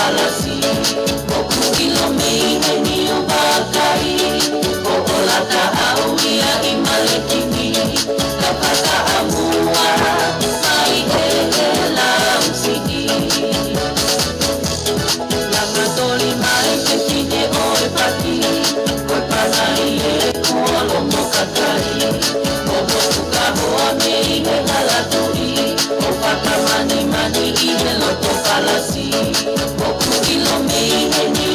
palasi Moku ilo mei he ni o bakai O olata au ia I malekini Kapata amua Mai he la usiki Langa toli mai ke kine oe pati Koe panai e kuolo mokakai Momo tuka hoa mei he halatui O whakamani mani I he loto palasi Moku ilo mei he ni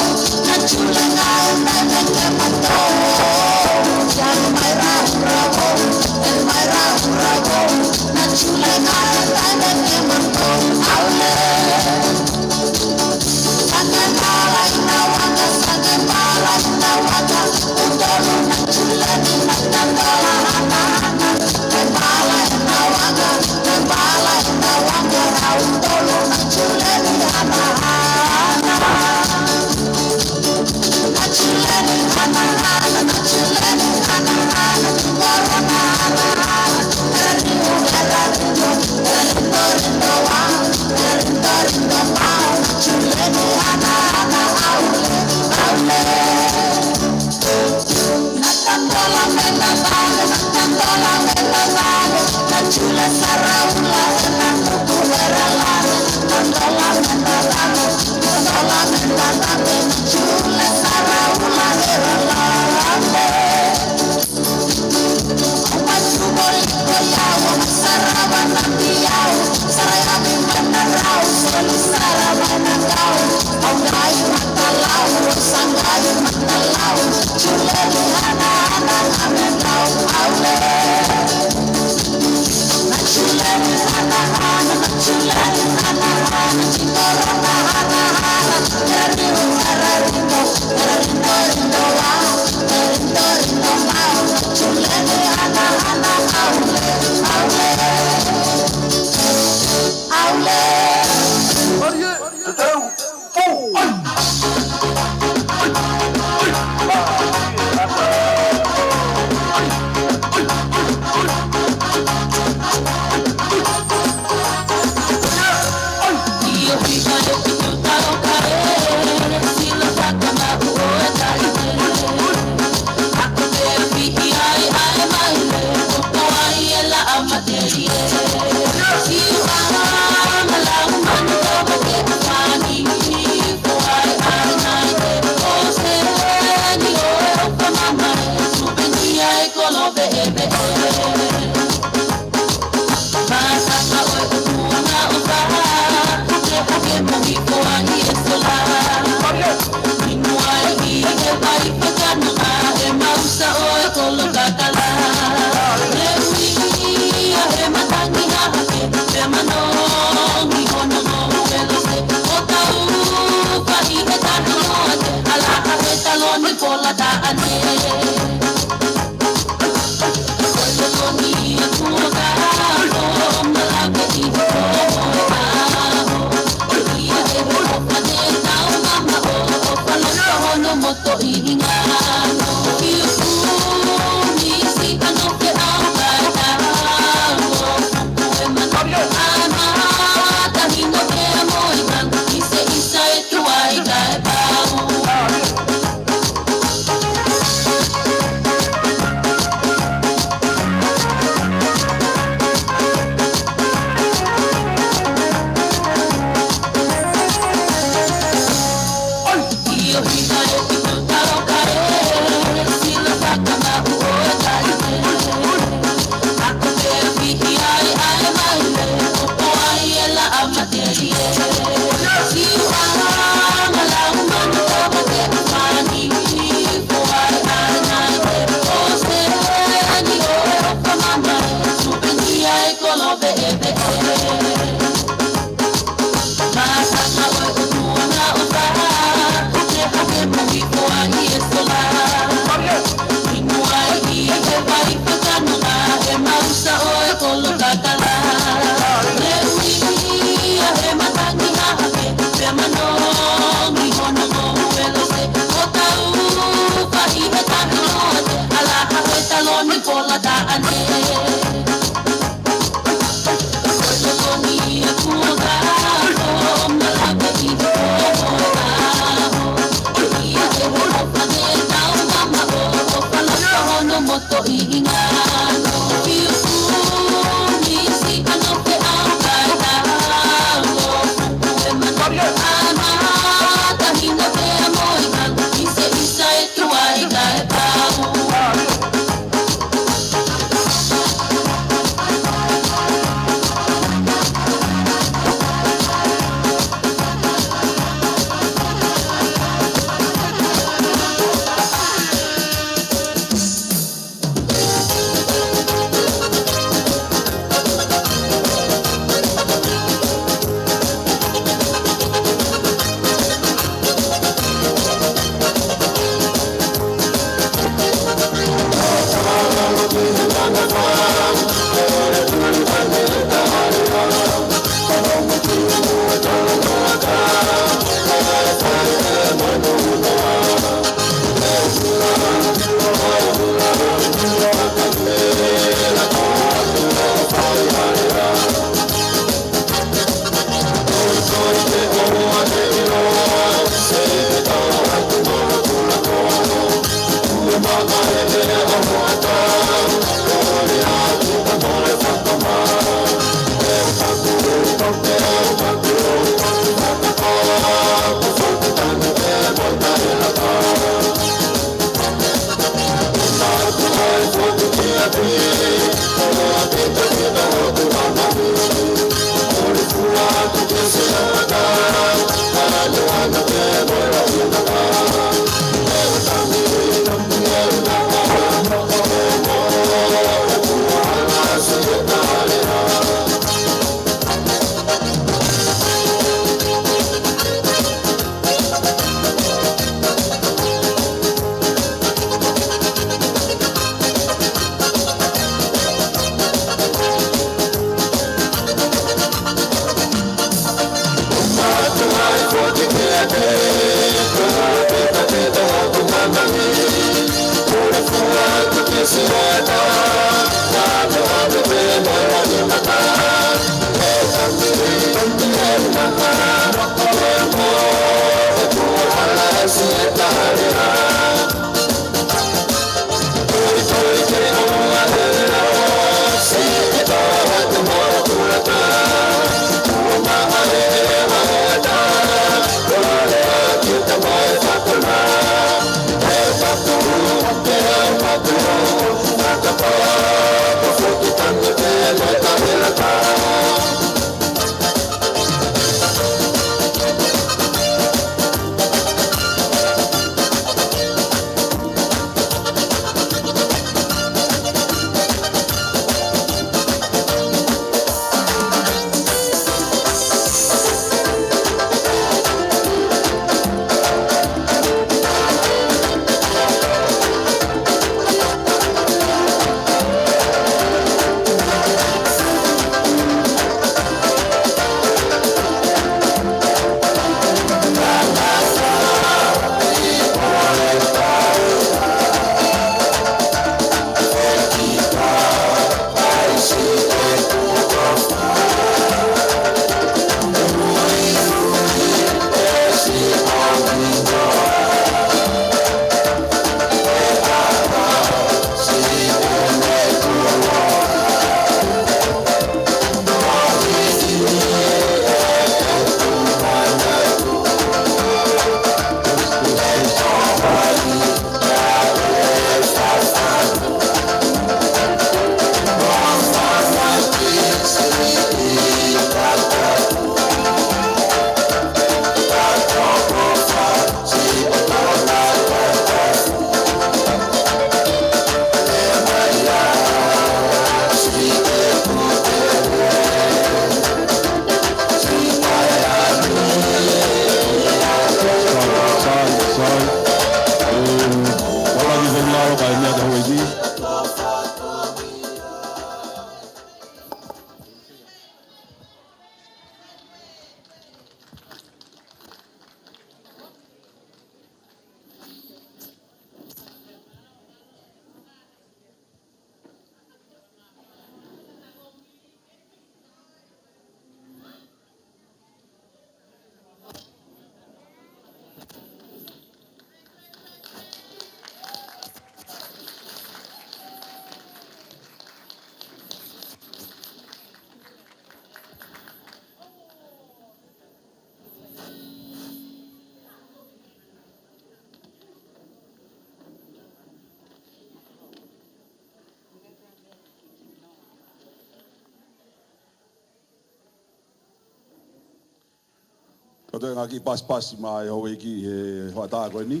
Kato ngaki pas-pas mai ho iki he hoata ko ni.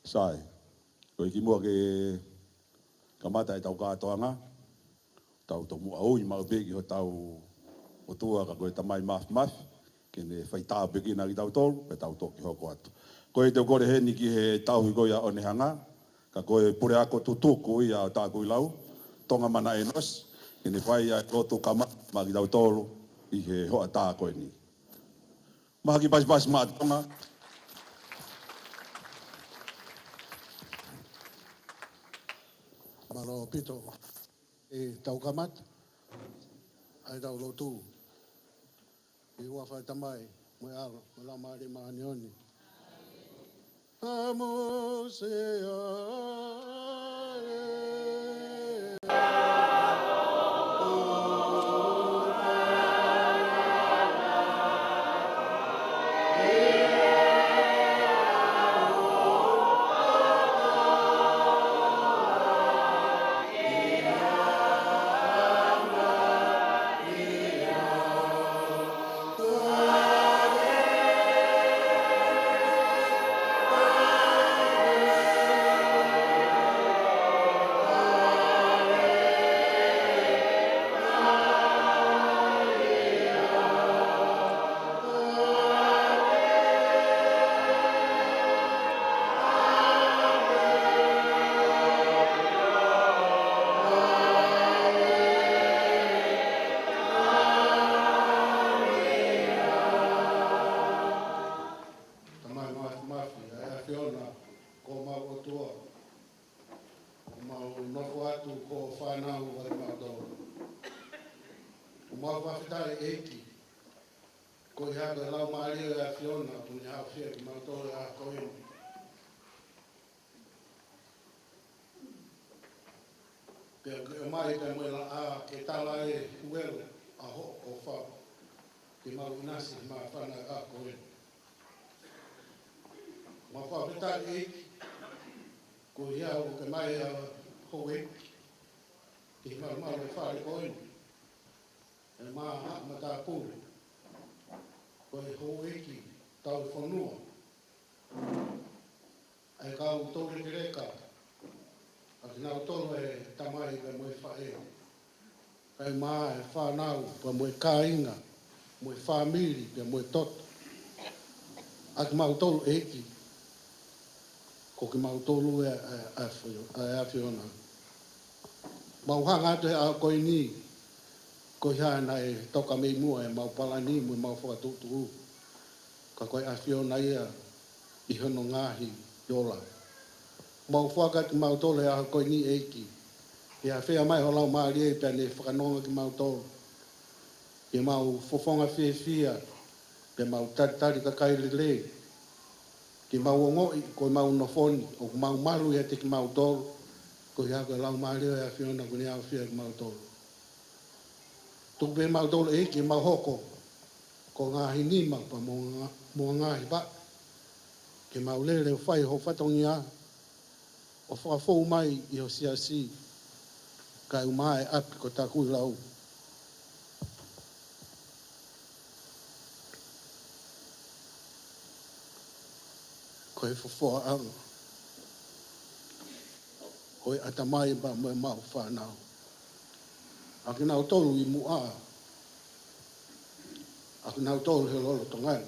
Sai. Ko iki mo ke kamata e tau katoanga. Tau to mu au i mau begi ho tau o tua ka koe tamai maf, ke ne whaita peki na ki tau tolu, pe tau toki hoko atu. Koe te kore he niki he tau hiko ia one hanga, ka koe pure ako tutuku ia tā kui lau, tonga mana e nos, ke ne whai a koto kama ma ki tau tolu i he hoa tā koe ni. Maha ki pasi maa tonga. Maro pito e tau kamata, ai tau lotu. I ua whai tamai, mo alo, mo la maari maani oni. Amo se tamai mafi, ai a Fiona, ko mau o tua. Ko mau nofo atu ko whanau ai mau tau. Ko mau whawhitare eiki. Ko i haka lau maari a Fiona, ko ni hao whia ki mau tau a koeni. Pea ke mai ka mwela a ke tala e uelo a ho o whao. Ke mau inasi ma whana a koeni. Ma whawhitare eiki. Ko ia o ke mai a hoe, ke maru e whare koe, e maa ma tā pūre. Ko e hoe ki tau whanua, ai kau tōre ki reka, a ki nau tolo e tamai ka moe whae. Kai maa e whanau, pa moe kāinga, moe whamiri, pa moe toto. A ki mau tolo e ki, ko ki mau tolu e a Fiona. Mau hanga atu he a koe ni, ko hea na e toka mei mua e mau pala ni mu e mau whakatutu. Ka koe a Fiona ia i hono ngahi yola. Mau whaka ki mau tolu e a koe ni eiki. E a whea mai ho lau maari e pia ne whakanonga ki mau tolu. E mau fofonga whia, pe mau taritari ka kailele. Ki mau ngoi, ko mau nofoni, o mau maru e te ki mau tolu, ko hea ka lau maari e a Fiona ko ni au whia ki mau tolu. Tuku pe mau tolu e ki mau hoko, ko ngahi nima pa mua ngahi ba. Ki mau lere o whai ho whatongi a, o whakafou mai i o siasi, kai umae api ko tā kui lau. Ko e whawhoa anga. Hoi atamai ba mo e mau whanau. A ki nau tolu i mua. A ki nau tolu he lolo tongai.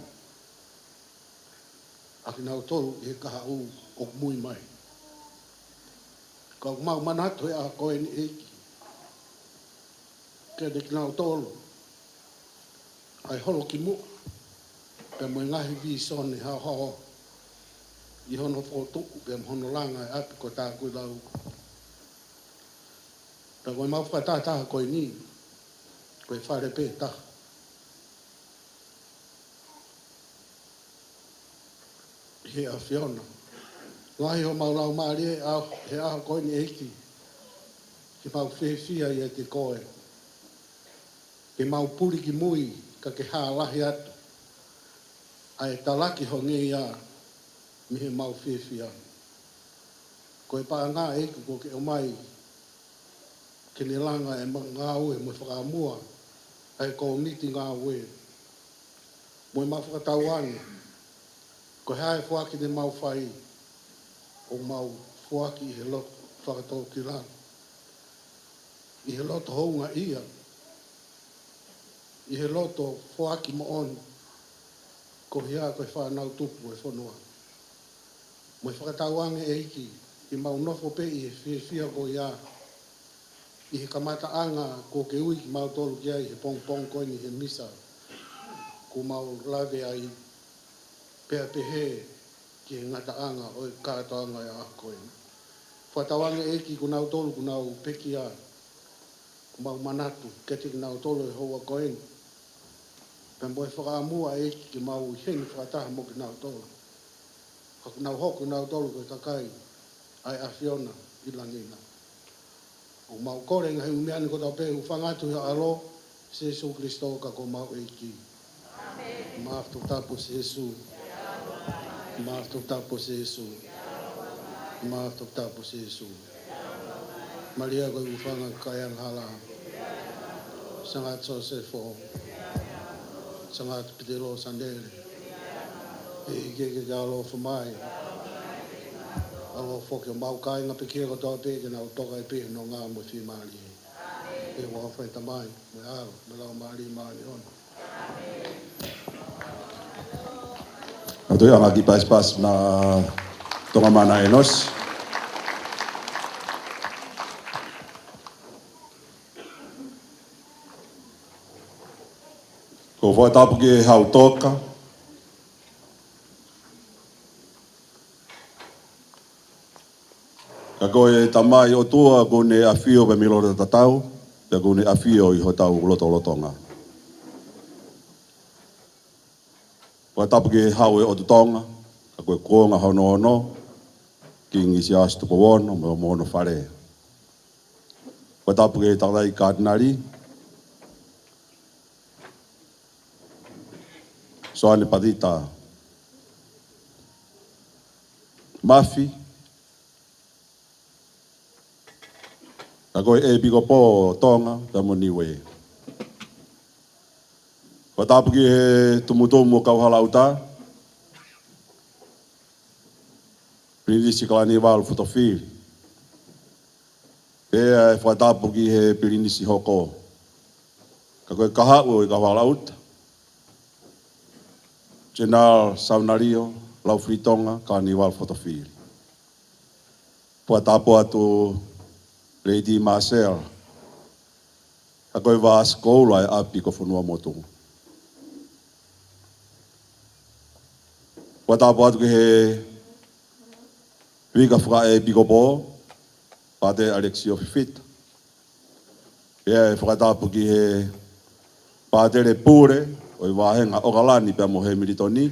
A ki nau tolu he kaha u o mui mai. Ka mau manatu he a koe ni eki. Ke de ki nau tolu. Ai holo ki mua. Pe mo ngahi vi sone hao hao. I hono whotuku pe hono langa e api ko tā kui lau. Pe koe mau whakataha koe ni. Koe whare pē taha. He a Fiona. Ngahi ho mau lau maari e he aha koe ni eiki. Ki mau whia i e te koe. Ki mau puri ki mui ka ke haa lahi atu. Ai talaki ho nge ia. Mi he mau whia. Ko e paa ngā eku ko ke o mai ke ni langa e ngā ue mo whakamua ai ko miti ngā ue. Mo e mau whakatau ane. Ko hae whaki ne mau whai o mau whaki he loto whakatau ki rana. I he loto hounga ia. I he loto whaki mo oni. Ko hea koe whanau tupu e whanua. Mo e whakatau ange e iki, i mau nofo pe i e whia ko ia. I he kamata anga ko ke ui ki mau tolu ki ai he pong pong koe ni he misa. Ko mau lave ai pea pehe ki he ngata anga o e kāta anga e a koe. Whakatau ange e iki ko nau tolu ko nau peki a. mau manatu, ketik na o tolo e hoa koen. Pea moe whakaamua e ki mau i heni whakataha mo ki na o tolo. Hak na hoku na o tolo koe kakai, ai a Fiona i langina. O mau kore ngahi umeani ko tau pe ufangatu ya alo, se Jesu Kristo ka ko mau e ki. Maaftu tapu se Jesu. Maaftu tapu se Jesu. Maaftu tapu se Jesu. Maria ko ufanga kayang hala. Sangat Josefo. Sangat Pedro Sandere. E ke alo fumai. Alo foke mau kai nga peke ko tau pe ke na utoka e pe no ngā mo fi mali. E wa fai tamai, me alo, me lau mali on. Atau yang lagi pas-pas na tonga mana enos. Ko foi tapu ke hau toka. Ka koe tamai o tua ko ne afio pe milora tatau, pe ko ne afio i ho tau loto-lotonga. Ko tapu ke hau e o tutonga, ka koe kuonga hono-hono, ki ngisi astu po wono, me o mono whare. Ko tapu ke takai kātinari, soane patita, mafi, ka koe e biko po tonga, ka mo niwe. Ko tapu ki he tumutumu kau halauta, Pirinisi kalani wal futofil. Pea e whatapu ki he pirinisi hoko. Ka koe kahau i ka halauta. General Saunario, Lau Fritonga, kalani wal futofil. Whatapu atu Lady Marcel. Ka koe wa skola e api ko whanua motungu. Whatapu atu ki he Vika whaka e bikopo, pate Alexio Fifita. Pea e whakatapu ki he pātere pūre, o i wāhenga okalani pia mo he militoni,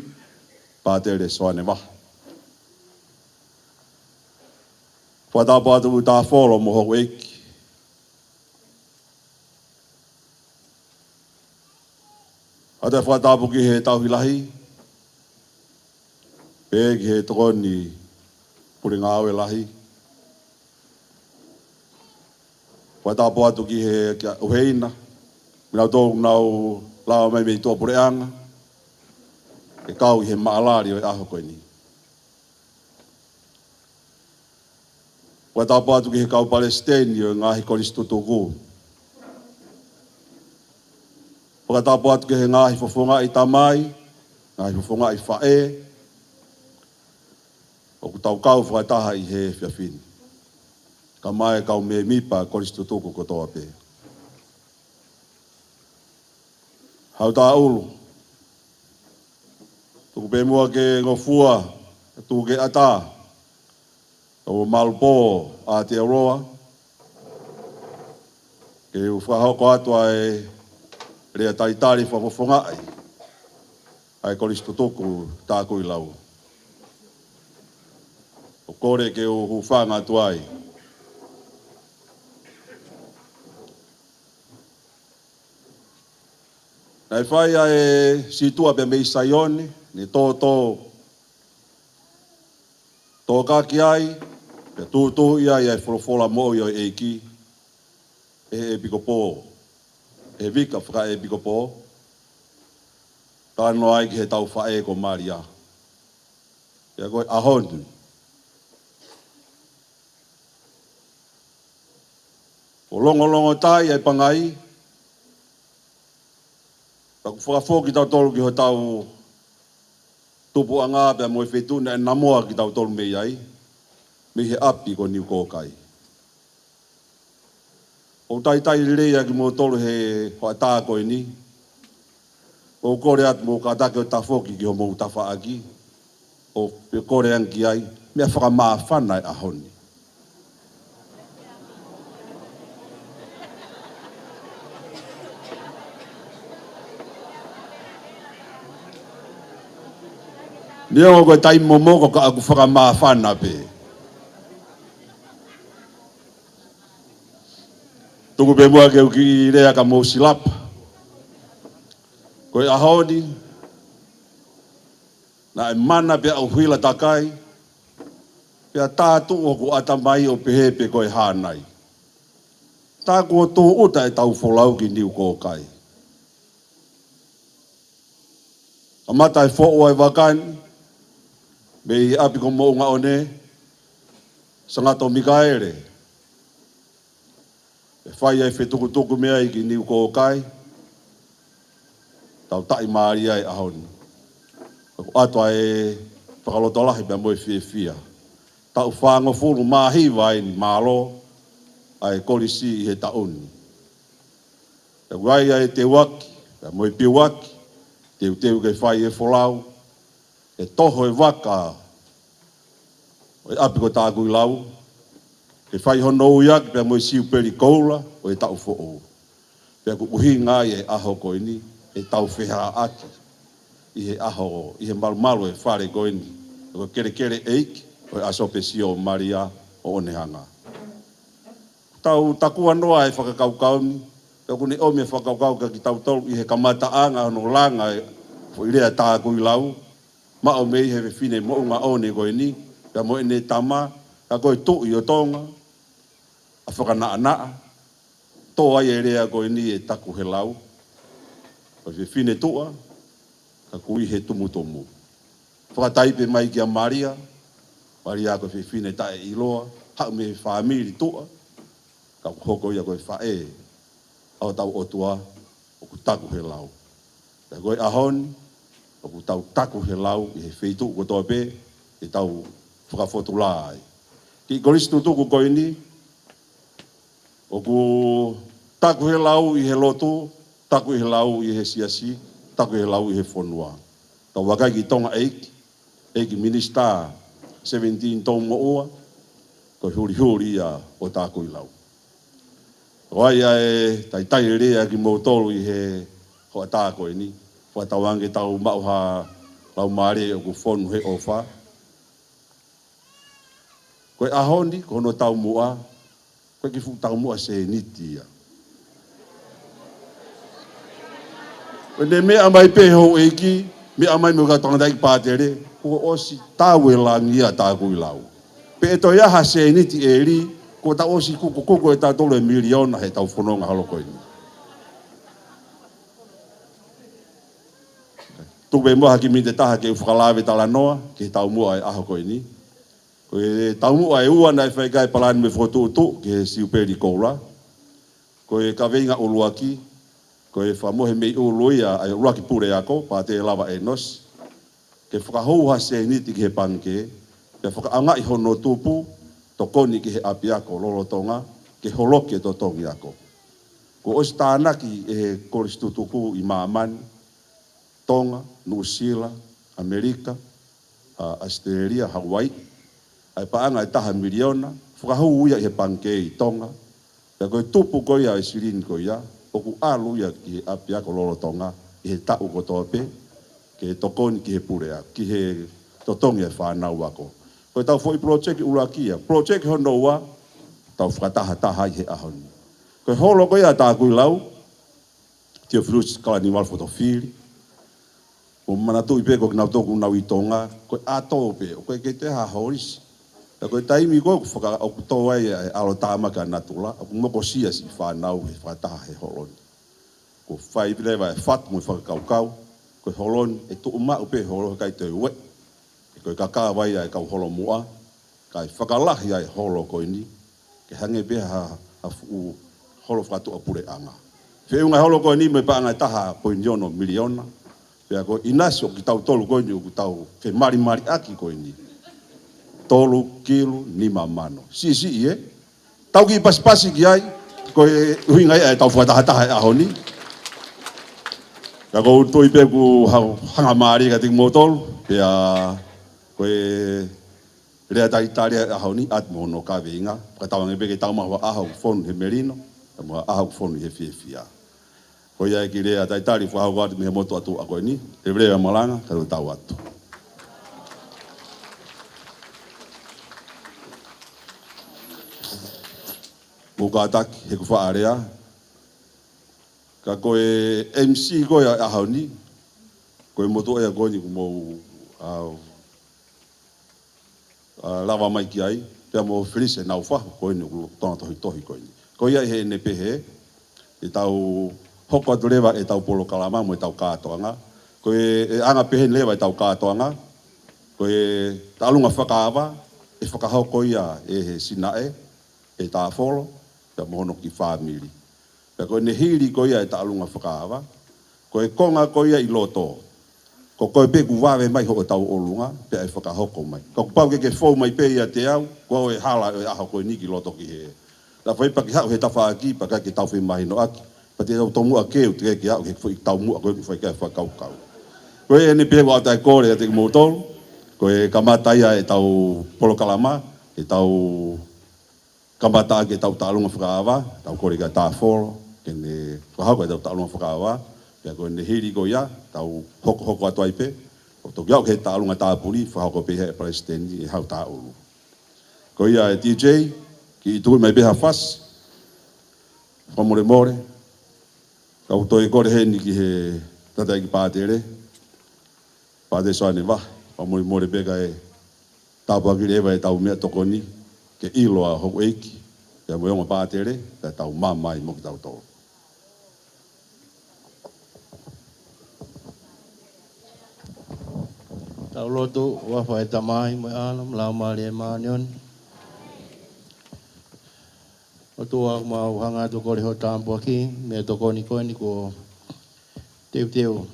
pātere soane maha. Whakatapu atu tā wholo mo hoku eiki. Ate whakatapu ki he tauhilahi, pea ki he tokoni puri ngā aue lahi. Whaitapo atu ki he uheina. Minau tōku nau lawa mai mei tō pureanga. E kau i he maalari o e aho koe ni. Whaitapo atu ki he kau Palestini o ngāhi koristutu kū. Whaitapo atu ki he ngāhi fofonga i tamai, ngāhi fofonga i whae, o ku tau kau whakataha i he whiawhini. Ka mai kau me mipa koristutuku ko toa pē. Hau tā ulu. Tuku pē mua ke ngofua, tuku ke ata. O malpo a te aroa. Ke u whahoko atua e rea taitari whafofongai. Ai koristutuku tāku i lau. O kore ke o hufanga tuai. Nai whai e situa pe mei saione, ni tō kaki ai, pe tū ia i ai wholofola mo i o eiki, e bikopo, e vika whaka e bikopo, tāno ai ki he tau whae ko Maria. Ia koe ahonu. O longo tai ai pangai. Taku whakafoki tau tolu ki ho tau tupu anga pia mo e whetuna e namoa ki tau tolu mei ai. Me he api ko niu kōkai. O tai reia ki mo tolu he hoa tā koe ni. O kore atu mo katake o tafoki ki ho mou tafa aki. O pe kore anki ai. Mea whakamaa whanai ahoni. Neo ko tai momoko ka aku whakamawhana pe. Tuku pe mua ke uki rea ka mo silapa. Koe ahoni, na e mana pe au huila takai, pe a tātu o ku atamai o pehepe koe hānai. Tā kua tō uta e tau wholau ki niu kōkai. A mata e who'o ai wakani, me i api ko mo unga one, sangato Mikaere. E whai ai whetukutuku mea i ki niu kōkai, tau tai maari ai ahoni. Ko atua e whakalotolahi pia moe fia. Tau whango furu mahiwa ai ni malo, ai kolisi i he tauni. E wai ai te waki, pia moe piwaki, teu ke whai e wholau, e toho e waka, o e api ko tāku i lau, ke whai hono uiaki, pia moe siu peri koula, o e tau who'o. Pia ku uhi ngai e aho koini, e tau wheha aki, i he aho, i he malu e whare koini, e ko kere eiki, o e asope sio Maria o Onehanga. Tau takua noa e whakakaukau, e kune omi e whakaukau ka ki tau tolu i he kamataanga no langa e fo irea tāku i lau, ma o mei he whine mo unga one koe ni, ka mo ene tama, ka koe tu i o tonga, a whakanaa, tō ai e rea koe ni e taku he lau, o he whine tua, ka kui he tumutomu. Whakataipe mai ki a Maria, Maria koe whine tae iloa, hau me whamiri tua, ka hoko ia koe whae, au tau otua, o ku taku he lau. Ka koe ahoni, o ku tau taku he lau, i he wheitu ko toa pe, e tau whakawhotula ai. Ki koristu tuku koe ni, o ku taku he lau i he lotu, taku he lau i he siasi, taku he lau i he whonua. Tau wakai ki tonga eiki minister 17 tonga ua, ko huri ia o taku i lau. Wai e tai rea ki mautolu i he hoa tāko e ni. Wha tawange tau mauha lau maare o ku whonu he ofa. Koe ahoni, ko hono tau mua, koe ki fu tau mua se niti ia. Koe ne mea mai peho eiki, mea mai mua ka tonga ki pātere, ko osi tau e langia tāku i lau. Pe e toi aha se niti e ri, ko ta osi kuku e ta tolo e miliona he tau whanonga haloko ini. Tupe mua ki minte taha ke whakalawe tala noa, ke tau mua e aho ko ini. Ko e tau mua e ua nai whaikai palani me whotu ki he siuperi koula. Ko e ka veinga uluaki, ko e whamohe mei uluia ai uruaki pure ako, pa te lava e nos. Ke whakahouha se niti ki he panke, ke whakaanga i hono tupu, tokoni ki he api ako lolotonga, ke holoke to tongi ako. Ko os tānaki e he koristutuku i Māmani, Tonga, New Zealand, Amerika, Australia, Hawaii, ai paanga e taha miliona, whakahou uia i he panke i Tonga, e koe tupu koia e sirin koia, o ku alu ia ki he api ako lolotonga, i he tau ko tope, ke he tokoni ki he purea, ki he totongi e whanau ako. Koe tau fwoi project urakia. Project hono ua, tau whakataha i he ahoni. Koe holo koe a tāku i lau, tia whirusi kalani walfotofiri, o manatu i peko ki nau toku nau i tonga, koe a tōpe, o koe ke te ha horisi. E koe taimi koe ku whaka au kutou ai e alo tāmaka natula, au moko sia si whanau he whakataha he holoni. Ko whai pilewa e whatu mo i whakakaukau, koe holoni e tu uma upe holo kai te ue. Koe kaka wai ai kau holo mua, kai whakalahi ai holo koe ni, ke hange beha hafu holo whatu apure anga. Whiunga holo koe ni me pa anga taha poiniono miliona, pia koe inasio ki tau tolu koe ni o ku tau whe mari aki koe ni. Tolu kilu ni mamano. Si ie, tau ki pasipasi ki ai, koe huinga ai tau whakataha e ahoni. Ka kou tui pe ku hanga maari ka ting motolu, pia koe rea taitaria ahoni at mono ka veinga, ka tawange peke tau mahu ahau fonu he merino, ta mahu ahau fonu he fia. Koe ia ki rea taitari whahau watu me he moto atu a koe ni, e rea malanga, ka tau atu. Mo ka taki he ku whaarea. Ka koe MC koe a hauni. Koe moto e a koe ni ku mou lava mai ki ai. Pea mo frise nau whahu koe ni ku tona tohi koe ni. Koe ia he ne pehe. E tau hoko atu lewa e tau polo kalama mo e tau kātoanga. Koe e anga pehe lewa e tau kātoanga. Koe talunga whakaawa. E whakahoko ia e he sinae. E tā wholo. Pea mohono ki whamiri. Pea koe ne hiri koe ia e talunga whakaawa. Koe konga koe ia I loto. Ko koe pe ku wawe mai ho tau olunga. Pea e whakahoko mai. Ko pau ke whau mai pe ia te au. Koe e hala e aho koe niki loto ki he. La whai paki hau he tawha aki. Paka ke tau whi mahi no aki. Pa te tau tomu a keu te ke hau. Ke whi tau mua koe ku whai kai whakaukau. Koe e ne pe wa tai kore e te kumotolu. Koe kamata ia e tau polokalama. E tau kamata ke tau talunga whakaawa. Tau kore ka tā whoro. Ke ne whahau e tau talunga whakaawa. Pea koe ne hiri ko ia. Tau hoko atu ai pe. O tau kiau ke talunga tā puri. Whahau ko pe he presidenti e hau tā ulu. Ko ia e DJ. Ki I tui mai beha whas. Whamore more. Kau toi kore he ni ki he tatai ki pātere. Pātere soa ne wah. Whamore more bega e tāpaki rewa e tau mea tokoni. Ke iloa hoku eiki. Pea mo yonga pātere. Pea tau mamai mo ki tau tō. Tau loto wafa e tamai mo alam lau mali e maanion. O tua mau hanga to kore ho tampo aki, me to koni koe ni ko teu.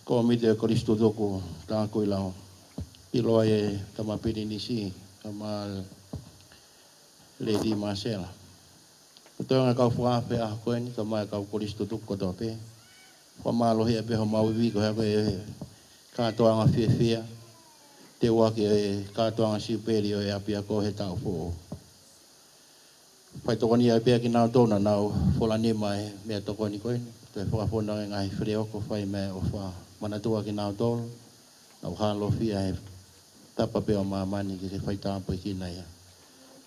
Ko mite Kristo toko tā koe lau. Iloa e tamapiri nisi, kamal Lady Marcela. O tua ngā kau whaape a koe ni, tamai kau Kristo toko tope. Whamalo hea peho mauiwi ko hea koe kātoa ngā whiawhia. Te waki e kātoa ngā siuperio e apia ko he tau fōo. Pai tokoni ai pea ki nau tōna nau wholani mai mea tokoni koe. Te whakapona e ngai whireoko whai mea o wha manatua ki nau tōna. Nau halo whia he tapa peo mamani ki se whai tāpo I kina ia.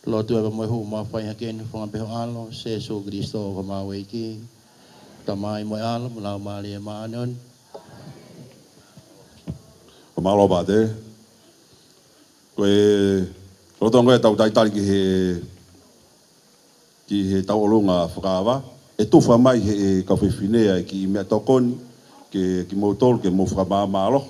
Lotu e mo hu ma whai hakeni whanga peho alo. Se so Kristo o mawe I ki. Tamai mo alo mo lau mali e maanon. O malo pāte. Koe rotongo e tau taitari ki he tau olunga whakaawa. E tuwha mai he kawhiwhinea ki mea tokoni, ki mautolu, ke mo whakamama aloha.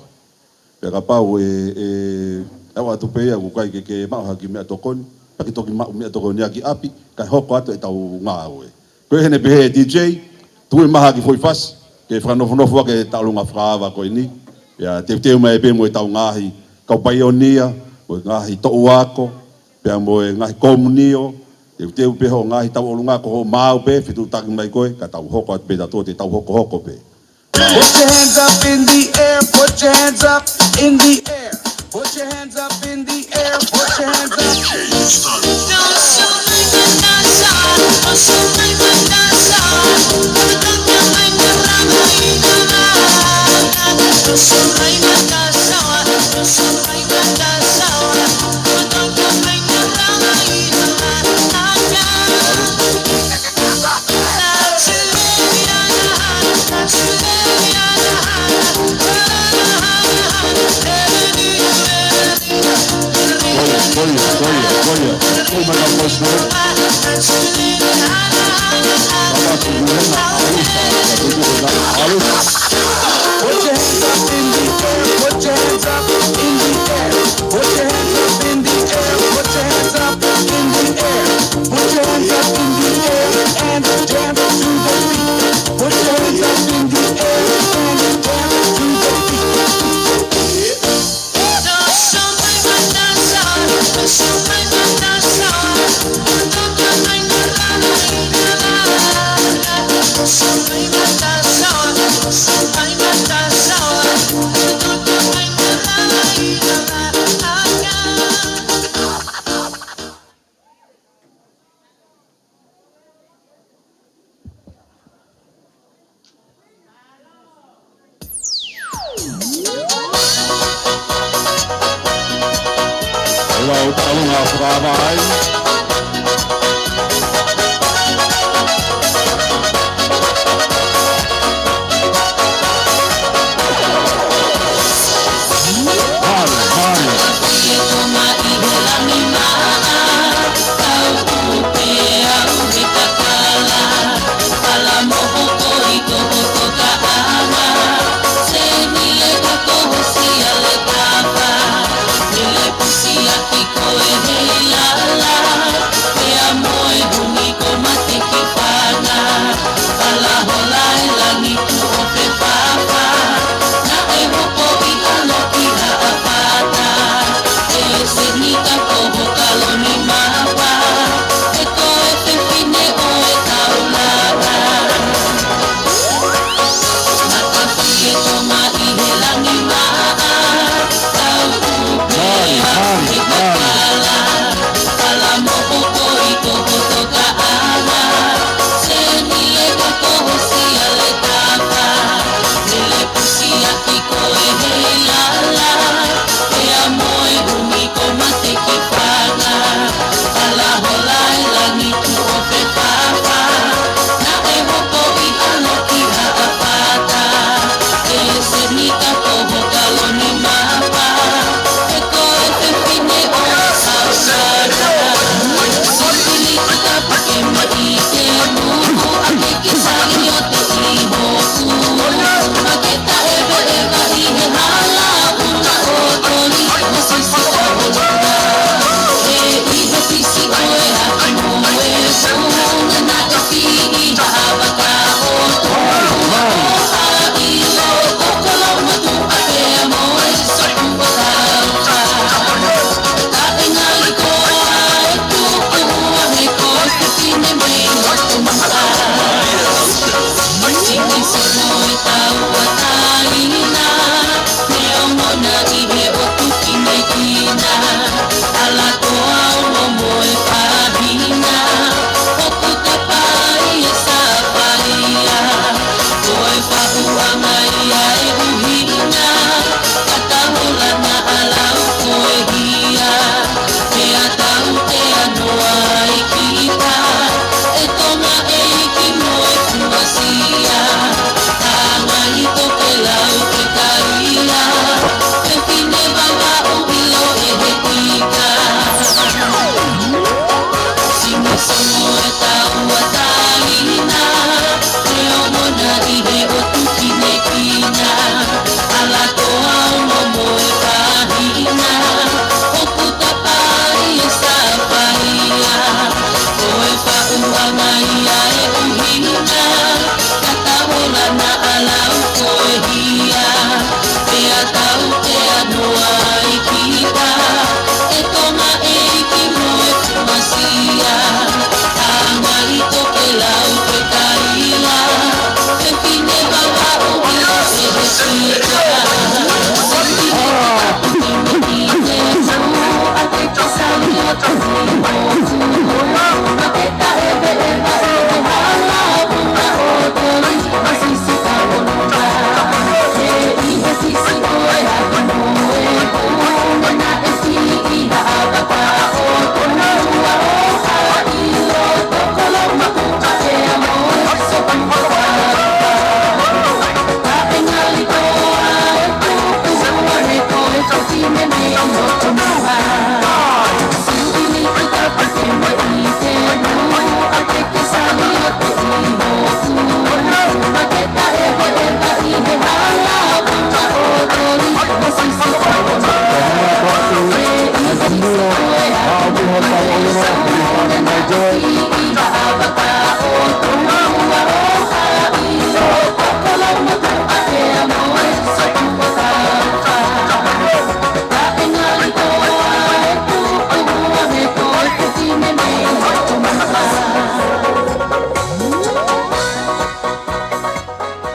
Pea ka pau ewa atu pea kukai ke maha ki mea tokoni, paki toki mea tokoni ki api, kai hoko atu e tau ngā oe. Koe hene pehe DJ, tui maha ki whoifasi, ke whanofo ke tau olunga whakaawa koe ni. Pea teu mai pe mo e tau ngahi kaupaionia, mo e ngahi to'u ako, pea mo e ngahi komunio, Teu peho ngahi tau olunga ko ho mau pe fitu taki mai koe ka tau hoko at pe da te tau hoko pe. Put your hands up in the air, put your hands up in the air. Put your hands up in the air, put your hands up. Don't show me the dance, don't show me the dance. Don't you make me run don't show me the dance, don't show me the dance. Don't you make me run Put your hands up in the air, put your hands up in the air. Put your hands up in the air, put your hands up in the air. Put your hands up in the air and dance to the beat. Put your hands up in the air and dance to the beat. Don't show me the dance, don't show me the dance. Don't you make me run, don't show me the dance, don't show me the dance. Don't you make me run. Hello, talunga whakaawa ai.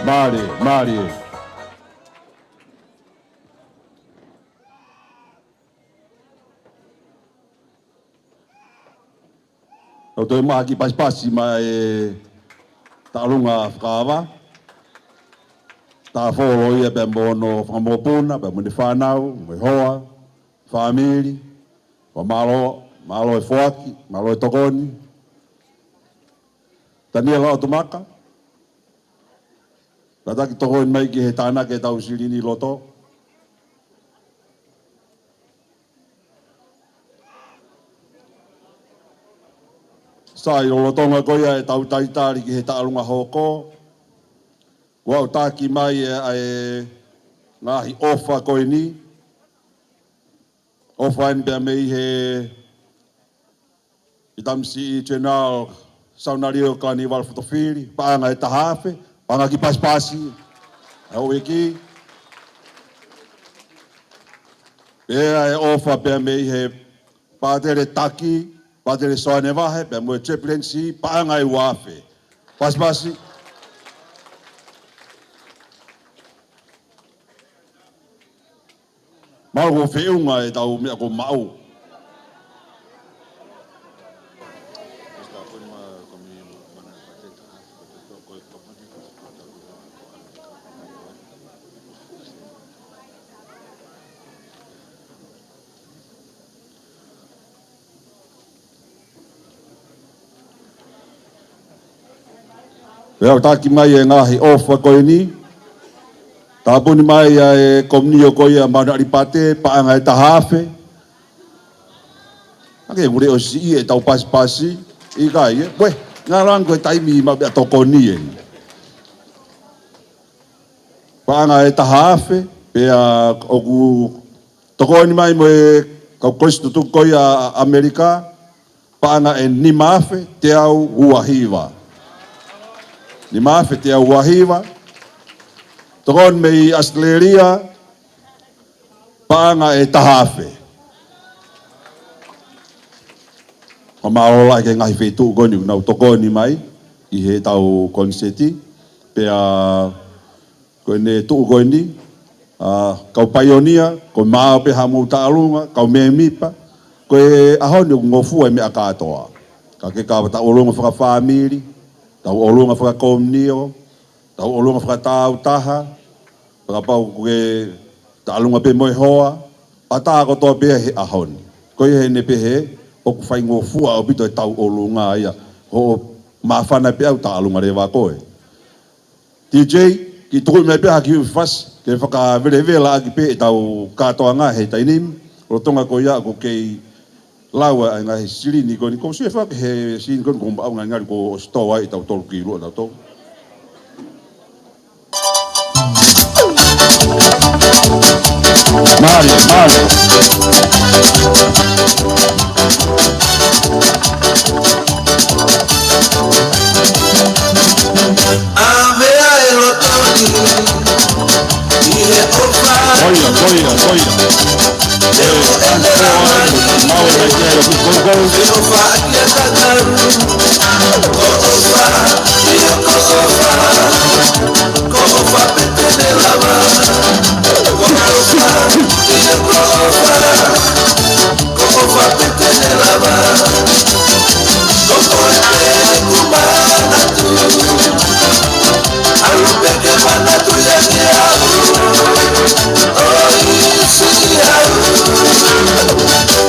Mari. O toi maha ki pasipasi ma e ta'alunga whakawa. Ta wholo ia pe mono whakamopuna, pe mune whanau, me hoa, whamiri, wa malo e whoaki, malo e tokoni. Tania lao tumaka. Rataki tokoni mai ki he tāna ke tau sirini loto. Sai o lotonga koia e tau taitari ki he ta'alunga hoko. Wau taki mai e ngahi ofa koe ni. Ofa en pia mei he i tamsi i General Saunario Carnival Fotofiri. Paanga e tahafe, paanga ki paspasi. Hau eki. Pea e ofa pia mei he pātere taki, pātere soane wahe, pia mui chaplaincy, paanga e wafe. Paspasi. Mau ko whiunga e tau mea ko mau. Pea taki mai e ngahi ofa koe ni. Tāpuni mai e komnio koe a mana aripate, paanga e tahafe. Ake ngure o si e tau pasi, i kai e. Weh, ngā rango e taimi ma bea toko ni e. Paanga e tahafe, pea oku toko ni mai mo e kau koistu tu koe a Amerika, paanga e nimafe te au uahiva. Nimafe te au uahiva. Tokon mei Australia, paanga e tahafe. O maola ke ngahi whetu goni, nau tokoni mai, i he tau konseti, pea koe ne tuu goni, kau paionia, koe maa pe hamu taalunga, kau mea mipa, koe ahoni ngofua me akatoa. Ka ke kawa ta olunga whaka whamiri, tau olunga whaka komnio, tau olunga whakatau taha, whakapau koe ta'alunga pe moe hoa, a tā kotoa pēa he ahoni. Koe he ne pehe, o ku whai ngō fua o bito e tau olunga ia, ho mawhana pēa u ta'alunga rewa koe. TJ, ki tukui mea pēha ki hui whas, ke whakaverevela aki pē e tau katoa ngā he tainim, rotonga ko ia ko kei laua ai ngā he sirini koni, ko sue whaka he sirini koni ko mbau ngā ngari ko stoa i tau tolu ki rua tau tau. Mari. Avea el otoño y le ofa. Oiga.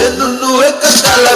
En un nube canta la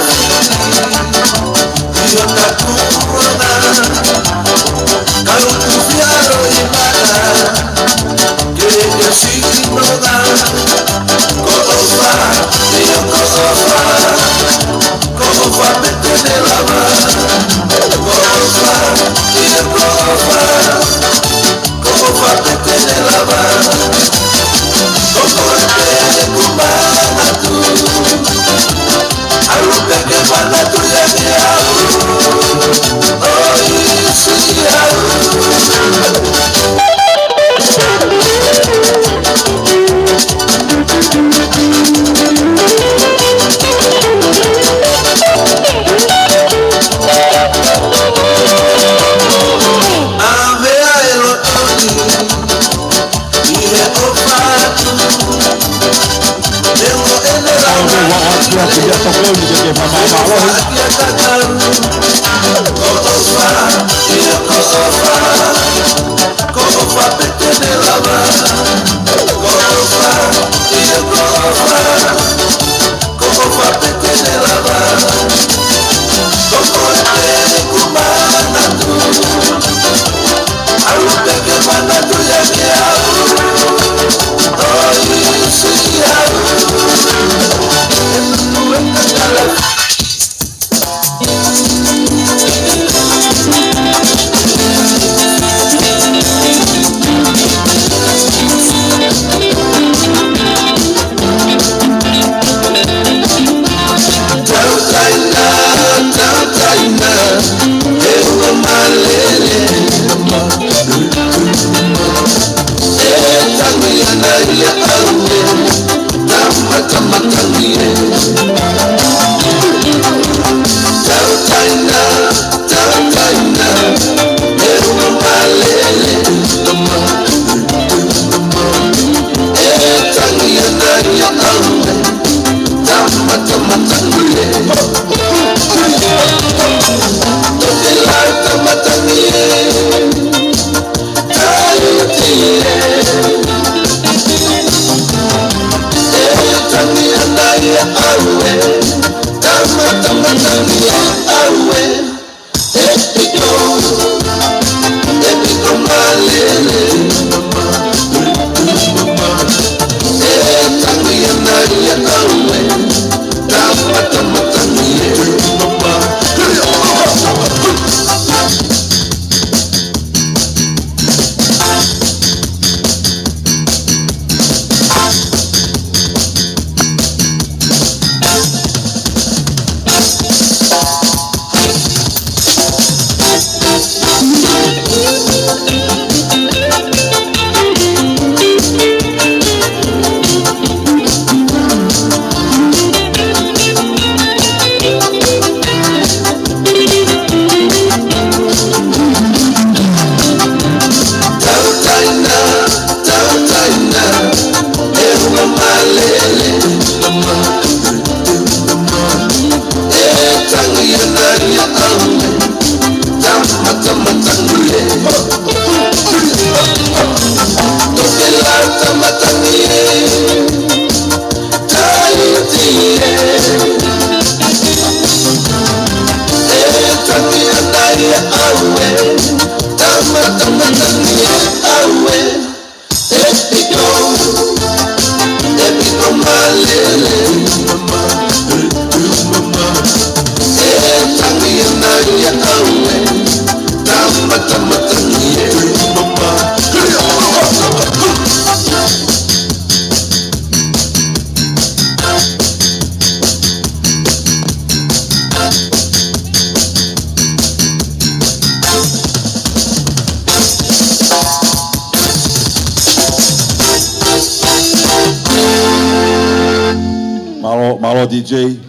Kofa petene lava, kofa, iyo kofa petene lava, kokote kumana tu, alupeke mana tu yake au, isi au, weka kala.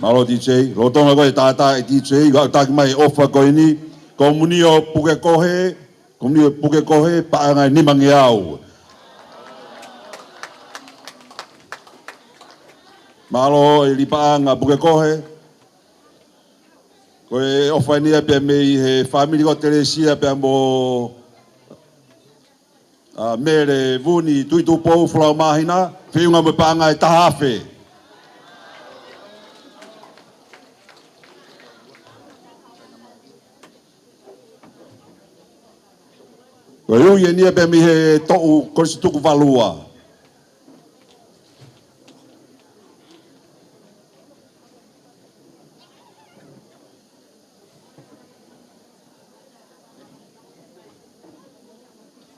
Malo DJ, rotonga koe tata e DJ, ga taki mai ofa koe ni, komunio puke kohe, paanga ni mangi au. Malo e li paanga puke kohe, koe ofa ni pe mei he family ko Teresia pe mo mere vuni tuitu pou flau mahina, whiunga me paanga e tahafe. Koe ui ni pe mi he to'u korisi tuku valua.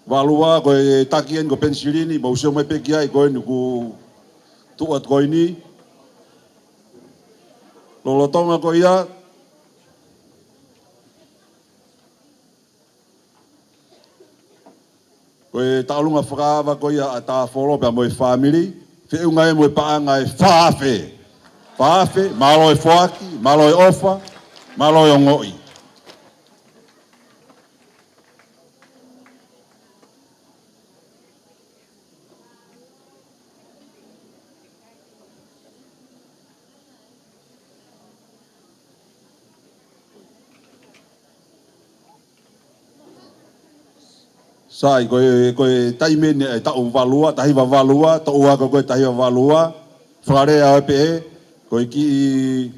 Valua koe takien ko pensilini, mo usio mai peki ai koe nuku tuat koe ni. Lolotonga koe ia. Koe taulunga whakawa koe ia a tā whoro pia moe family. Whiunga e moe paanga e whaafe. Whaafe, malo e whaki, malo e ofa, malo e ongoi. Sai koe taimene e tau valua, tahi valua, to ua koe tahi valua, whare a pe koe ki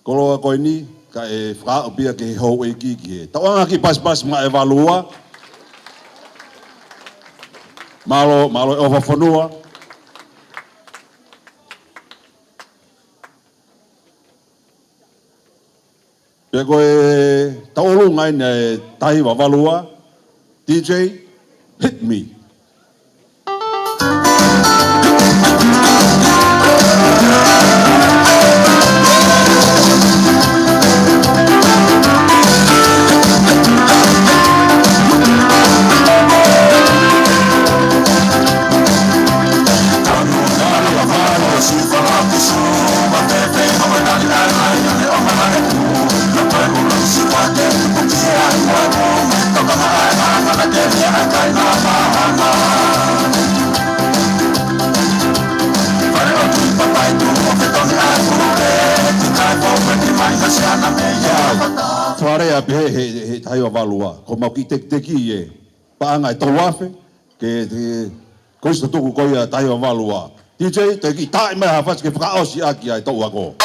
koloa koe ni, ka e whao pia ke hou e ki e. Tauanga ki pas ma e valua, malo e ofa whanua, pia koe taulunga ina e tahi valua, DJ, hit me. Wharea pe he tahi o valua, ko mau ki teki e, paanga e tauafe, ke te koista tuku koia tahi o valua. DJ, te ki tae mai hawhas ke whakaosi aki ai tau ako.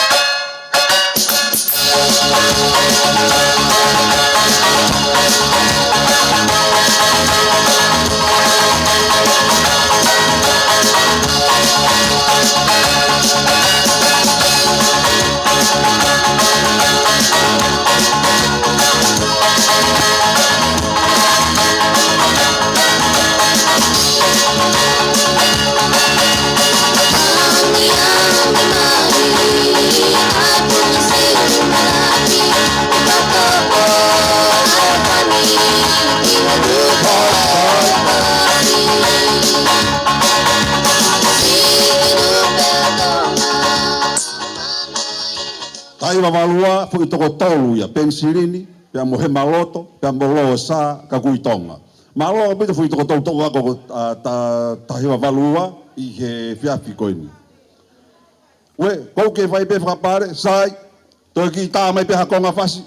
Taiwa valua fu i toko tolu ia pensilini, pia mo he maloto, pia mo loa sa ka kuitonga. Malo pita fu i toko tolu ako tahiwa valua i he fiafi koini. We, kou ke vai pe whakapare, sai, toi ki tā mai pe hakonga fasi.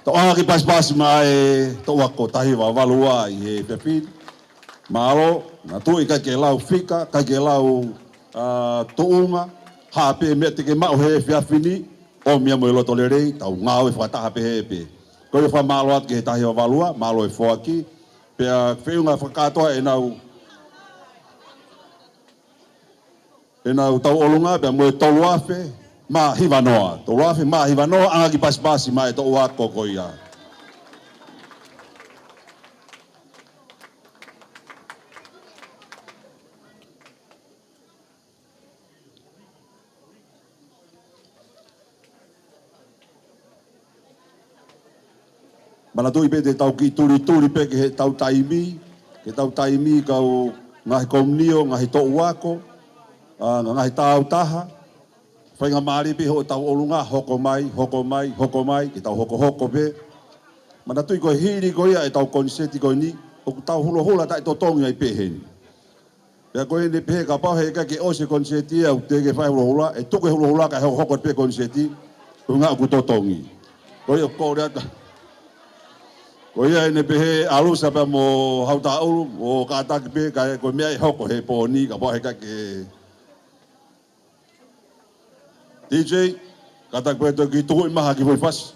Toa ki pas mai toa ko tahi wa valua i he pepin. Malo na tu i ka ke lau fika, ka ke lau tuunga, hape me te ke mau he fiafini, o mia mo lo tolerei, tau ngau e whata hape he pe. Ko i wha malo at ke tahi wa valua, malo e whoaki, pea whiunga whakatoa e nau tau olunga, pea mo e tolu afe, ma hivanoa, tolu afe ma hivanoa, anga ki pas mai to ua koko ia. Mana tui pe te tau ki turi pe ke he tau taimi kau ngahi komnio, ngahi to uako, ngahi tau taha, whainga maari pe ho tau olunga, hoko mai, ki tau hoko pe. Mana tui koe hiri koe ia e tau konseti koe ni, o tau hula tai to tongi ai pe heni. Pea koe ne pe ka pau he ka ke ose konseti au te ke whai hula, e tuke hula ka hoko pe konseti, unga ku to tongi. Koe o kore ata. Ko ia ene pehe alusa pa mo hauta ulu o kataki pe ka ko mea hoko he poni ka pohe ka ke DJ kataki pe to ki tu maha ki foi fas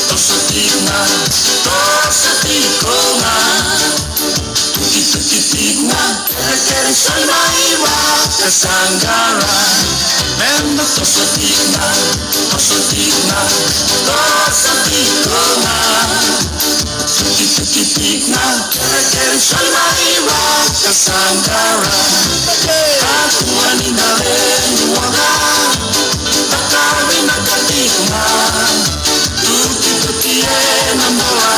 Tosa tigma, Tuki-tuki-tigna, kere-kere salmaiwa kasangara. Mendo tosotigna, tosotigna, tosotigna. Tuki-tuki-tigna, kere-kere salmaiwa kasangara. Kakuani na leni waga, takawi na katigna. Tuki-tuki-e na moa,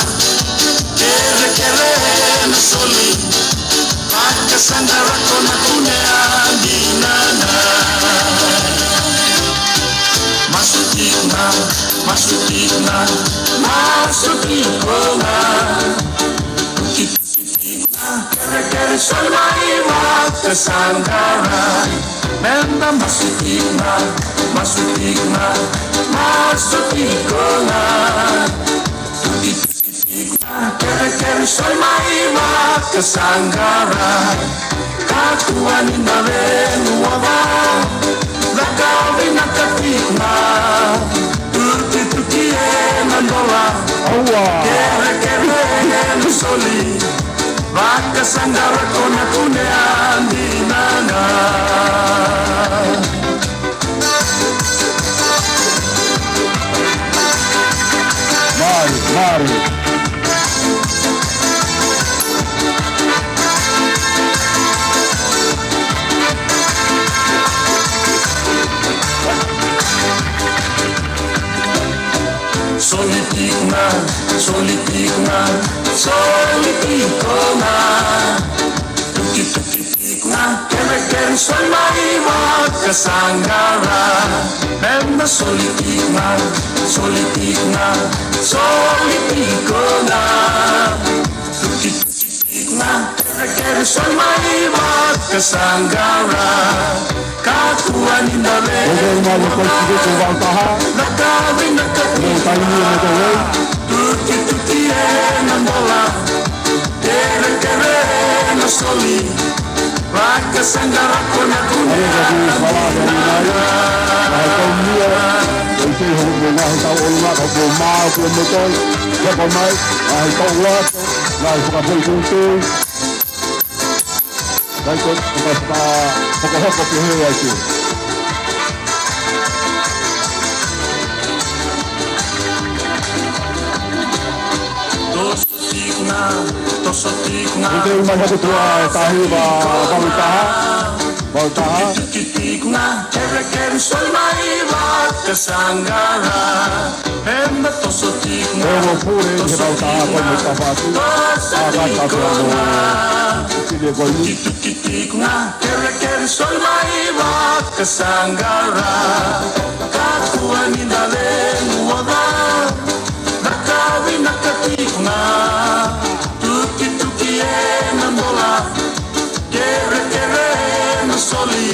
kere-kere na soli. Makasangara kona kunea dinana. Masutikna, masutikna, masutikona. Tuki-tuki-tigna, kere-kere salmaiwa kasangara. Menda masutikna, masutikna, masutikona. Tuki-tuki-tigna, kere-kere salmaiwa kasangara. Kakuani na lenu wava, lakawi na katigna. Tuki-tuki-e na nola, kere-kere na soli. Makasangara kona kunea dinana. Mari. Solitigna, solitigna, solitigna. Tuki-tuki-tigna, kere-kere salmaiwa kasangara. Menda solitigna, solitigna, solitigna. Tuki-tuki-tigna, kere-kere salmaiwa kasangara. Kakuani na leni lakawi na katigna. Tuki-tuki-e na mola, kere-kere na soli. Makasangara kona kunea dinana. Tosotigna, tosotigna, tuki-tuki-tigna, kere-kere salmaiwa kasangara. Menda tosotigna, tosotigna. Tuki-tuki-tigna, kere-kere salmaiwa kasangara. Kakuani na lenu waga, lakawi na katigna. Tuki-tuki-e na mola, kere-kere na soli.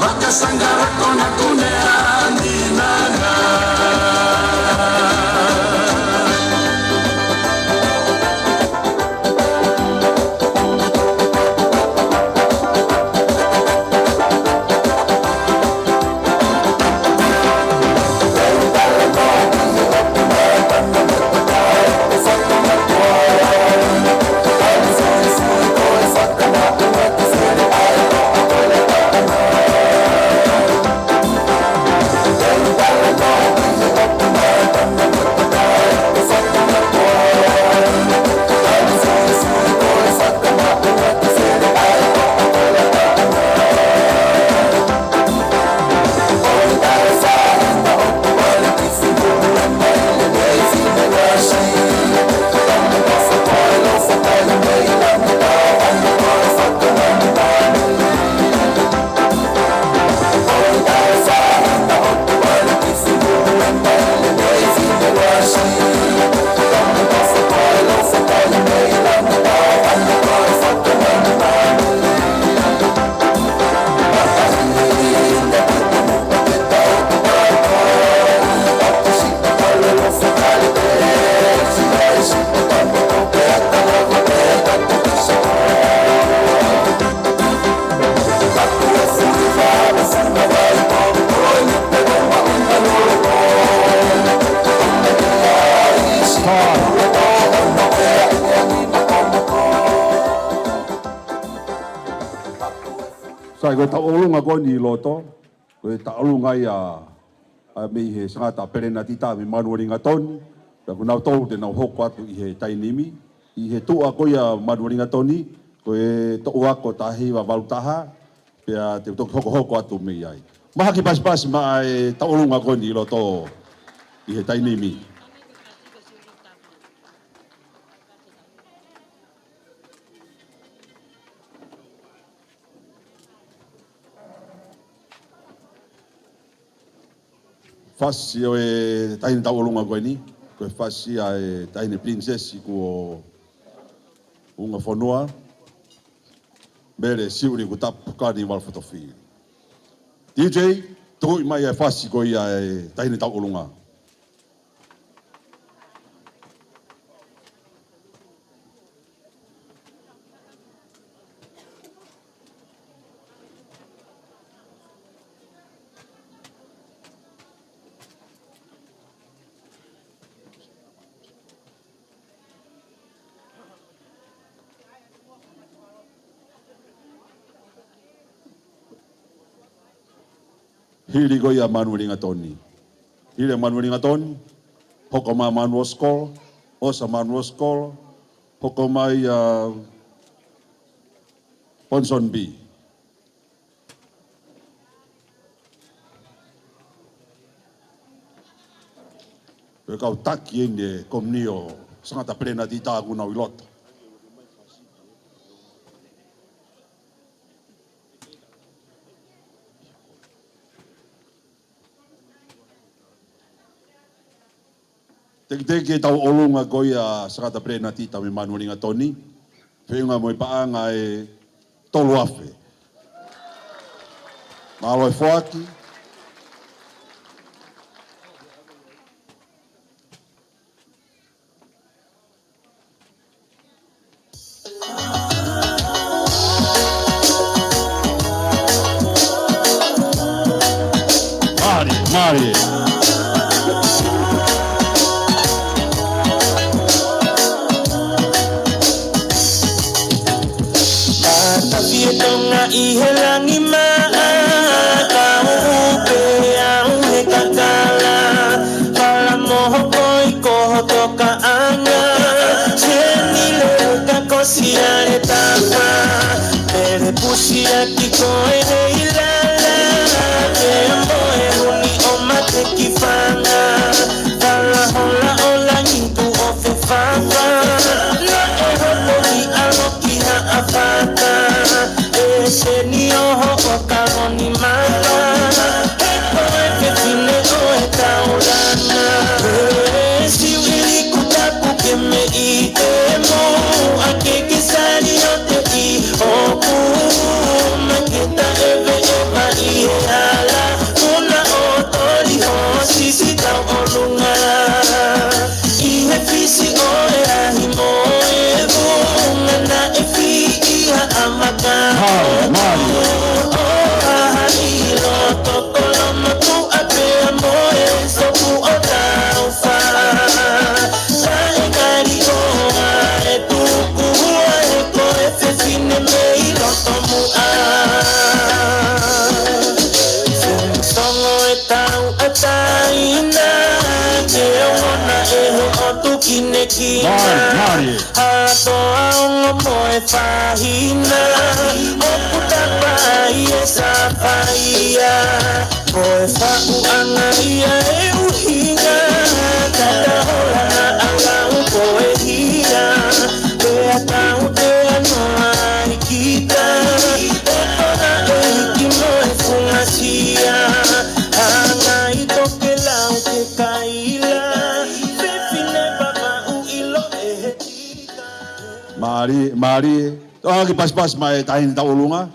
Makasangara kona kunea dinana. Sai koe tau olunga koe ni loto. Koe tau olunga ia mei he sangata perena tita me manuaringa toni. Pea kunau tau te nau hoko atu i he tainimi. I he tua koe ia manuaringa toni. Koe tau ako tahi wa valutaha. Pea te hoko hoko atu mei ai. Maha ki pas ma e tau olunga koe ni loto i he tainimi. Fasi o e taini tau olunga koe ni. Koe fasi a e taini princesi ko unga whanua. Mere siuri ku tapu kani walwhatofi. DJ, tuku i mai e fasi koe ia e taini tau olunga. Hiri ko ia manuaringa toni. Hiri manuaringa toni. Hoko ma manuo skol. Osa manuo skol. Hoko mai Ponson B. Koe kau taki ene komnio sangata prena di tagu nau ilota. Teke tau olunga koia sangata prena tita me manuaringa toni. Whenga mo i paanga e tolu afe. Malo e whaki. Mari. Tonga ihelangi maa kau upe au he kakala Kala moho koi koho toka anga Cheni leuka kosia e tapa Pere pusia ki koe he ilala Kea moe huni o mate ki whanga Kala hola ola ngintu o fe whanga Na e hopo ni alo ki ha a whaka Seni oho o karoni mala E koe ke fine o e taurana Si wili kutapu ke me I te mo A ke sari o te I o ku Maketa eve e ma I he ala Una o tori ho sisi tau o lunga I he fisi o e ahi mo e vunga Na e fi I ha amaka Atoa ongo moe whahina O puta pai e sa paia Moe whau anga ia e uhinga Kata hola na alau koe hia Pea tau te anoa i kita E tona e hiki moe fungasia Anga i toke lau ke kaila Mari. Ki pas mai tahin tau olunga.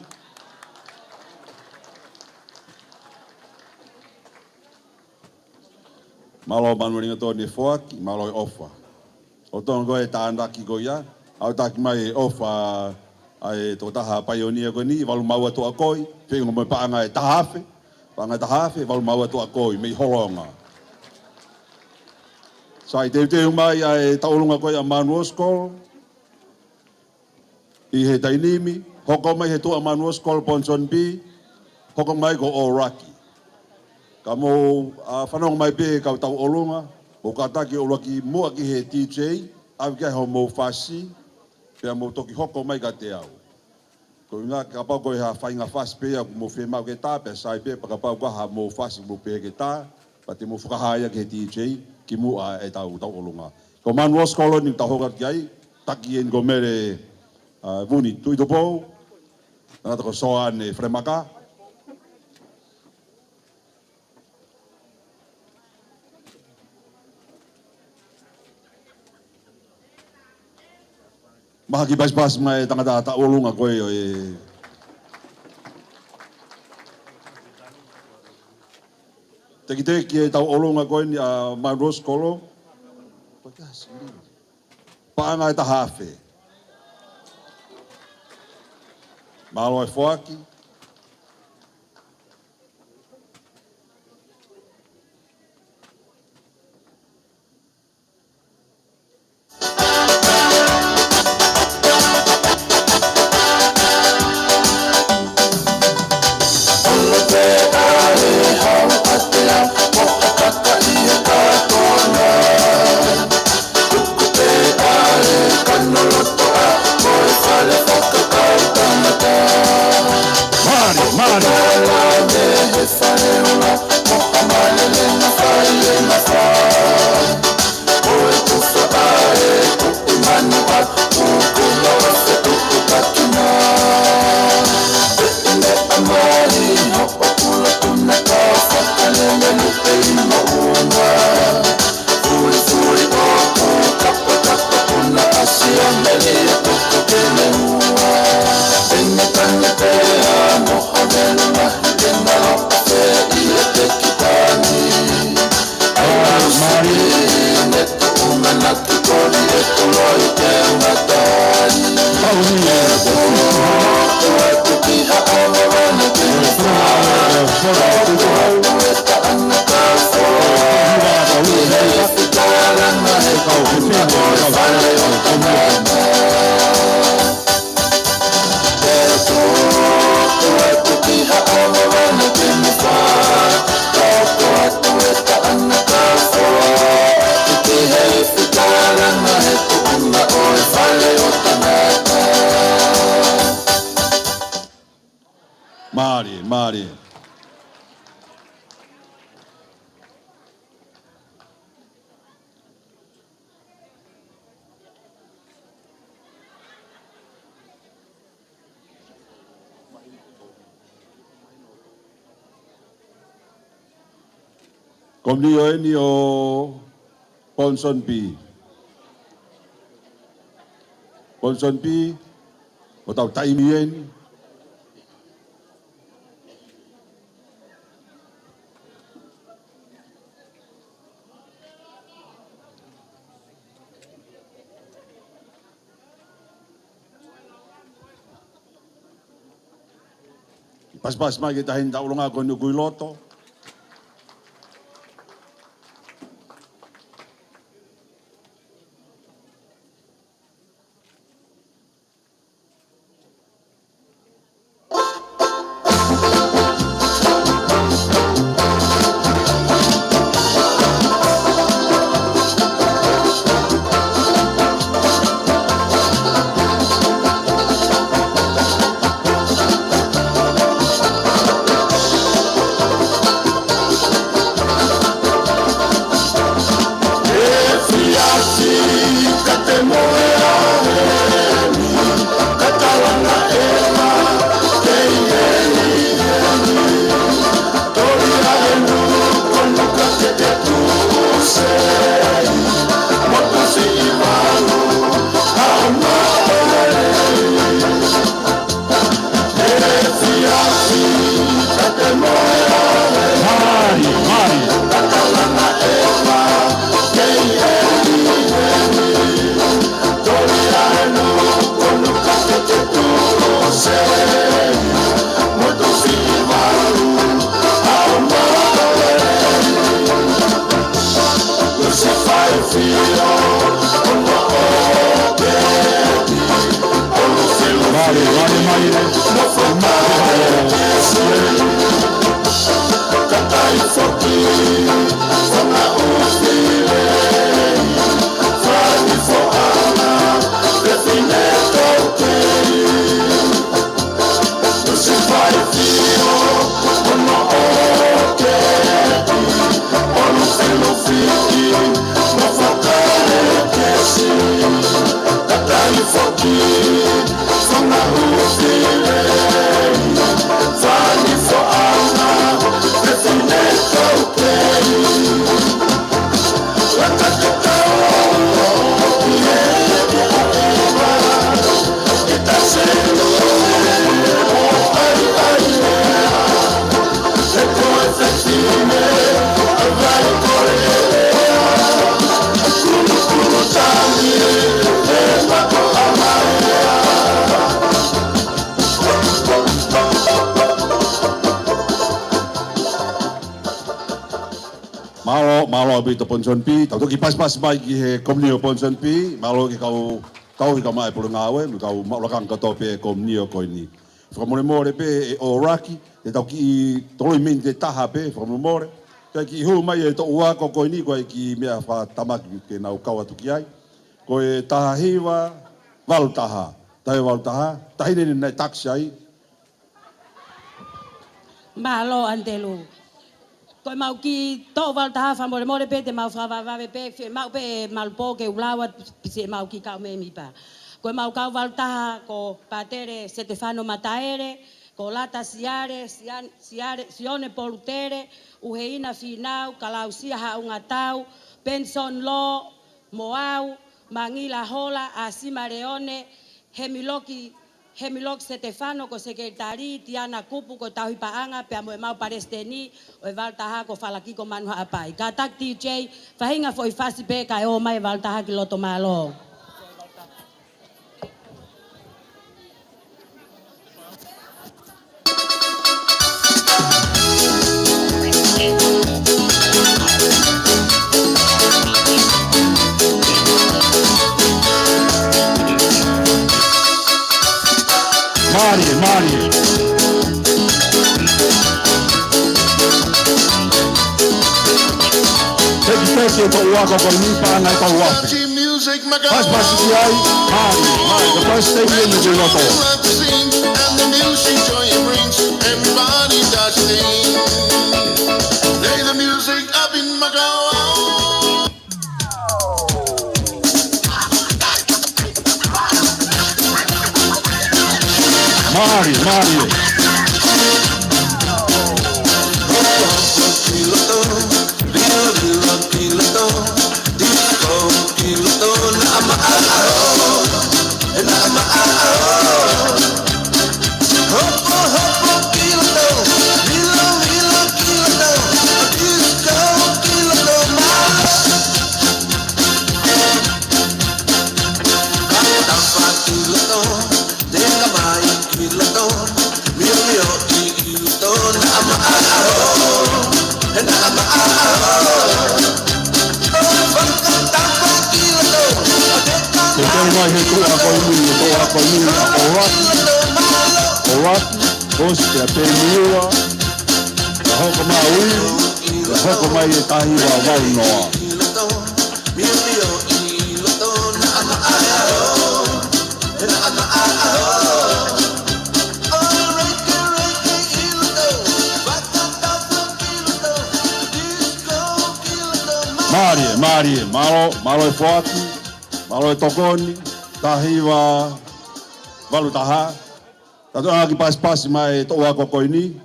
Malo manuaringa toni whaki, malo e ofa. O tonga koe tāndaki koe ia. Au taki mai e ofa ai tō taha paionia koe ni, walu maua toa koi. Whenga mai paanga e tahafe. Paanga tahafe, walu maua toa koi, mei holonga. Sai te mai ai tau olunga koe a manuo skol. I he tainimi, hoko mai he tua manua skol Ponson B, hoko mai ko Oraki. Ka mo whanong mai pe kau tau olunga, o kataki o laki mua ki he TJ, au kia ho mo fasi, pia mo toki hoko mai ka te au. Ko inga ka pau ko ha whainga fasi pe aku mo whe mau ke tā, pe sai pe pa ka pau ko ha mo fasi mo pe ke tā, pa te mo whakahaya ki he TJ, ki mua e tau olunga. Ko manua skolo ni tau hoka ki ai, taki en ko mere vuni tui topo, nata ko soa ne Fremaka. Maha ki pas mai tangata ta olunga koe o e. Teki e tau olunga koe ni a Manua skolo. Paanga e ta hawhe. Malo e whoaki. Mari. Komnio ni o Ponson B. Ponson B, o tau taimien. Pas mai kita hinda ulunga ko ni Guiloto. Malo abi to ponson pi, tau ki pas mai ki he komnio ponson pi, malo ki kau tau ki mai pulu ngawe, kau maulakang ka tope komnio ko ni. Framore more pe e o raki, te tau ki toloi min te taha pe, framore more. Kai ki hu mai e to ua ko ni ko ki mea fa tamaki ke nau kawa tuki ai. Ko e taha hiwa, wal taha. Tai wal taha, tahi ni nei taksi ai. Malo antelu. Ko mau ki to wal taha fa more pe te mau fa va pe mau pe mal po ke ulawa se mau ki ka me mi pa. Ko mau ka wal taha ko patere Stefano Mataere, ko lata sione polutere, uheina finau kalausia ha unga tau, penson lo moau mangila hola asima reone Hemilok Stefano ko sekretari Tiana Kupu ko tahu paanga pe amo mau paresteni o valtaha ko falaki ko manu apai katak TJ fahinga foi fasi pe kai o mai valtaha ki loto malo Mari. Teki to uako ko ni pa na ko wapi. Pas ki ai, Mari, the first thing in the loto. And the music joy it brings, everybody does things. Play the music up in Macau. Mari. Gosta peniua, hoko maui, hoko mai e tahi wa wau noa. Mari, malo e fuati, malo e tokoni, tahi wa walu taha. Tato aki pas mai to wa ko ni.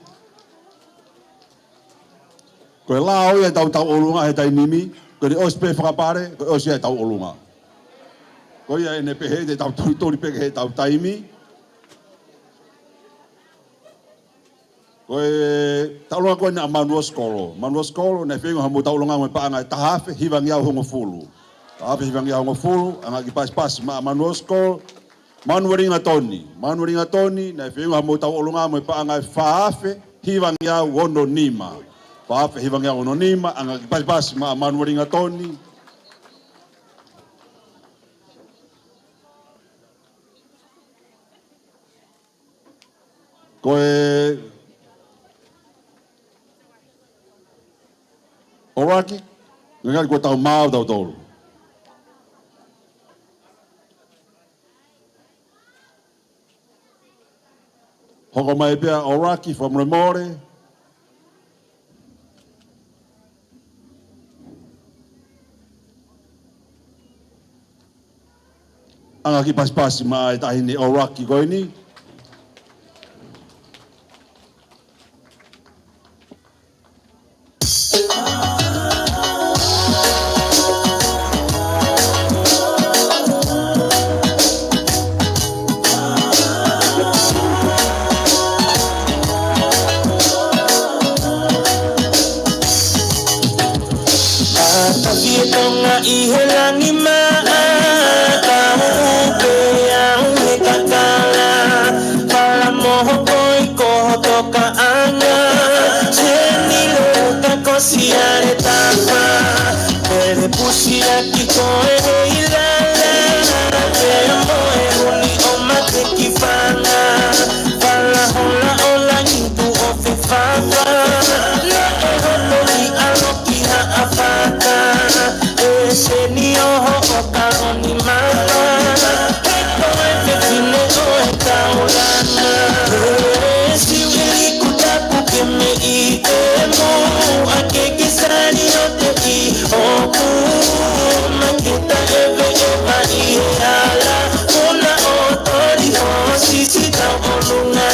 Ko la o e tau olunga he tai nimi, ko ri ospe frapare, ko o se tau olunga. Ko ia ene pe he te tau tori pe he tau taimi. Ko e tau longa ko na Manuel Skolo, ne fengo ha mo tau longa mo pa nga tahafe hivangi au hongo fulu. Tahafe hivangi au hongo fulu, anga ki pas ma Manuel Skolo. Manuringa Tony, na fengo ha mo tau olunga mo pa nga faafe hivangi au wono nima. Faafe hivangi au wono nima, anga ki pas ma Manuringa Tony. Koe Oraki, ngai ko tau mau tau tolu. Hoko mai pia Oraki from Remore. Anga ki pas mai tahini Oraki koe ni. Tonga ihelangi maaka ang hekakala para moho ko'y kohotoka anga senilo kako siare tapa pere pusiaki ko'y ilala kaya mo'y huli o matekifanga para hola ola itu o fefanga na ehoto ni alokiha afaka Senio ho karoni mama Eko efe fine o ekaulana Si wili kutapu keme itemo Ake kisari o te i oku Makita eve eva ihala Una otori o sisi tau olunga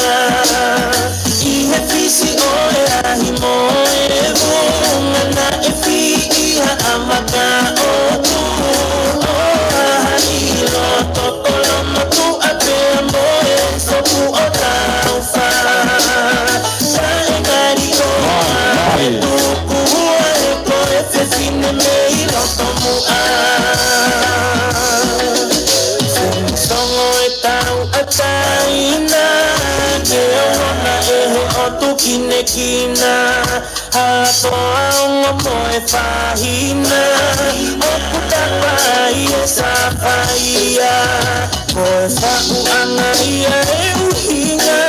Ihe fisi o erahimo evo Ngana efi iha amaka Kina hatoa ngomoe fahina okutapa ia sapaia koe fa'u anga ia euhinga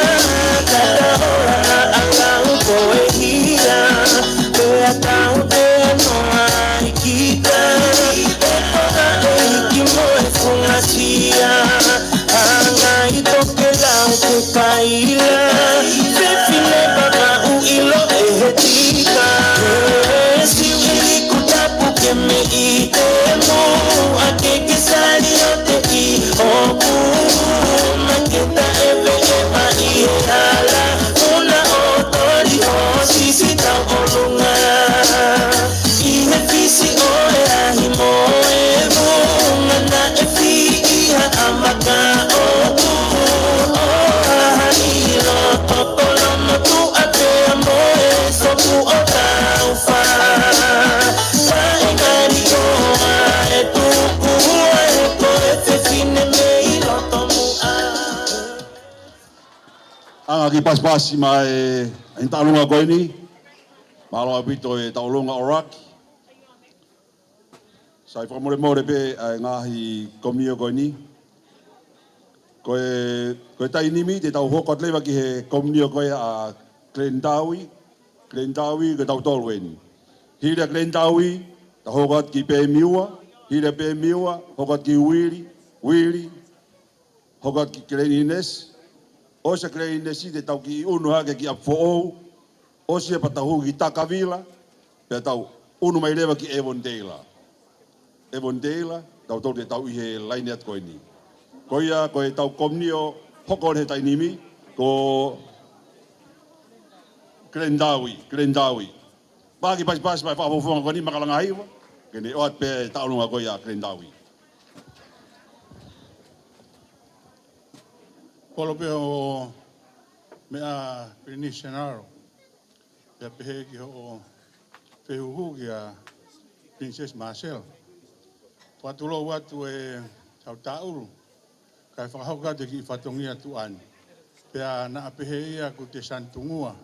kada ora alau koe hia koe atau te noa ikita epora eiki moe fungasia anga itoke lau te kaila fefile baba ilo ehetika si wili kutapu keme itemo ake kisari o te i oku maketa eve eva ihala una otori o sisi tau olunga ihe fisi o erahimo evo ngana efi iha amaka oku o ahahilo tokolo motu ate Sopu o taufa Paengari o etuku Eko efe fine mei lotomu Anga ki pas mai intalunga koe ni. Malo abito e taulunga Oraki. Sai whamore pe ai ngahi komio koe ni. Koe tainimi te tau hokot lewa ki he komio koe a Glendawi. Glendawi ke tau tolu e ni. Hira Glendawi, ta hokot ki pe miua. Hira pe miua, hokot ki Wili. Hokot ki Glen Ines. Osa Glen Ines te tau ki unu hake ki Apfo'ou. Osia pa tau ki Takavila. Pe tau unu mai lewa ki Avondale. Avondale, tau tolu te tau ihe laineat koe ni. Koia, koe tau komnio hokon he tainimi, ko Glendawi. Pagi pas mai whaafofonga koe ni makalanga haiwa, kene oat pe taulunga koia Glendawi. Polo pe o mea Penisenaro. Pea pehe ki o whehuhu ki a Princess Marcel. Watulo watu e tau tauru. Kai whakahauka te ki whatongia tuani. Pea na apehe ia ku te santungua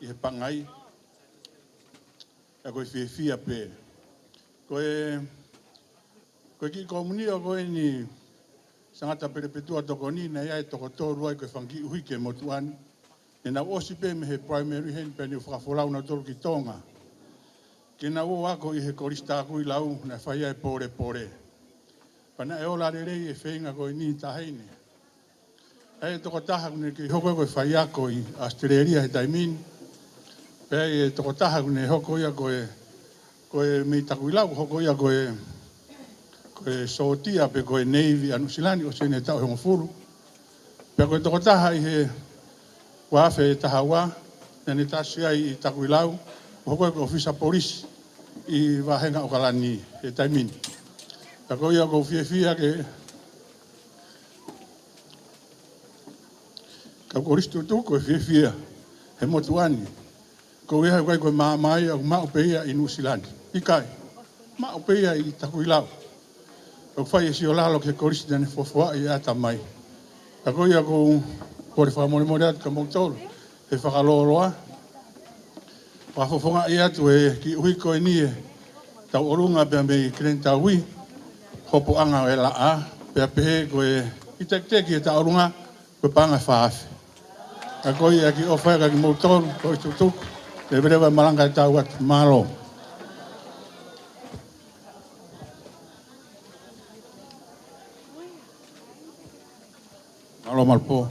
i he pangai. E koe whiawhia pe. Koe ki komunio koe ni sangata perepetua toko ni na ia e toko tōru ai koe whangi uhi ke mo tuani. E na osi pe me he primary hen pe ni whakafolau na tolu ki tonga. Ke na o ako i he korista aku i lau na whaia e pore pore. Pana e ola re rei e whenga ko i ni taheine. E toko taha kune ki hoko ko i whaia ko i Australia he taimin. Pe e toko taha kune hoko ia ko e mei taku i lau hoko ia ko e Sotia pe ko e Navy anu silani o sene tau hongo furu. Pe ko e toko taha i he wafe e taha wā, na ne tasi ai i taku i lau, hoko e ko ofisa polisi i wahenga o kalani e taimini. Pe ko ia ko fia ke ka koristu tuko e fia he motuani. Ko ia kai ko mai au mau peia i Nusilani. I kai, mau peia i taku i lau. O fai e si o lalo ke koristu ne fofua i ata mai. Pe ko ia ko kore whamore atu ka mautoro, e whakaloloa. Whafofonga i atu e ki ui koe ni e tau orunga pia mei krenta ui, hopo anga o e la a, pia pehe koe i teki e tau orunga, koe panga whaafi. A koe ia ki ofaka ki mautoro, koe tutuku, e brewa malanga e tau atu malo. Malo malpo.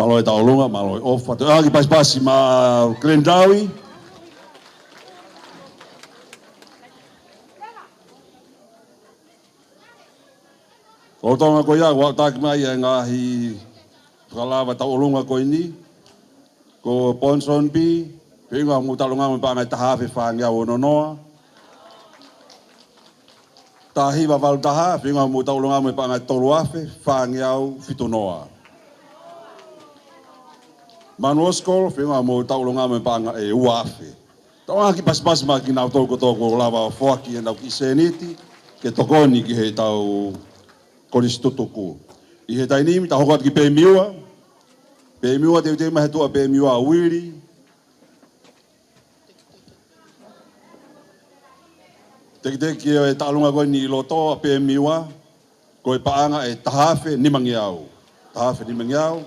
Maloi taulunga, maloi ofa. Tu agi pasi ma Glendawi. O tonga ko ia, wa tak mai e ngahi whakalawa taulunga ko ini. Ko Ponson B, Pinga mo talonga mo pa ngai taha fe whanga o nonoa. Tahi wa wal taha, pinga mo talonga mo pa ngai tolu afe, whanga o fitonoa. Manuoskol, pinga mo talonga mo pa ngai uafe. Taonga ki pas ma ki nau toko lava o whoaki e nau ki seniti, ke tokoni ki he tau koristotuku. I he tainimi, ta hokot ki pēmiua. Pēmiua te mahe tua pēmiua a wiri. Teki e talunga koe ni loto a pēmiua. Koe paanga e tahafe nimangiau. Tahafe nimangiau.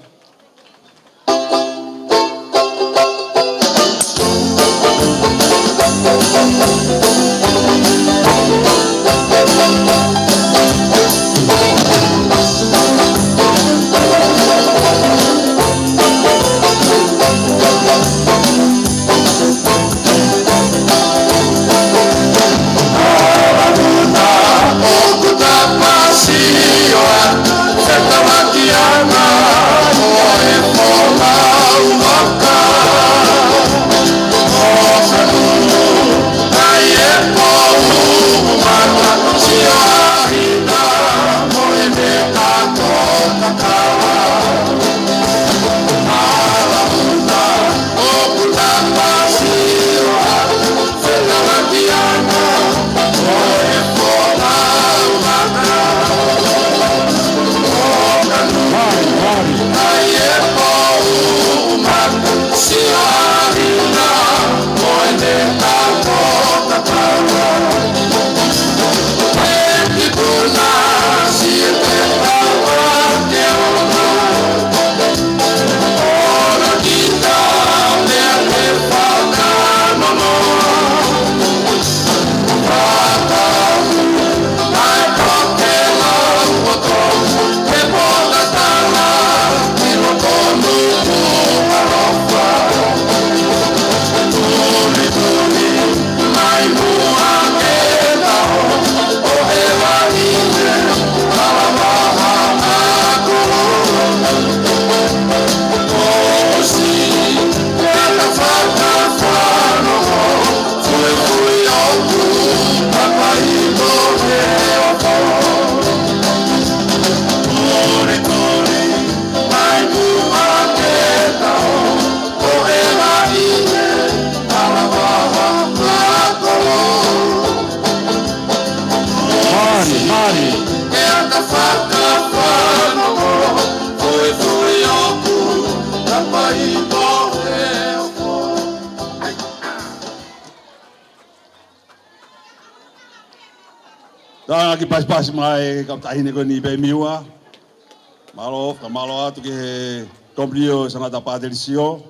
Tanga ki pas mai ka tahine ko ni pēmiua. Malo atu ki he komplio sanga ta padelisio.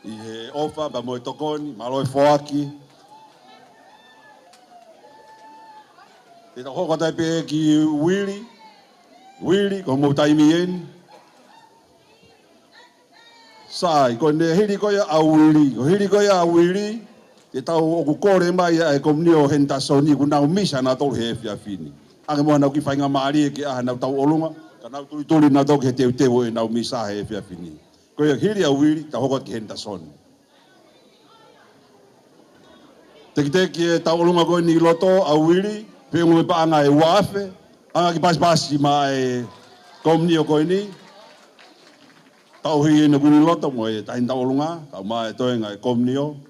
I he ofa ba mo tokoni, malo e foaki. Te ta hoko tai pe ki Willy ko mo tai mien. Sai ko ne hiri ko ya a Willy. Te tau o ku kore mai e komnio henta soni ku nau misa na tolu he fia fini. Ange mo nau ki whainga maari ki aha nau tau olunga. Ka nau tuli na tau ke teu e nau misa he fia fini. Ko ia hiri a Willy ta hokot ki henta soni. Teki e tau olunga koe ni loto a Willy. Pengu me paanga e wafe. Anga ki pasi ma e komnio koe ni. Tau hi e na kuni loto mo e tahin tau olunga. Tau ma e toenga e komnio.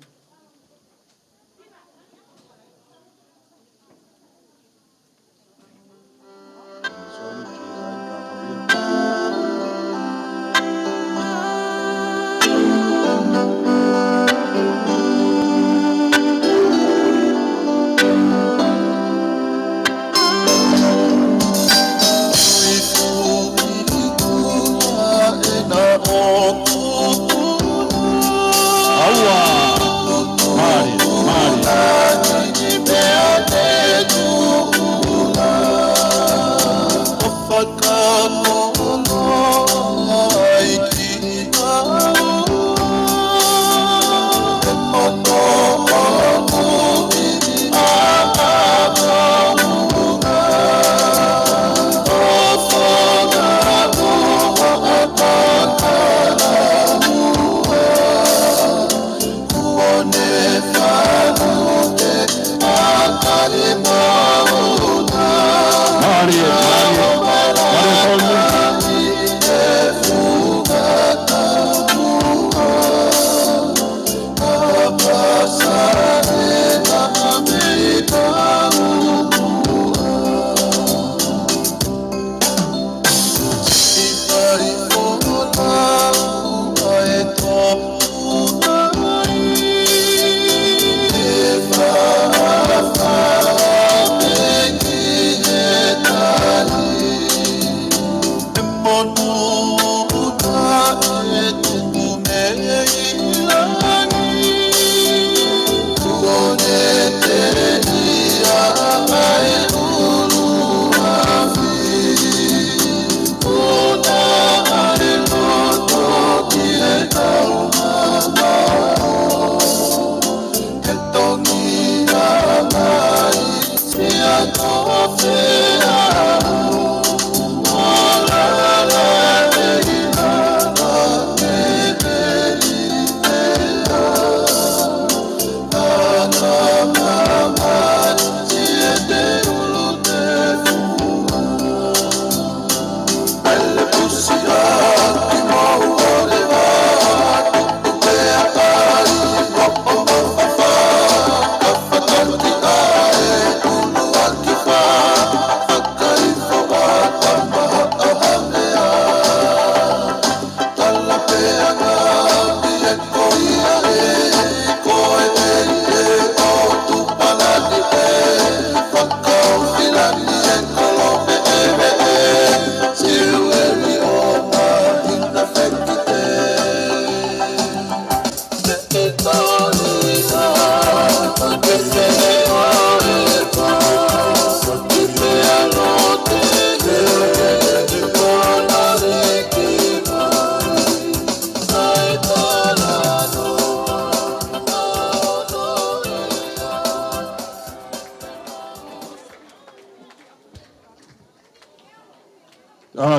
Aua!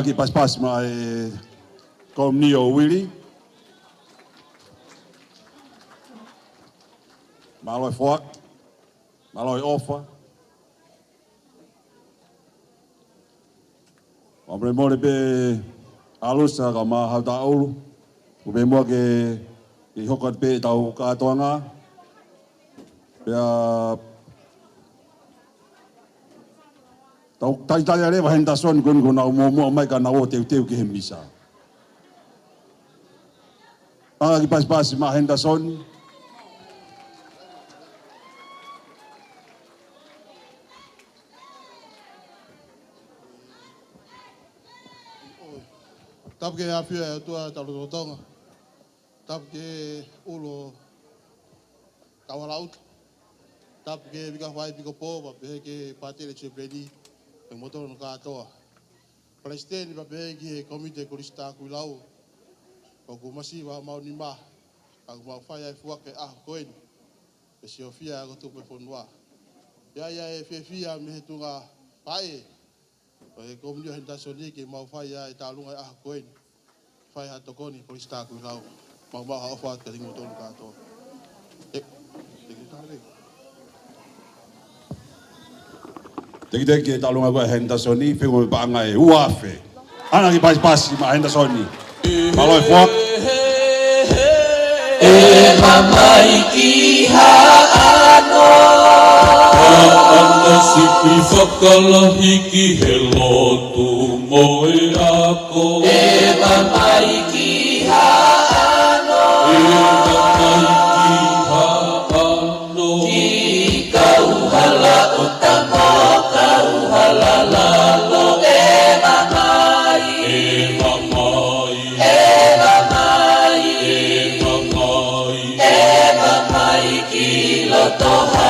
Ki pas mai kom ni o Willy. Maloi fuak. Maloi ofa. Omre mo be alusa ka ma hauta olu. Ube mo ke i hokot pe tau katoanga. Pea tau tai tai are wahenda son kun kun au mo mai ka na o teu ki hemisa. Ki pas ma Henderson. Tap ke apia tua talo tonga. Tap ke ulo kawalaut. Tap ke bika fai bika po ba be ke pati le chepredi e motor no ka toa. Palestine ba be ke komite kolista kuilau. Ko masi wa mau ni ma. Aku mau fai ai fuak ke koin. Pe Sofia ko tu pe fonwa. Ya e fefia me tunga pai. E komio Henderson ke mau fai ai talunga koin. Fai ha tokoni kolista kuilau. Mau ha ofa ke motor no ka toa. Teki talunga ko Henderson ni fe ko banga e uafe. Ana ki pas ma Henderson ni. Maloi fuak. Mamai ki haano Ana sipi whakalahi ki he lotu moe ako mamai ki haano mamai ki haano ki kauhala o tamo kauhalalalo mamai mamai mamai ki lotoha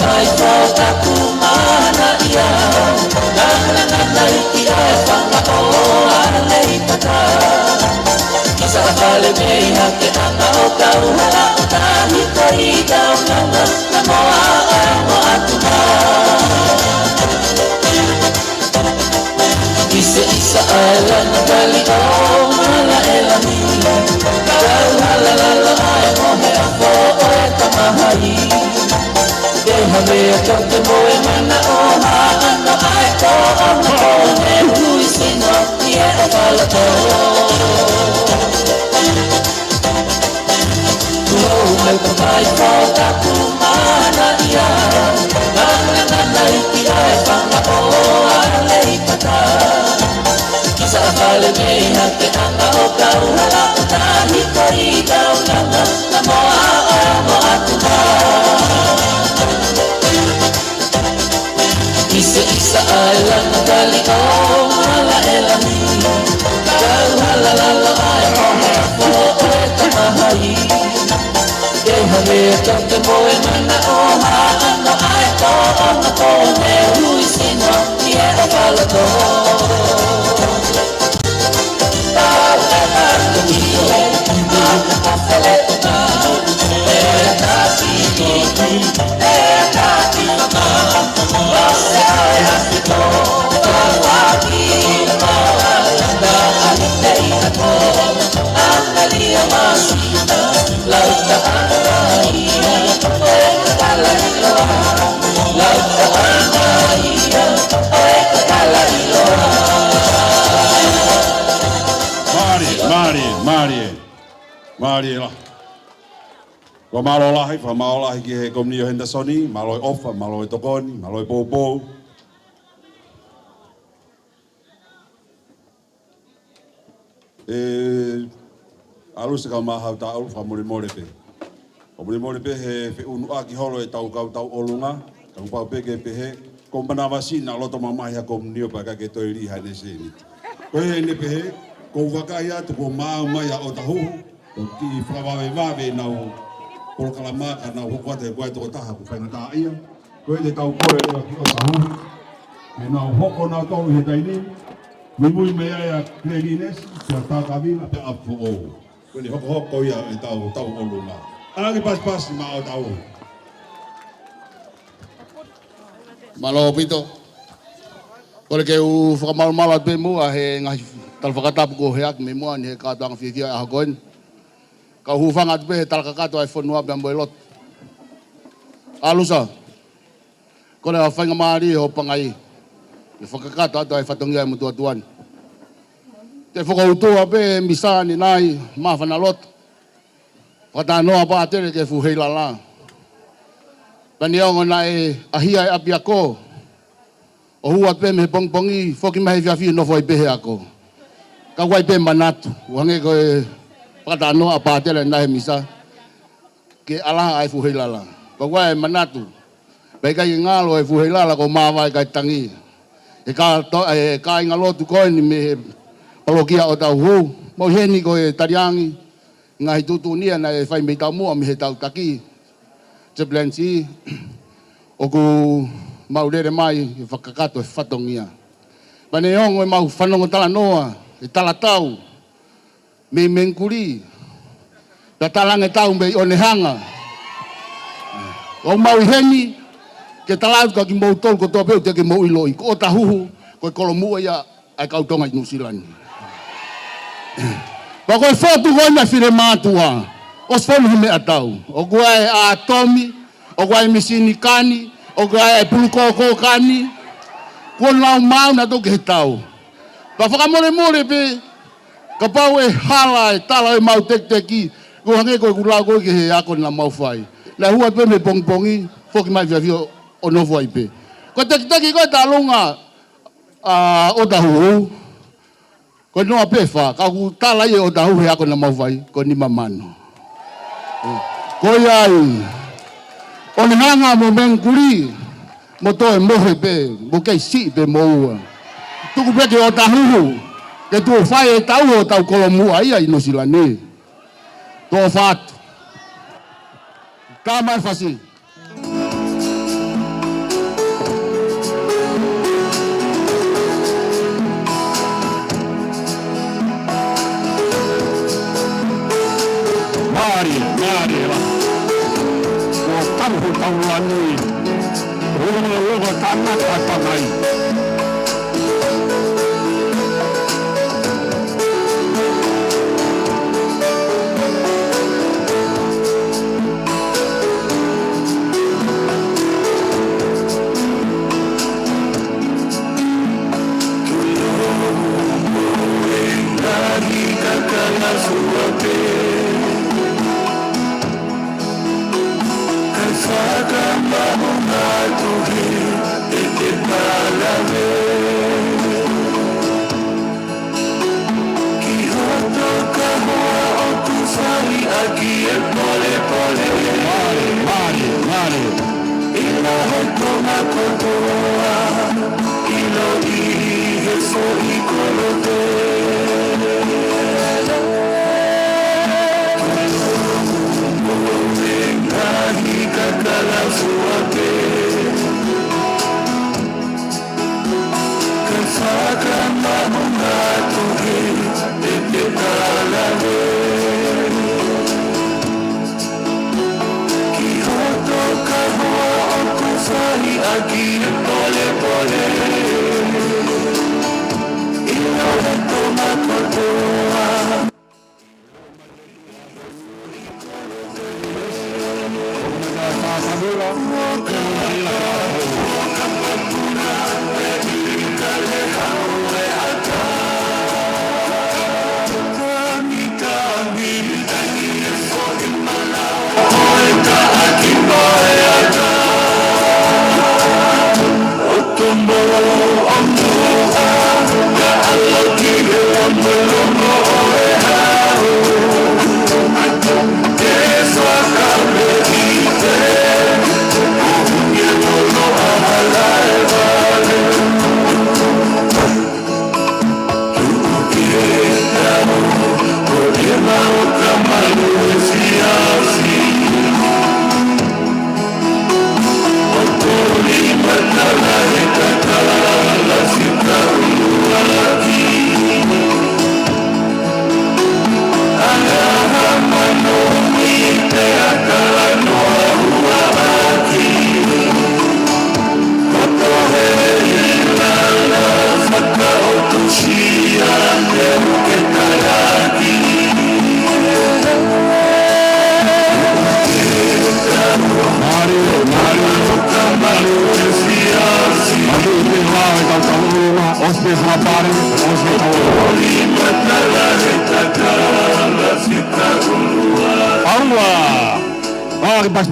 Mai fota kumana ia, nana nana iki ai whanga o mei hake anga o kauhala o tahi koi taunanga na moa a mo atuma Isa ala na gali o mala elani kauhala lalo ai mohe a fo o e tamahai Ke hawea toke moe mana o haano ai ko o na kone hui sino i e o kalato Mai papai fota kumana ia Ngana iki ai panga o alei pata Kisa kale mei hake anga o kauhala o tahi koi taunanga Na moa a mo atuma Isa ai lana kali o mala elani Kauhala lalo ai mohe a fo o e tamahai Ke hawea toke moe mana o haano ai ko o na kone hui sino i e o kalato Tau e hatu i o e Aka pafele o tau E tati kiki E tati mama Ose ai hati ko Kawaki Mawa Landa Ahite i na ko Angalia masita Lauta anaia Oe kakala iloa Lauta anaia Oe kakala iloa Marie la. Ko malo lahi, fa malo lahi ki he komnio Hendersoni, malo ofa, malo tokoni, malo popo. Alusa ka maha ta alu fa mori pe. O mori pe he fe unu aki holo e tau olunga, ka pa pe ke pe he kompana vasina loto mama ya komnio pa ka ke toiri ha ne sini. Ko he ne pe he ko wakaya tu ko mai o tahu. Ko ki whawawewave nau polokalamaka nau hokwate koe toko taha ku whainga ia. Koe te tau koe ea ki o tahu. Me nau hoko nau tau he taini. Me mui me aia Klerines, kia tākawina pe apu o. Koe ni hoko ia e tau olunga. Anaki pas ni ma o tau. Malo pito. Kole ke u whakamalo pe mua he ngahi talwhakatapu ko he ak me mua ni he kātuanga whiwhia a hakoen. Ka hufanga te pe talakakato ai whanua pe amboe lot. Alusa. Kone a whainga maari ho pangai. Te whakakato ato ai whatongia e mutua tuan. Te whakautua pe misa ni nai mawhana lot. Whatanoa pa tere ke fuheila la. Pani ongo na e ahia e api ako. O hua pe me pongpongi whoki mahi whiawhi no fwai pehe ako. Ka wai pe manatu. Wange ko e Whakatanoa pa tere nahe misa. Ke alaha ai fuheilala. Ka wai manatu. Pei kai ngalo e fuheilala ko mawai kai tangi. E ka inga lotu koe ni me palokia o tau huu. Mo heni ko e tariangi. Ngahi tutu nia na e whai mei tau mua mi he tau taki. Te plensi. O ku maurere mai e whakakato e whatongia. Pane ongo e mau whanongo tala noa. E tala tau. Me menkuri. Ta talange tau me o nehanga. O mau heni. Ke talau ka ki mau tol ko tō peu te ke mau iloi. Ko o tahuhu. Ko e kolomua ia ai kautonga i Nusilani. Pa koe whotu koe na whire mātua. O sfonu hume atau. O koe a Tomi. O koe misini kani. O koe e pulukoko kani. Kua nau mau na toke he tau. Pa whakamore pe. Ka pau e hala e tala e mau teki. Ko hange koe kulau koe ke he ako na mau whai. La hua pe me pongpongi. Whoki mai whiawhio o nofu ai pe. Ko teki koe ta lunga. O tahu. Ko noa pefa. Ka ku tala i o tahu he ako na mau whai. Ko ni mamano. Ko iai. O ni hanga mo menkuri. Mo toe mohe pe. Mo kei si pe mo ua. Tuku peke o tahu. Ke tu whai e tau o tau kolomua ia i Nusilani. Tō whātu. Tā mai whasi. kaulani. Runga logo tamat patanai.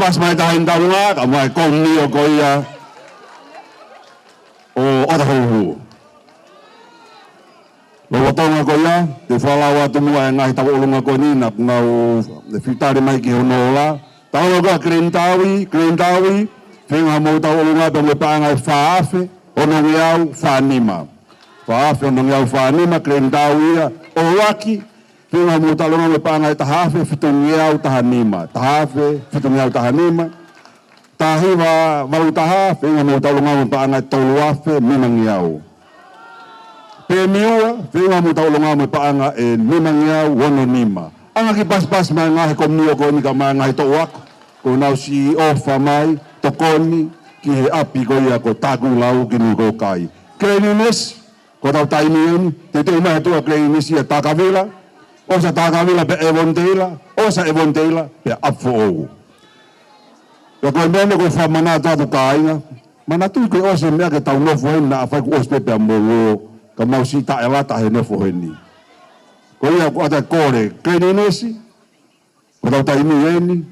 Pas mai tahin taunga ka mai kong o koia o otahu. Lo tonga koia te falawa tumua ngai ta ulunga ko ni nak ngau de fitari mai ki honola. Tau ga krentawi finga mo ta ulunga pe me panga faafe ono ngiau fanima. Faafe ono ngiau fanima krentawi o waki Pinga mo talonga me panga tahafe fitungiau tahanima. Tahafe fitungiau tahanima. Tahiwa walu tahafe pinga mo talonga me panga toluafe mimangiau. Pemiua pinga mo talonga me panga mimangiau wononima. Anga ki pas mga komnio ko ni ka mga toak ko nau si ofa mai tokoni ki api ko ia ko tagulau kini ko kai. Cleanliness ko tau taimian tete ima tu cleanliness ia takavila. Osa takavila pe evontela, osa evontela pe afo. Ko mene ko fa mana tu kainga. Mana tu ko osa me ke tau no foi na fa ko ospe pe mo ka mau si ta elata he no foi ni. Ko ia ko ata kore, cleanliness ko tau taimian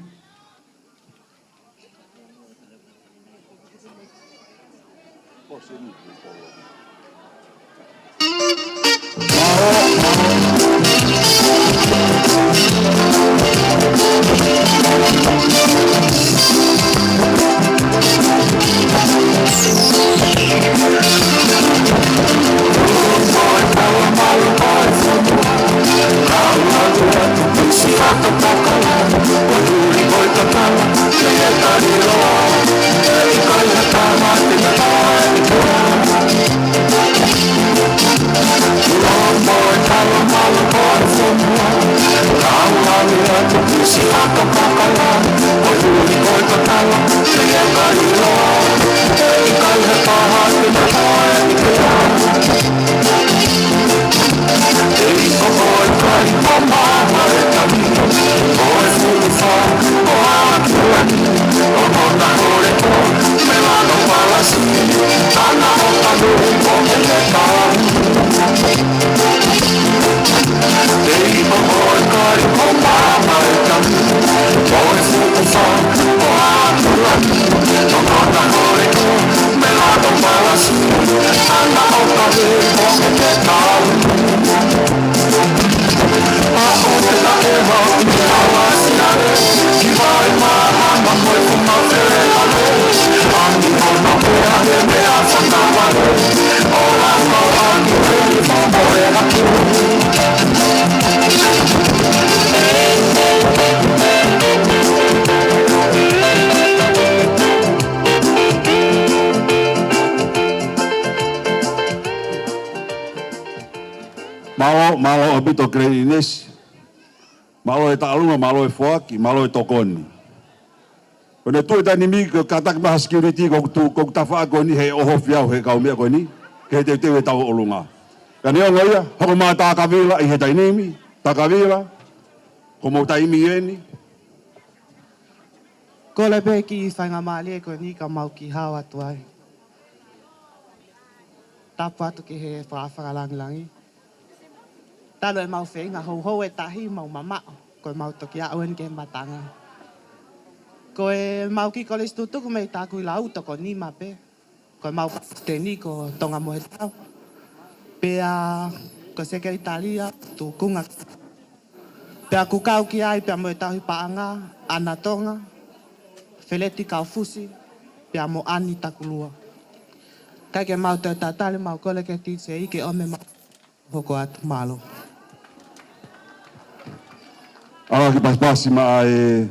Si Malo abito kreines. Malo e taalunga, malo e fuaki, malo e tokoni. Pone tu tani mi ko katak ma security ko tafa ko ni he oho fiau he ka me ko ni. Ke te tau olunga. Kani o ngoia, hoko ma ta kavila i he tainimi, ta kavila. Ko mo taimi eni. Ko le pe ki whainga maali e ko ni ka mau ki hawa tuai. Tapu atu ki he whakawhakalangilangi. Talo e mau whenga hou e tahi mau mamao. Ko e mau toki a uen ke matanga. Ko e mau ki kolis tutuku me tāku i lau toko ni ma pe. Ko e mau te ni ko tonga mohe tau. Pea ko seke Italia tu kunga. Pea ku kau ki ai pea moe tau hi paanga, ana tonga. Feleti kau fusi, pea mo ani takulua. Kai ke mau te tatale mau kole ke titse i ke ome mau hoko atu malo. Ala ki paspasi ma e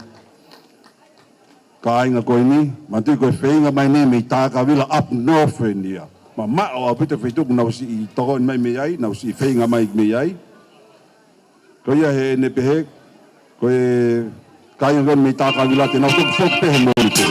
ka inga koe ni, ma tui koe whenga mai ne me tā ka wila up north nia. Ma mao a pita whetuku nau si i toko mai me ai, nau si whenga mai me ai. Ko ia he ne pehe, koe ka inga koe me tā ka wila te nau tuku sok pehe mori te.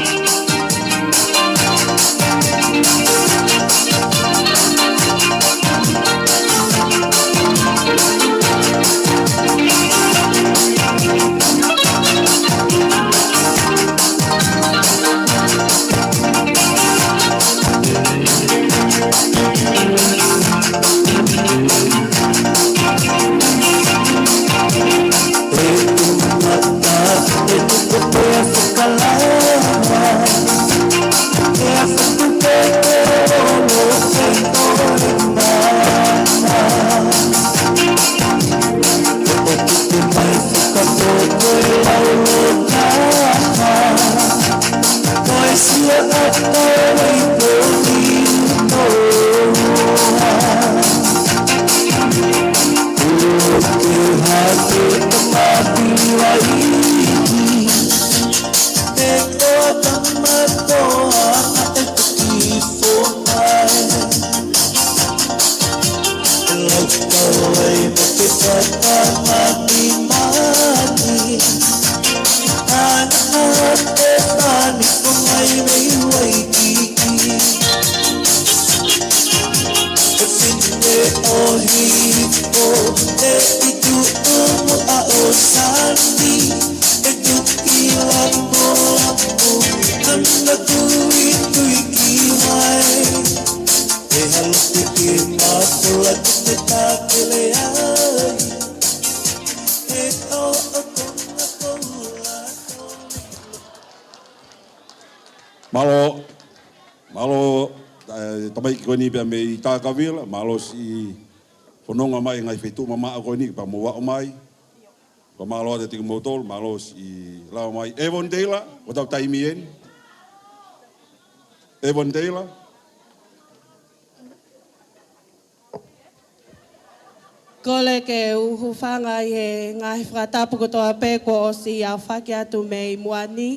Malo tamai ki koni pia me i tā kawila, malo si whanonga mai ngai whetu mama a koni pa mo wao mai. Ko malo ate tiki motol, malo si lao mai. Evon Taylor, o tau taimi en. Evon Taylor. Kole ke uhu whanga i he ngahi whakatapu kotoa pe ko o si au whaki atu me i muani.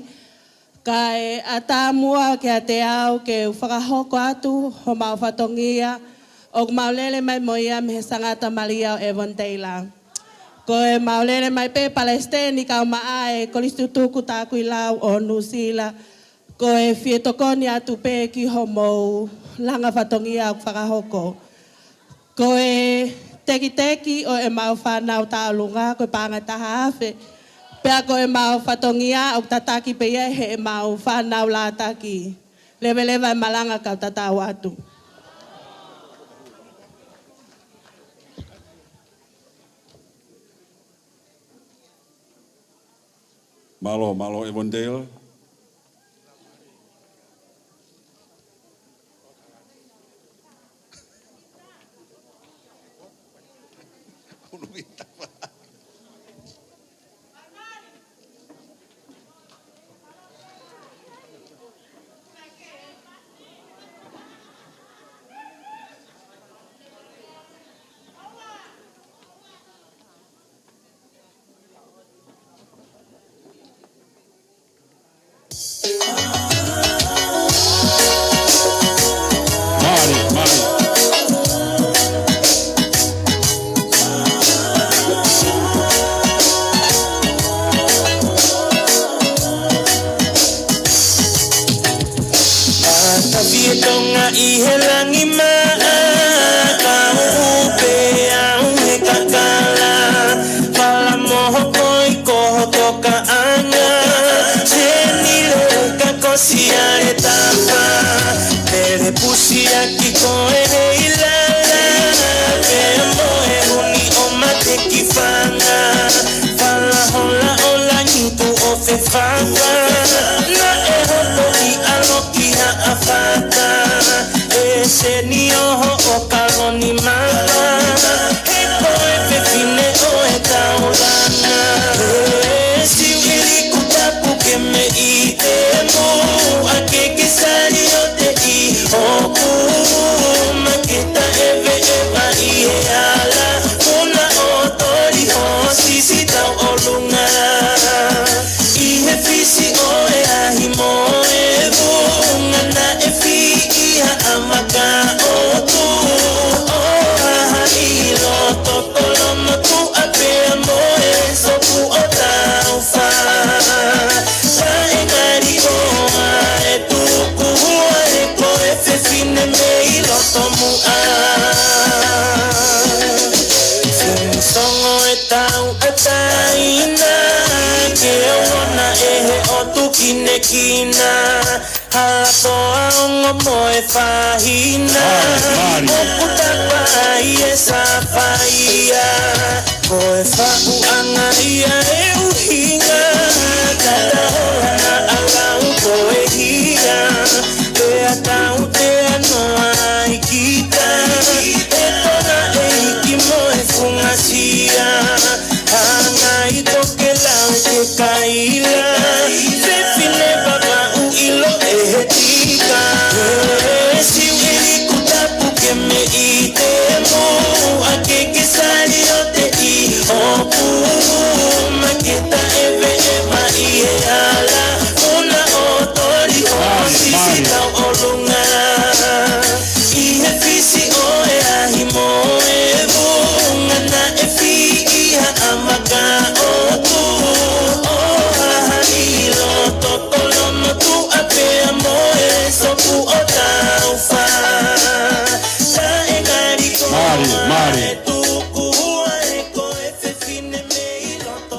Kai a tā mua ke a te au ke whakahoko atu ho mau whatongia o maulele mai moia me he sangata malia o Evon Taylor. Ko e maulele mai pe Palestine kau maa e kolistutuku tāku i lau o New Zealand. Ko e whietokoni atu pē ki homo langa whatongia au whakahoko. Ko e teki o e mau whanau tālunga, ko e pāngai taha awhe. Pea ko e mau whatongia au tataki pe he e mau whanau lātaki. Lewe e malanga kau tatau atu. Malo Evondale.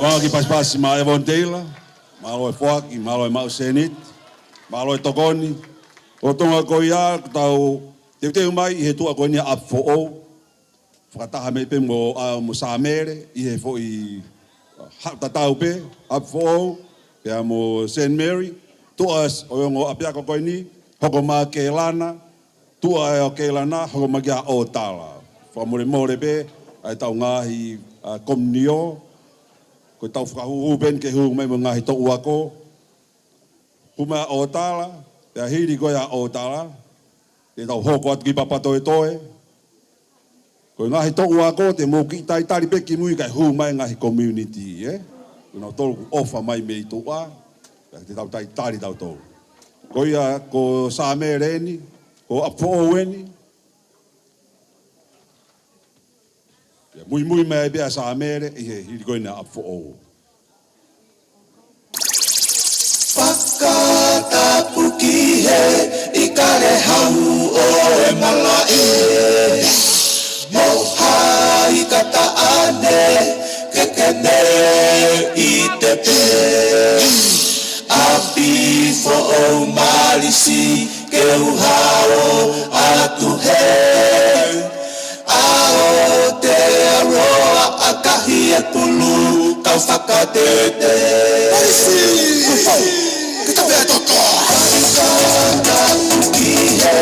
Waki pas ma Evondale, malo e Fuaki, malo e Mau Senit, malo e Tokoni, o tonga ko ia tau te mai he tua ko ni up for all. Whakataha me pe mo Samere, i he fo i tatau pe, up for all, pea mo St. Mary, tuas o yongo apia ko ni, hoko ma ke lana, tua e o ke lana, hoko ma kia o tala. Whamore pe, ai tau ngahi komnio, ko tau whakahuhu ben ke hu mai mo ngahi tō uako, huma o tala, pea hiri ko ia o tala, te tau hoko atu ki papato e toe, ko ngahi tō uako, te mō ki tai tari pe ki mui kai hu mai ngahi community, Kuna tolu ku ofa mai me i toa, te tau tai tari tau tolu. Ko ia ko Samere eni, ko Apo eni. Mui mai bea Samere, i he hiri koina Apo. Pakatapuki. I kare hau o e malai Moha I kata ane Ke kene I te pe Api fo o malisi Ke uhao atu he Ao te aroa akahi e pulu Kau whakatete Malisi Kita pia toto Karikata kuki he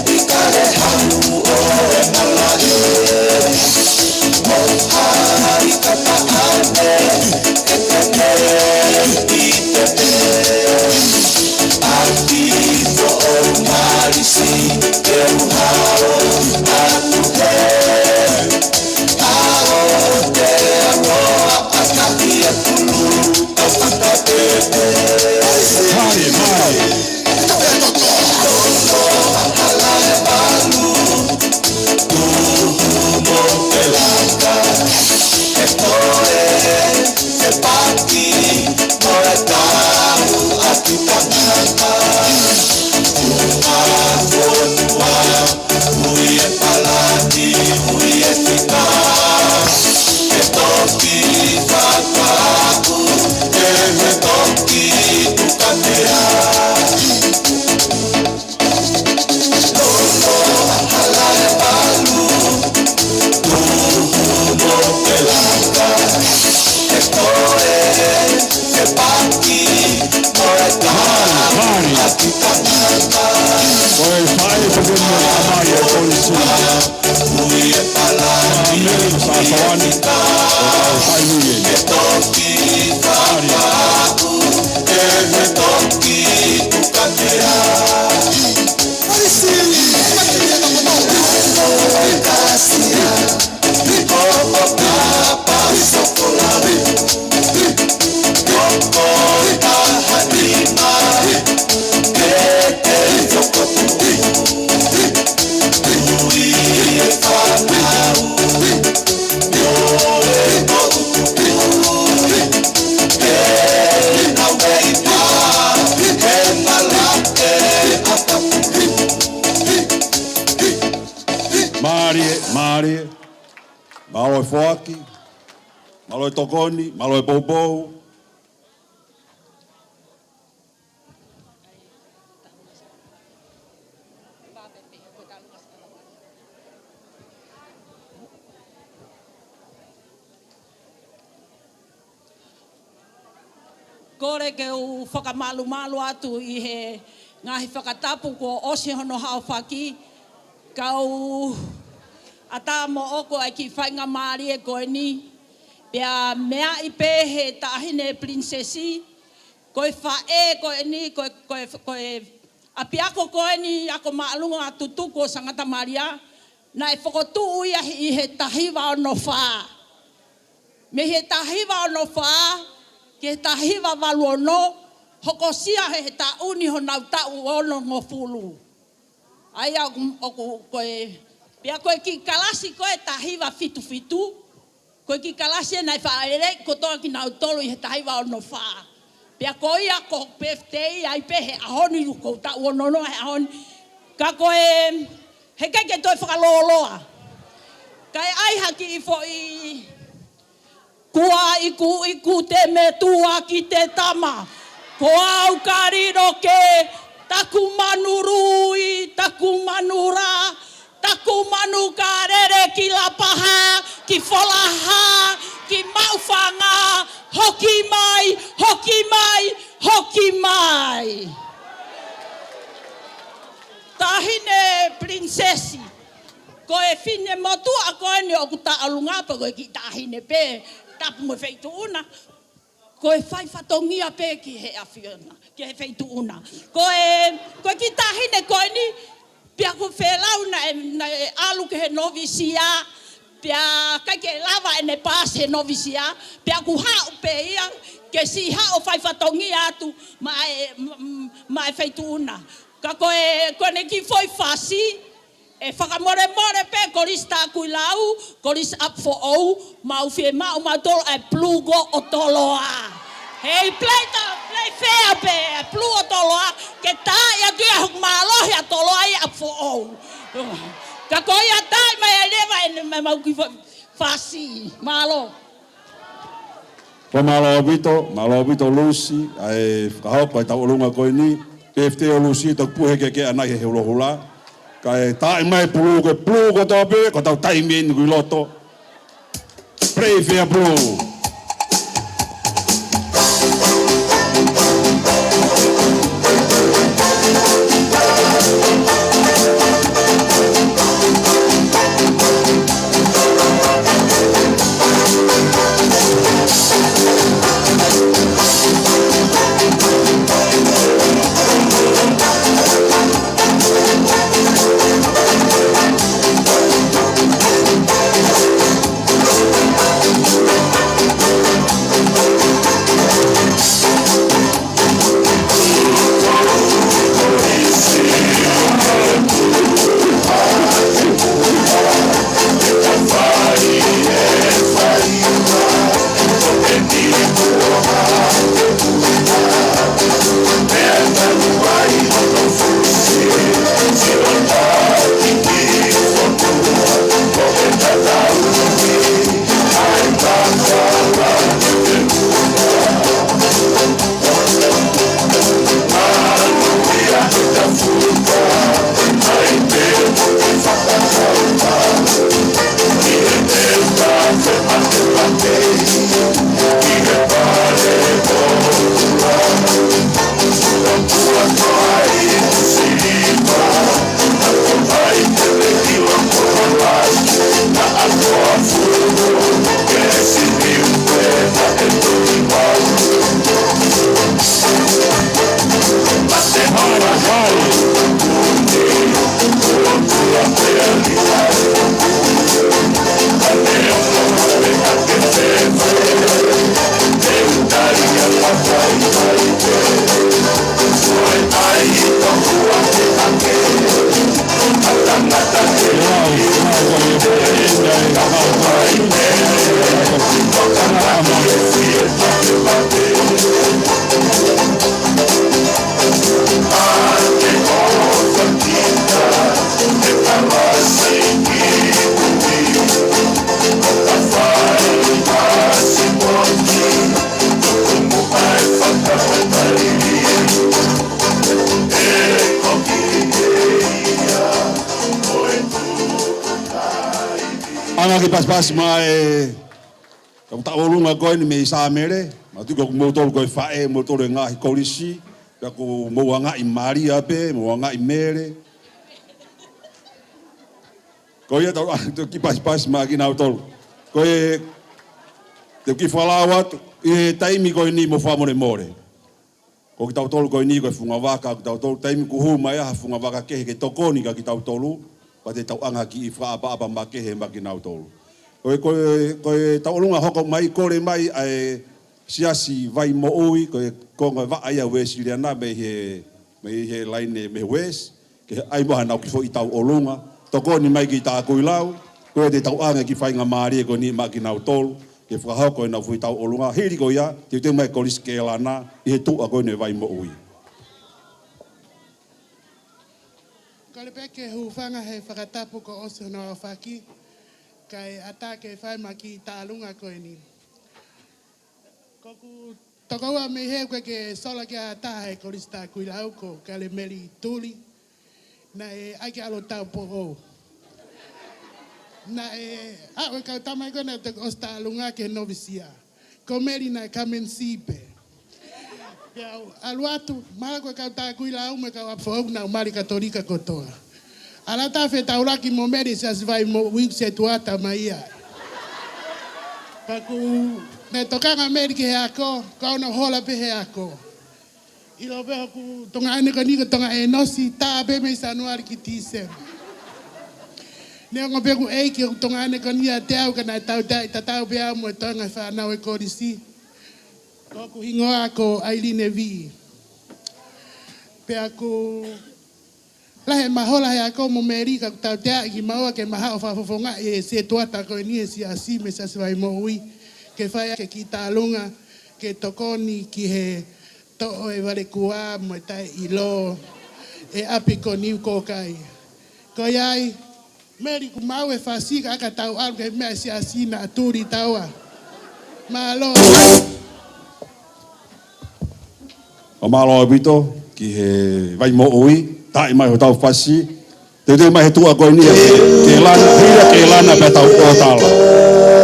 I kare hau o e malai Moha I kata ane Ke kene I te pe Api fo o malisi Ke uhao atu he Ao te aroa akahi e pulu Kau whakatete Mari, mari Kita pia toto Lolo hala e balu Tuhu mo te laka E koe e paki Mo e tau atu tangata Uma fonua Hui e palati Hui e tika E toki whakaku E me toki tukatea Lolo hala e balu Tuhu mo te laka E koe e paki Mo e tau atu tangata Koe whae puku mo amai e polisi. Hui e palati Hui e tika E toki whakaku E me toki tukatea Marisi Lolo e kasia Rikopo kapa Sokolari Yoko tahanima Kete yokotu Hui e whanau Yo e kotu E na weipa E malake Atapu Mari, mari. Malo e whoaki. Malo e tokoni. Malo e poupou. Kore ke u whakamalu atu I he ngahi whakatapu ko osi hono hao whaki. Kau ata mo oko ai ki whainga maari e koe ni. Pea mea I pehe tahine prinsesi. Koe whae koe ni, koe apiako koe ni ako maalunga tutuko sangata Maria. Na e whakotuu I he tahiwa o no wha. Me he tahiwa o no wha. Ke tahiwa waluono, hokosia he tauni ho nau tau ono ngofulu. Ai aku koe, pia koe ki kalasi koe tahiwa fitu. Koe ki kalasi nai whaere kotoa ki nau tolu I he tahiwa ono wha. Pia koe ia ko peftei ai pehe ahoni ko tau ono no he ahoni. Ka koe, he keke toi whakaloloa. Kai ai haki I fo I... Kua iku te me tua ki te tama. Ko au kariro ke taku manu rui, taku manu ra, taku manu karere ki lapaha, ki folaha, ki maufanga, hoki mai, hoki mai, hoki mai. Tahine prinsesi. Ko e fine motua ko e ni o kuta alunga pa ko e ki tahine pe. Tapu mo feitu una. Ko e whai whatongia pe ki he awhiona. Ki he feitu una. Ko e ki tahine ko e ni. Pia ko whelau na alu ke he novisia. Pia kai ke lava e ne pas he novisia. Pia ku hau pe ia. Ke si hau whai whatongia atu. Ma e feitu una. Ka ko ne ki foi fasi. E whakamore pe koris tākui lau, koris up for ou, mau fie mau matolo e plugo o toloa. Hei, play nei fea pe plua toloa ke ta ia dia huk malo ya toloa ia fo o. Ka ko ia tai mai leva en me mau ki fasi malo. Ko malo vito Lucy ai ka ko ta olunga ko ni PFT o Lucy to puhe ke ana he hula kai tai mai plu ko to be ko ta tai min ku loto. Pray for blue. Ana ki pas mai ka ta olunga ko ni me sa mere ma tu ko mo tol ko fa mo tol nga hi kolisi ka ko mo nga I Maria pe mo nga I mere ko ia ta ki pas ma ki na tol ko te ki falawat e taimi ko ni mo fa more ko ki ta tol ko ni ko funga waka ko ta tol taimi ku hu mai ha funga waka ke tokoni ka ki ta tolu pa te tau anga ki fra apa ma ke he ma ki na tolu ko ta olunga hoko mai kore mai ai siasi vai mo oi ko va ai we siliana me he line me wes ke ai mo na ki fo I tau olunga tokoni mai ki ta kuilau ko te tau anga ki fainga mari ko ni ma ki na tolu ke fra hoko na fu tau olunga hiri ko ia te mai ko riskelana I tu a ko ne vai mo oi. Kale peke hufanga he whakatapu ko oso na whaki, kai atake whai maki tālunga koe ni. Koku tokaua me he koe ke sola kia atahe korista kui lauko, kale meli tuli, na e aike alo tau po o. Na e awe kau tamai koe na te os tālunga ke novisia. Ko meli na kamen sipe. Aluatu, mara koe kau tā kui lau me kau apfo na umari katolika kotoa. Ala ta fe tauraki mo meri se vai mo wing se tuata mai ai. Paku me tokanga meri ke ako, kau na hola pe he ako. Ilo be ku tonga ane ka ni tonga enosi ta be me sanuari ki tise. Ne ngo be ku e ki tonga ane ka ni te au kana tau tau be mo tonga fa na we ko disi. Ko ku hingo ako Ailine Vi. Pe aku lahe mahola he ako mo meri ka tau te ki maua ke maha o fa fofonga e se tuata ko ni si asi me sa vai mo ui ke fai ke ki talunga ke tokoni ki he to e wale kua mo tai ilo e api ko niu ko kai. Ko iai, meri ku mau e fasika aka tau au ke mea si asina aturi taua. Malo. O malo bito ki he vai mo ui, tai mai ho tau fasi. Te mai he tua koe nia ke lana, hira ke lana pe tau o tala.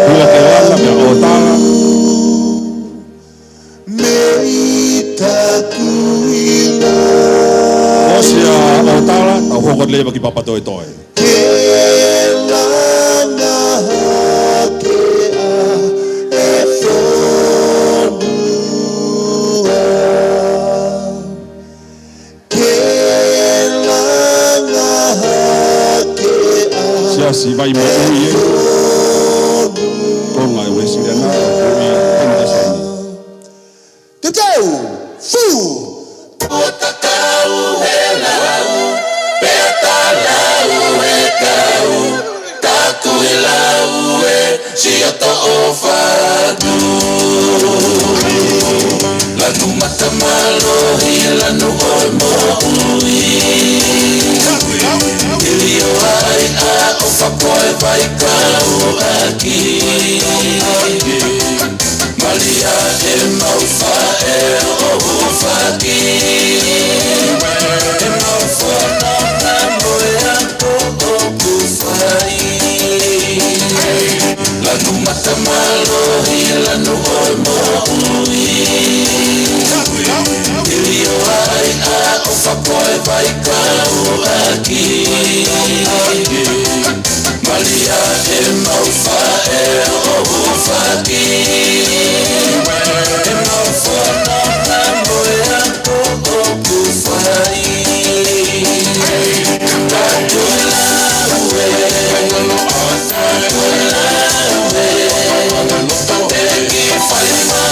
Hira ke lana pe o tala. Osia o tala, tau hokot lewa ki papa toi toi. Si vai mo ui ko ngai we si na ko mi enda sani Teteu fu o takau he lau peta lau he kau taku he lau he si ato o fadu lanu matamalo hi lanu oi mo ui Ilio ai a o whakoe vai kau aki Malia e mau whae o whaki E mau whana na moe ako o kuwhai Lanu matamalo hi lanu oi mo ui Ilio ai a o whakoe vai kau aki Malia e mau whae o whaki E mau whana na moe ako o kuwhai Taku laue Taku laue Tateki whaima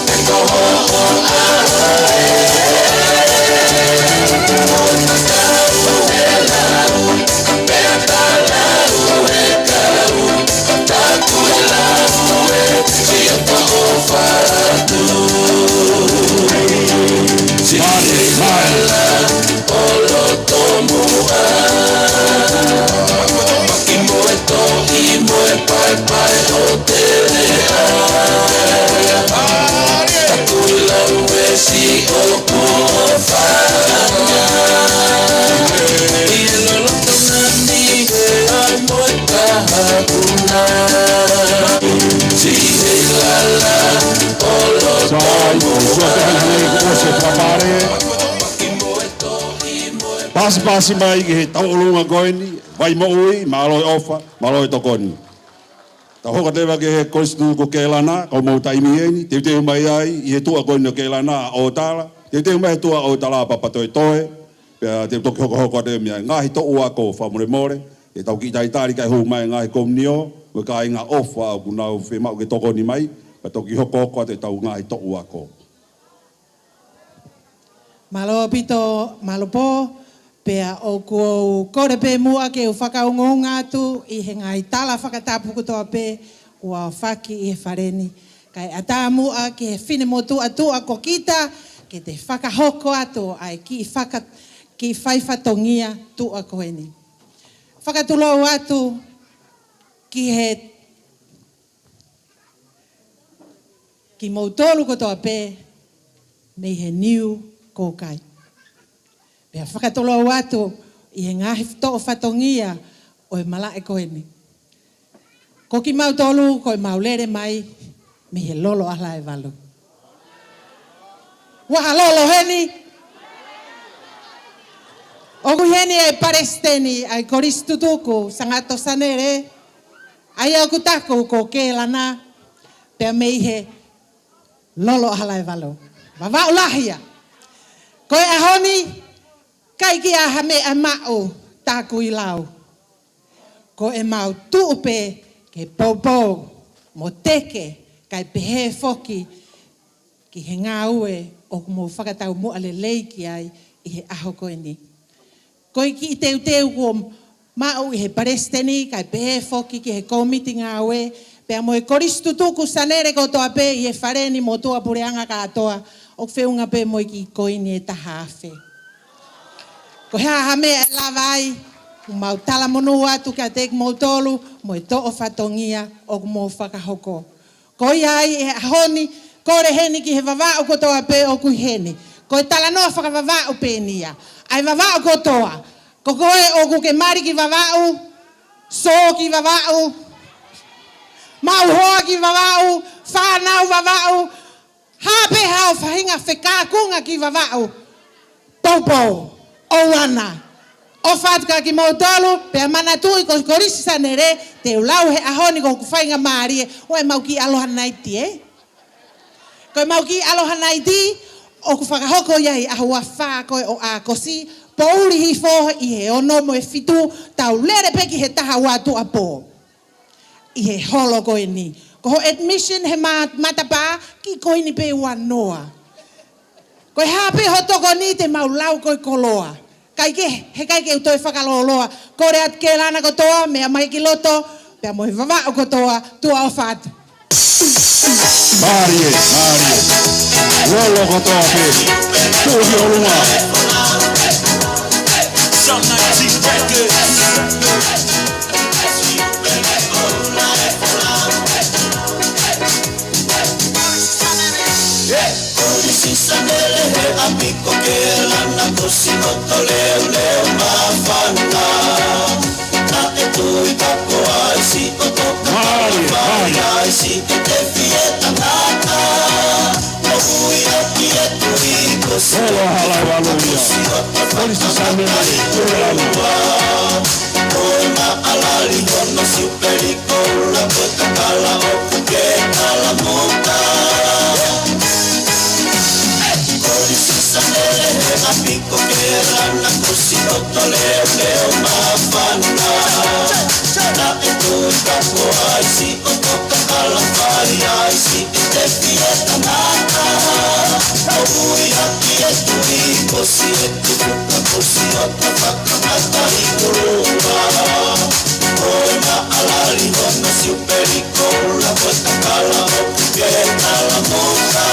E koho o ae Pasi mai ki he tau olunga koeni, vai mo ui, maloi ofa, maloi tokoni. Ta hoka tewa ke he koristu ko ke lana, ko mau taimi eni, te mai ai, i he tua koeni o ke lana o tala, te mai he tua o tala papa toi toe, pia te toki hoko te mea, ngahi to ua ko whamure more, e tau ki tai tari kai hu mai ngahi komnio, we ka inga ofa au kunau whi mau ke tokoni mai, pa toki hoko te tau ngahi to ua ko. Malo pito, malo po, pea o ko kore pe mua ke u whakaungonga atu i he ngai tala whakatapuku toa pe ua whaki i he whareni. Kai ata mua ke he whine motu atu a kokita ke te whakahoko atu ai ki whaifatongia tu a koeni. Whakatulau atu ki he ki mautolu ko toa pe nei he niu kōkai. Pea whakatolo atu i he ngahi to'o whatongia o e mala e koeni. Ko ki mau tolu ko e mau lere mai me he lolo ala e walu. Waha lolo heni. Oku heni e paresteni ai koristu tuku sangato sanere. Ai au kutaku ko ke lana pea me he lolo ala e walu. Wawau lahia. Ko e ahoni kai ki aha me a mao taku i lau. Ko e mau tuupe ke popo mo teke kai pehe foki ki he ngā ue o mo whakatau mo ale leiki ai i he aho koe ni. Ko i ki i teu ko mau i he paresteni kai pehe foki ki he komiti ngā ue pea mo e koristu tuku sanere ko toa pe i he whareni mo tua pureanga katoa o whiunga pe mo ki koini e tahawhe. Ko hea hame e lawai, mau tala monu atu kia teik mo tolu, mo e to'o whatongia o mo whakahoko. Ko iai e ahoni, kore heni ki he wawao kotoa pe o kui heni. Ko e tala noa whakawawao pe nia. Ai wawao kotoa. Ko koe o ku ke mari ki wawao, so ki wawao, mauhoa ki wawao, whanau wawao, hape hao whahinga whekakunga ki wawao. Taupo, o wana. O whatka ki mautolu, pea mana tui ko korisi sanere, te ulau he ahoni ko ku whainga maarie, o e mau ki aloha naiti e. Ko e mau ki aloha naiti, o ku whakahoko iai ahua wha koe o a kosi, pouri hi fo i he ono mo e fitu, tau lere peki he taha watu a po. I he holo koe ni. Ko ho admission he matapa, ki koe ni pe wanoa. Ko e hape ho toko ni te mau lau koe koloa. Kaike, he kaike utoi whakaloloa. Kore at ke lana kotoa, mea mai ki loto, pea mo he wawao kotoa, tua o what. Marie. Lolo kotoa pe. Tuhi o lunga. Some 19 records. Sanele he amico che l'anna così noto leo mafana na e tu i capo ai si o tocca ai si che te fieta nata o cui occhi e tu i così polisi sanele poi ma alla livorno si pericola poi cala o che alla monta sanele amico che l'anna così noto leo mafana na e tu capo ai si o tocca alla fai ai si che te fieta nata o cui occhi e tu i così e tu buca così o tocca nata i columa poi ma alla livorno si pericola poi cala o che alla monta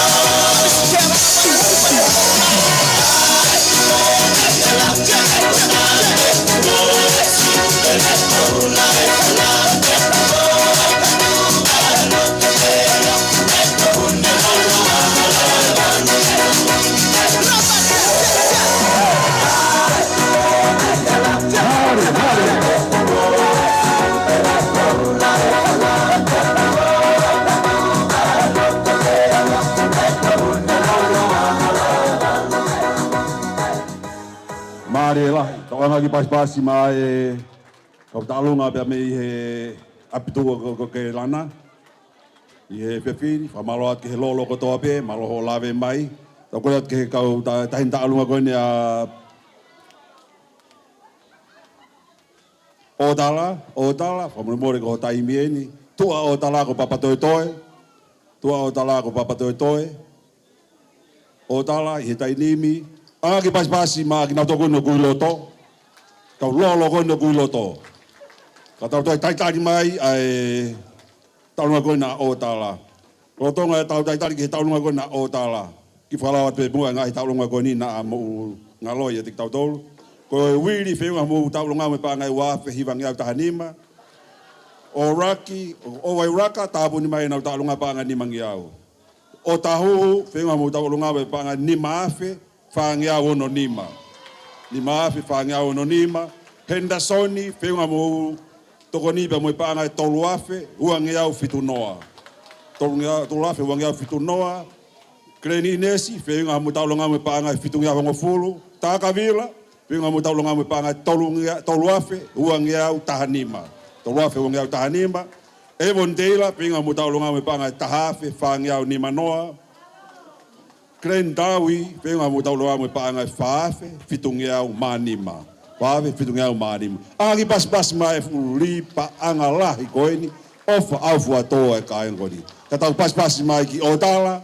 Mariela, kau ngaki pas-pas mai kau talunga pe me he apitu ko ke lana. I he pepi, famaloat ke lolo ko toa pe, maloho lave mai. Tau kolat ke kau tahin talunga ko ni a Otala, famole ko taimieni. Tua Otala ko papatoe. Otala i he tainimi. Angaki pas-pasi ma ki nauto kono kui loto. Kau lolo kono kui loto. Ka tau taitari mai ai taunga kono na Otala. Rotonga tau taitari ki taunga kono na Otala. Ki whalawat pe mua ngai taunga kono ni na mo ngaloi e tik tau tolu. Ko wiri whenga mo taunga me pa ngai wafe hiwangi au tahanima. O raki, o wairaka tāpuni mai nau taunga pa ngai ni mangi au. O tahu whenga mo taunga me pa ngai ni maafe. Whangia ono nima. Ni maafi whangia ono nima. Hendersoni, whenga mo toko nipa mo ipaanga e tolu afe, uangi au fitu noa. Tolu afe uangi au fitu noa. Kreni Inesi, whenga mo taulonga mo ipaanga e fitu ngia wango fulu. Tākawila, whenga mo taulonga mo ipaanga e tolu afe, uangi au tahanima. Tolu afe uangi au tahanima. Evon Teila, whenga mo taulonga mo ipaanga e tahafe, whangia au nima noa. Kren Dawi, whenga mo tauloa mo paanga whaafe, fitungia au manima. Whaafe, fitungia au manima. Angi pas mai fuli pa anga lahi koeni, ofa au fuatoa e kaengoni. Katau pas mai ki Otala,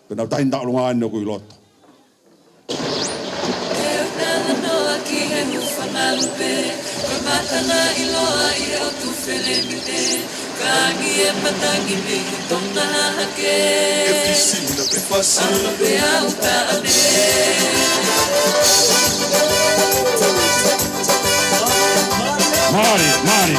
kena tahin taulunga ane kui loto. Every single fasi. Mari.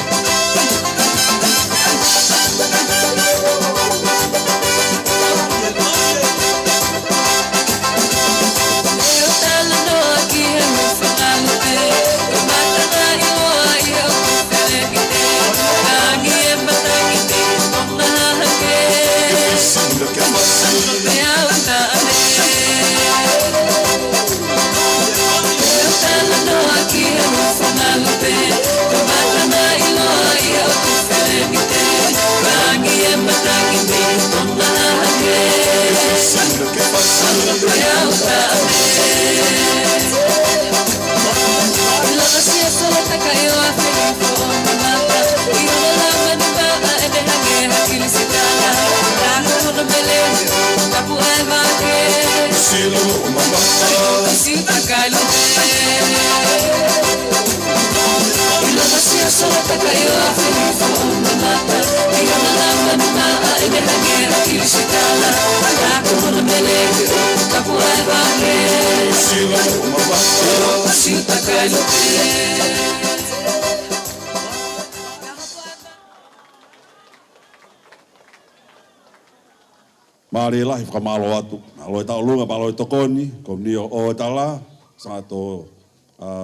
Mari lahi whakamalo atu. Aloi tau lunga pa aloi tokoni, ko nio o tala, sa to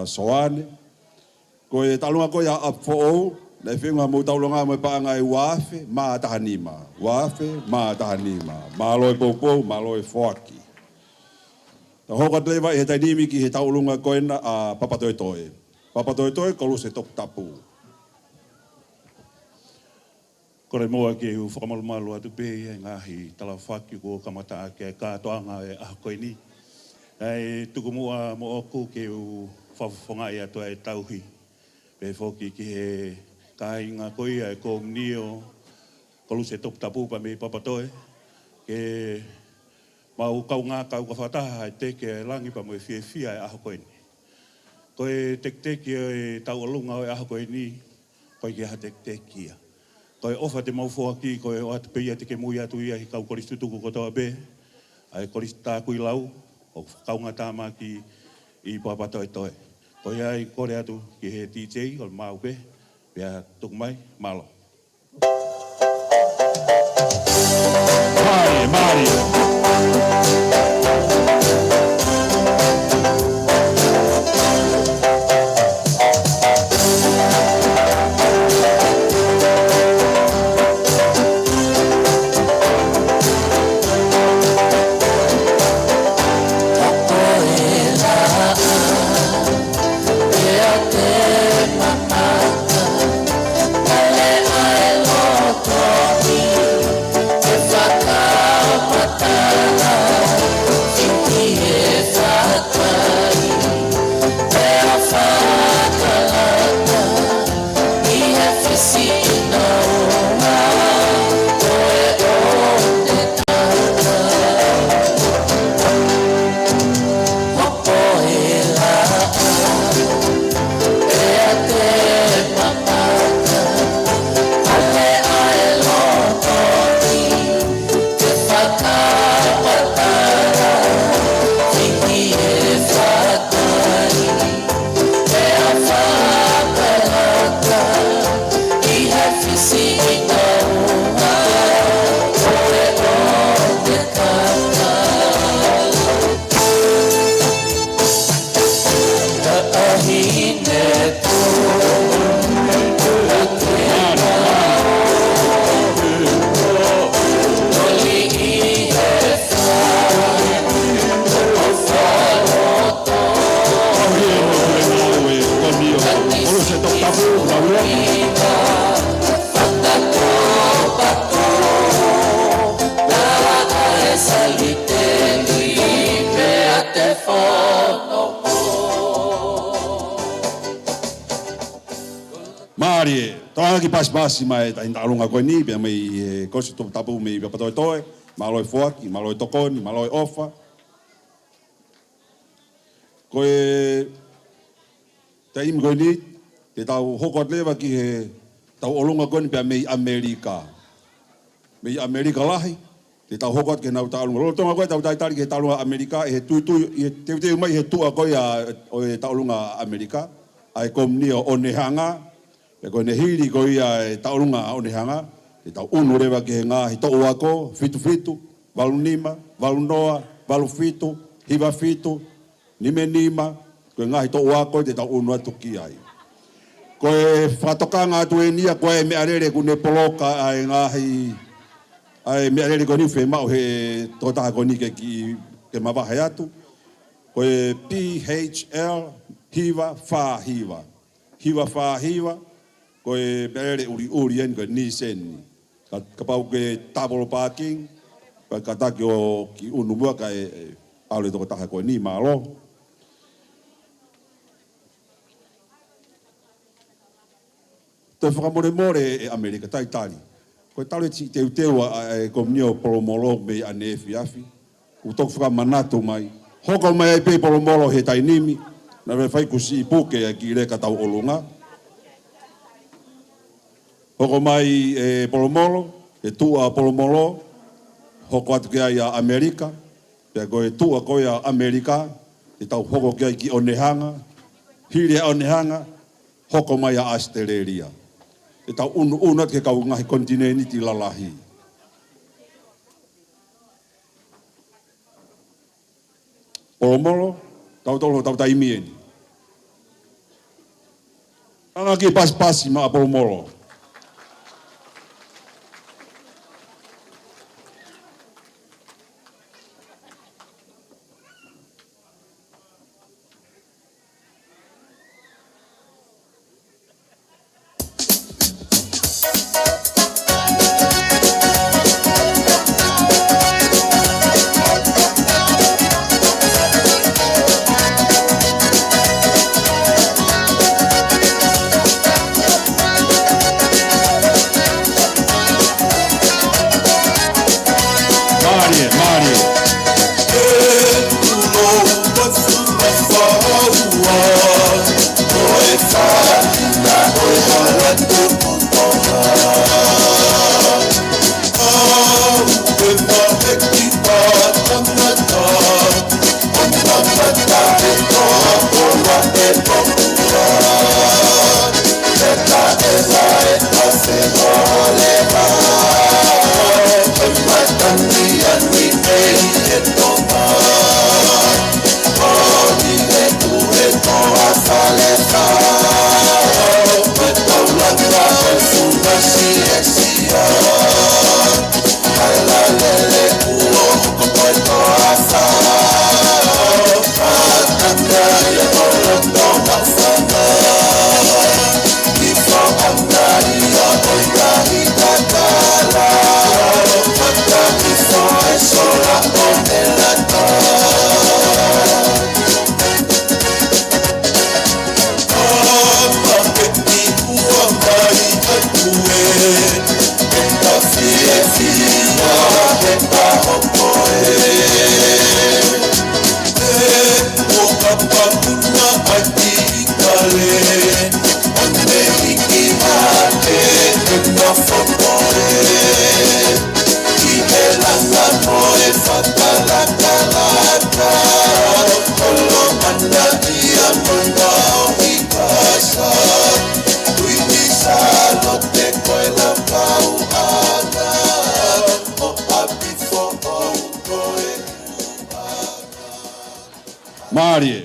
soane. Ko e talunga ko ya up for all, na whenga mo tau lunga mo pa ngai wafe, ma tahanima. Wafe, ma tahanima. Ma aloi popo, ma aloi foaki. Ta hoka tewa e tai nimi ki he tau lunga koena a papatoetoe. Papatoetoe ko lu se tok tapu. Kore moa ke hu whakamalumalu atu pēia ngahi tala whaki ko kamata ke kātoanga e ahakoi ni. E tuku mua mo oku ke hu whawhonga i atua e tauhi. Pe whoki ki he kāinga koia e kōm nio kolu se top tapu pa me papatoe. Ke mau kau ngā kau ka whataha e teke e langi pa mo e whia e ahakoi ni. Ko e tek e tau alunga o e ahakoi ni, koi ke ha tek ia. Ko e ofa te maufo aki, ko e o atu peia te ke mui atu ia hi kau koristu tuku kotoa be. Ai koristu tākui lau, o kaunga tāma ki i papatoe toe. Ko e ai kore atu ki he DJ, o mau be, pia tuku mai, malo. Mari. Mari, toa ki pas mai ta intalunga ko ni pe mai kosi to tapu mai pe patoi toe, maloi foaki, maloi tokoni, maloi ofa. Ko e taim ko ni te tau hokot lewa ki he tau olunga ko ni pe mai Amerika. Mai Amerika lahi, Te tau hoko ke nau taulunga. Rolo tonga koe tau taitari ke taulunga Amerika, e he tuitui, te mai he tua koe o e taulunga Amerika, ai komni o Onehanga, e koe ne hiri koe e taulunga Onehanga, te tau unu rewa ke he ngā he to'u ako, fitu, walu nima, walu noa, walu fitu, hiwa fitu, nime nima, koe ngā he to'u ako te tau unu atu ki ai. Koe whatokanga atu e nia koe me arere kune poloka ai ngahi ai me arere koni whe mau he totaha koni ke mawahai atu. Koe PHL hiwa wha hiwa. Hiwa wha hiwa. Koe me arere uri en koe ni seni. Ka pau ke tabolo parking. Koe ka taki o ki unumua ka e aule toko taha koe ni malo. Te whakamore e Amerika, tai tari. Koe tau e teu e komnio polomolo me ane fiafi. U toku whakamanatu mai. Hoko mai e pe polomolo he tainimi. Na me whai kusi i puke e ki reka tau olunga. Hoko mai e polomolo, e tua polomolo. Hoko atu ke ai a Amerika. Pea koe tua koe a Amerika. E tau hoko ke ai ki Onehanga. Hiri a Onehanga. Hoko mai a Australia. E tau unu ke kau ngahi kontineni ti lalahi. Polomolo, tau taimieni. Anga ki pas-pasi ma polomolo.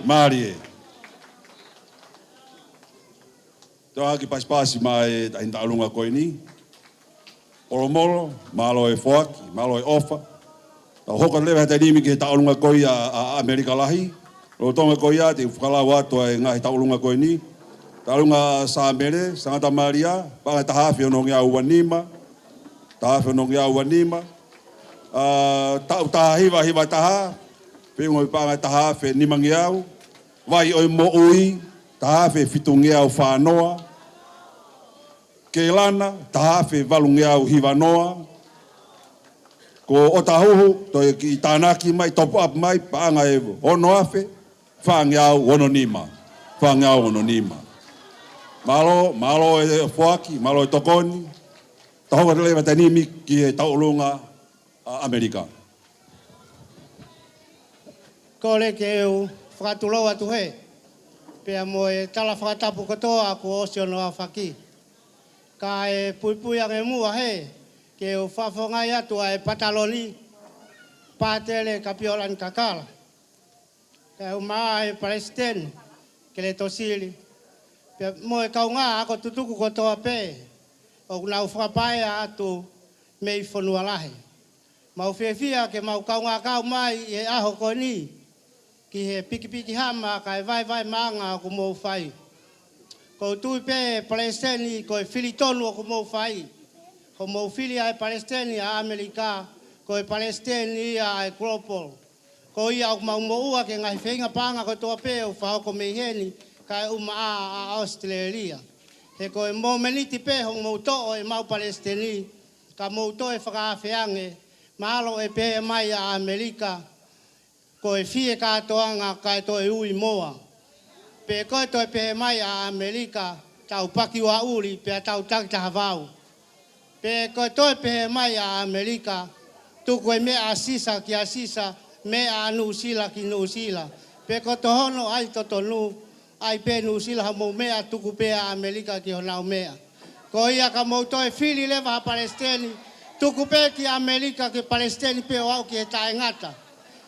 Marie. Toa ki pas-pasi mai ta hinta alunga koe ni. Polomolo, malo e foaki, malo e ofa. Ta hoko lewe hata nimi ki ta alunga koe a Amerika lahi. Ro tonga koe a te whakalau atua e ngahi ta alunga koe ni. Ta alunga sa mere, sangata Maria, panga tahafi ono ngea uanima. Tahafi ono ngea uanima. Tau taha hiwa taha. Pengo i panga tahafi nimangiau. Vai oi mo ui, tahafe fitungeau whanoa. Keilana, tahafe valungeau hiwanoa. Ko o tahuhu, toi ki tānaki mai, top up mai, paanga e ono afe, whangeau ononima. Whangeau ononima. Malo e whaki, malo e tokoni. Tahoka lewa tanimi ki e taulunga Amerika. Ko le ke eu whakatulau atu he. Pea mo e tala whakatapu katoa ko Oceano Awhaki. Ka e puipui ange mua he. Ke eu whawhongai atu a e Pataloni. Pātele Kapiolan Kakala. Ka eu maa e Palestine. Ke le tosili. Pea mo e kaunga ako tutuku kotoa pe. O nau whakapaia atu mei whanua lahi. Mau whiawhia ke mau kaunga kau mai e aho ko ni. Ki he piki hama ka e vai maanga ko mou whai. Ko tui pe Palestini ko e whili tonu o ko mou whai. Ko mou whili ai Palestini a Amerika. Ko e Palestini a e Global. Ko ia o mau moua ke ngai whenga panga ko toa pe o whao ko meiheni ka e uma a Australia. He ko e mou meniti pe hong mou to'o e mau Palestini. Ka mou to e whakaawhiange. Mahalo e pe mai a Amerika. Ko e fie katoanga ka e to e ui moa. Pe koe to e pe mai a Amerika. Tau paki wa uri pe tau takta havau. Pe koe to e pe mai a Amerika. Tuku e mea asisa ki asisa. Mea nusila ki nusila. Pe ko to hono ai totonu. Ai pe nusila hamo mea tuku pe a Amerika ki honau mea. Ko ia ka mou to e fili leva a Palestini. Tuku pe ki Amerika ki Palestini pe o au ki e tae ngata.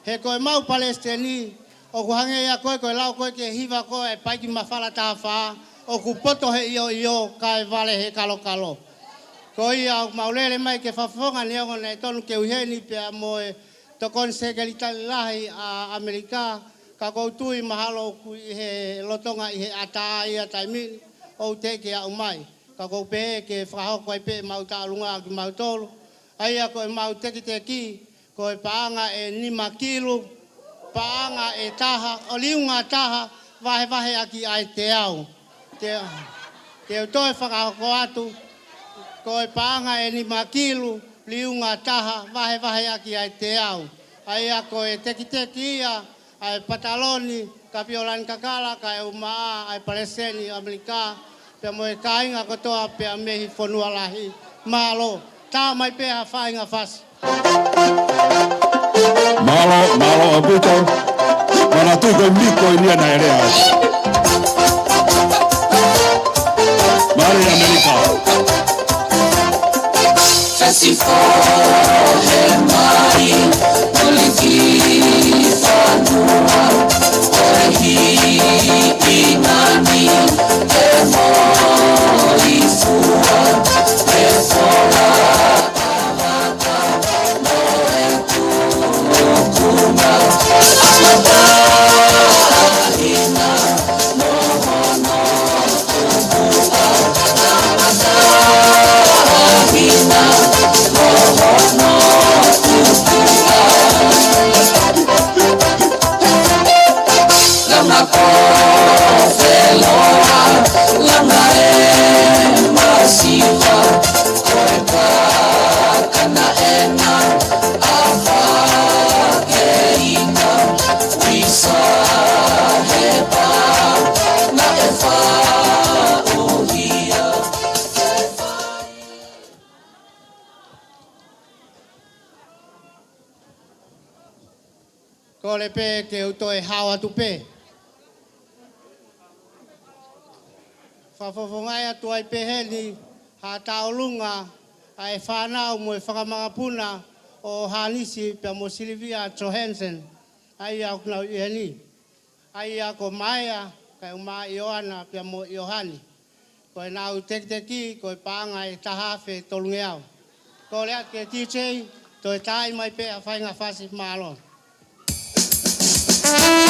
He koe mau Palestini, o ku hange ia koe lau koe ke hiva koe e paiki mawhala tā whaa, o ku poto he iyo ka e vale he kalo. Ko ia o maulele mai ke whawhonga neongo nei tonu ke uheni pe mo e tokon sekeli tali lahi a Amerika, ka koutui mahalo ku he lotonga i he ata ia taimini, o te ke au mai. Ka kou pe ke whahoko ai pe mau tālunga ki mau tolu, aia koe mau teki, ko e paanga e 5 kilo, paanga e taha, o liunga taha, vahe aki ai te au. Te o toi whakahoko atu, ko e paanga e 5 kilo, liunga taha, vahe aki ai te au. Aia ko e teki ia, ai Pataloni, Kapiolan Kakala, ka e umaa, ai Palestini, Amerika, pe mo e kainga kotoa pe a mehi whanua lahi, malo, tā mai pe a whainga whasi. Malo abuto. Mana tu ko miko ni na area. Mari Amerika. Festival he mai oliki fanua ohi inani e moi fua e fora Ko le pe ke uto e hawa tu pe. Whawhawhongai atu ai pe heni, ha taolunga, ai whanau mo e whakamangapuna o Hanisi pe mo Silvia Johansen, ai au knau i heni. Ai ako Maia, kai uma Ioana pe mo Iohani. Ko e nau teki, ko e paanga e tahafe tolungeau. Ko le at ke DJ, to e tai mai pe a whainga whasi maalon. Thank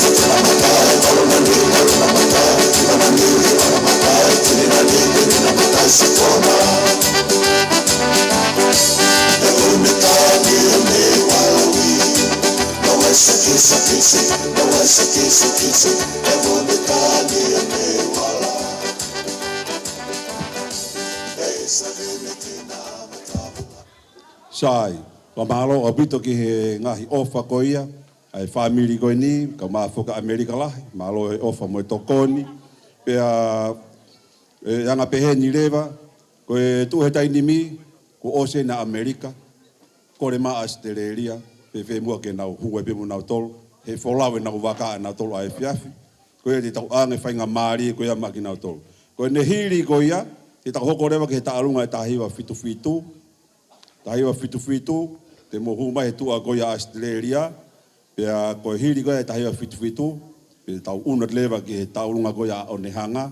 you. Sai, ka mahalo o bito ki he ngahi ofa ko ia, ai family ko ni, ka mafoka Amerika lahi, mahalo he ofa mo tokoni, pea anga pehe ni lewa, ko e tu he taini mi, ko ose na Amerika, ko le maa Australia, pe fe mua ke nau huwe pe mu nau tolu, he folawe nau waka nau tolu ai fiafi, ko e te tau ange whainga maari ko ia maki nau tolu. Ko e ne hiri ko ia, te tau hoko rewa ke he taarunga e tahiwa fitu, tahiwa fitu, te mohu mai he tua ko ia Australia, pea ko e hiri ko ia tahiwa fitu, pe tau unat lewa ke he taarunga ko ia onehanga,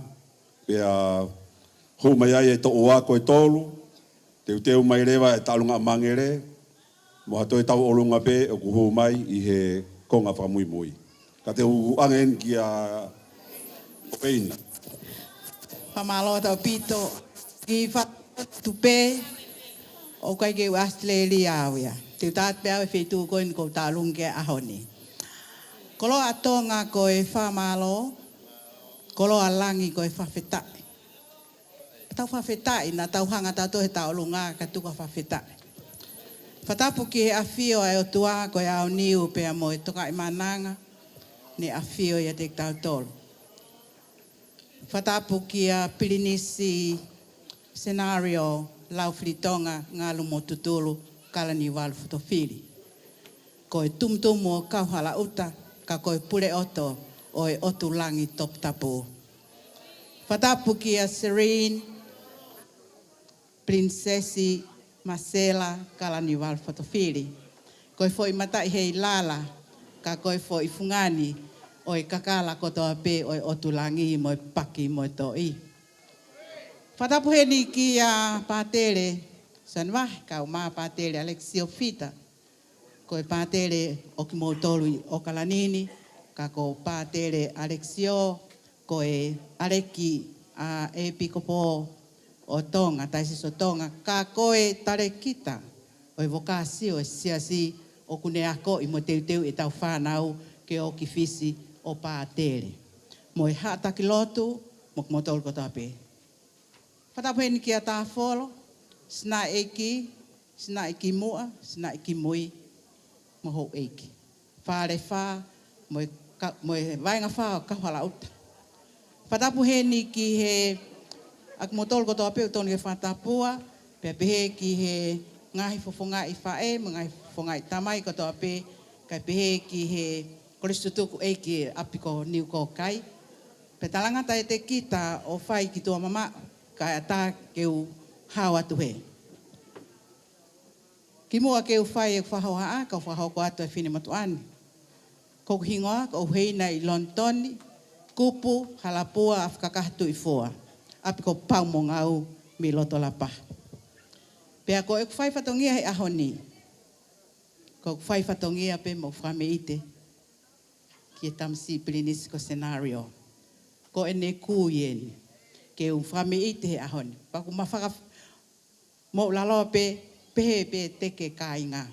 pea hou mai ai e to oa ko e tolu, teu mai lewa e taarunga mangere, mo hato e tau olunga pe o kuhu mai i he konga whamui mui. Ka te angen ki a Opeina. Pamalo tau pito ki tupe o kai ke Australia awia. Te taat pe awe whetu koin ko talunge ahoni. Kolo atonga ko e whamalo, kolo alangi ko e whawhetai. Tau whawhetai na tau hanga tato he taolunga ka tuka whawhetai. Whatapu ki he awhio ai o tua ko e au niu pe a mo e toka i mananga ne awhio i a te tau tolu. Whatapu ki a Pirinisi scenario lau whiritonga ngā lumo tutulu kalani walu futofiri. Ko e tumtumu o kauhala uta ka ko e pure oto o e otu langi top tapu. Whatapu ki a Serene Princesi Marcela kalani walu futofiri. Ko e fo i matai hei lala ka ko e fo i fungani o e kakala kotoa pe o e otu langi mo e paki mo e toi. Whatapu he ni ki a pātere, sanwahi kau mā pātere Alexio Fita. Ko e pātere o ki mō tolu o Kalanini, ka ko pātere Alexio, ko e areki a e pikopo o Tonga, taisi so Tonga, ka ko e tare kita, o e vokasio e siasi o kune ako i mo teu e tau whanau ke o ki fisi o pātere. Mo e hataki lotu, mo ki mō tolu kotoa pe. Whatapuheni ki a tāwholo, sina eki mua, sina eki mui, moho eki. Whare wha, mo e vainga wha o kawhala uta. Whatapuheni ki he, ak motol kotoa peu tonu ke whatapua, pe pehe ki he ngahi fofonga i whae, ngahi fofonga i tamai kotoa pe, kai pehe ki he koristutuku eki apiko niu ko kai. Pe talangata e te kita o whai ki tua mama, kai ata keu hau atu he. Ki mua keu whai e whahau haa, ka whahau ko atu e whine matuani. Ko hingoa, ko heina i Lontoni, kupu, halapua, afkakahtu i fua. Api ko pau mo ngau mi loto lapa. Pea ko e whai whatongia he ahoni. Ko whai whatongia pe mo whame ite. Ki e tamsi Pirinisi ko scenario. Ko e ne kuyen. Ke un whame ite he ahoni. Paku mawhaka mo lalo pe pehe pe teke kāinga.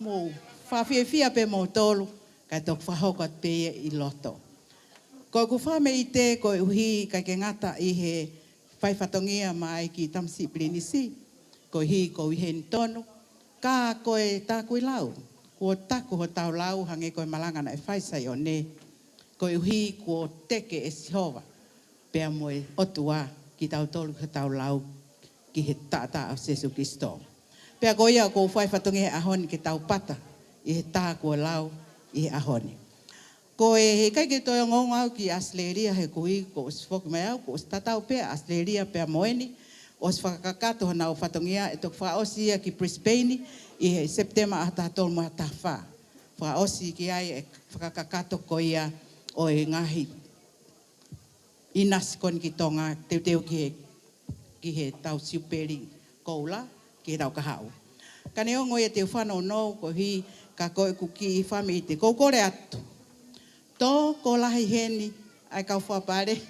Mo whawhiawhia pe mo tolu, kai tok whahokat pe i loto. Ko ku whame ite ko uhi kai ke ngata i he whaiwhatongia mai ki tamsi Pirinisi. Ko hi ko uhen tonu, ka ko e tāku i lau. Ko taku ho tau lau hange ko e malangana e whaisai o ne. Ko uhi ko teke e sihova. Pea moe otua ki tau tolu ki tau lau ki he tata o Jesu Kristo. Pea ko ia ko whai whatongi he ahoni ki tau pata i he tā ko lau i he ahoni. Ko e he kai ki toi ngongau ki Australia he kui ko usfoki mai au ko ustatau pea Australia pea moeni os whakakato hana o whatongia e tok whaosia ki Brisbane i he September a tātolu mo hata wha. Whaosi ki ai e whakakato ko ia o e ngahi inas kon ki tonga teu ki he tau siuperi koula ki he tau kahau. Ka ne ongo e te whanau no ko hi ka koe kuki i whami i te kore atu. Tō ko lahi heni ai kau whapare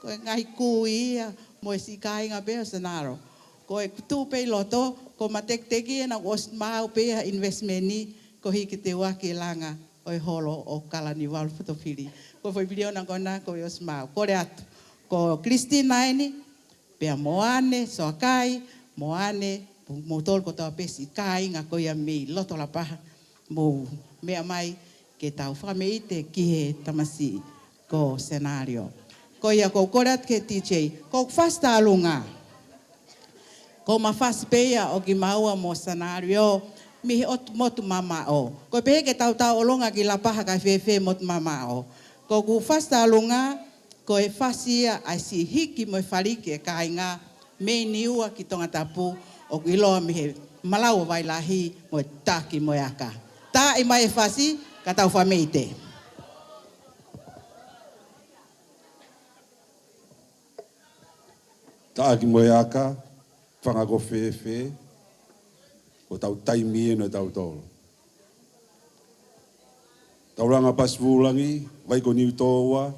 ko e ngai kui ia mo e si kāinga pēa sanaro. Ko e kutu pei loto ko matek teki e na os mau pēa investment ni ko hi ki te waki langa oi holo o kalani wal fotofili. Ko foi video na kona ko yo smau. Ko le atu. Ko Christina ini pe moane so kai moane motol ko ta pesi kai nga ko ya mi loto la paha mo me mai ke tau fa me te ki he tamasi ko scenario. Ko ia ko korat ke DJ ko fasta alunga. Ko ma fast peia o ki maua mo scenario mi motu mama o. Ko pe ke tau olonga ki la paha ka fefe motu mama o. Ko ku fasta alunga ko e fasia ai si hiki mo falike ka inga me niua ki tonga tapu o ki loa mi he malau vai lahi mo taki mo aka. Ta i mai fasi ka tau fa meite. Ta ki mo aka whanga ko fefe o tau taimi e no tau tolo. Tau ranga pasvulangi, vai ko niu toa.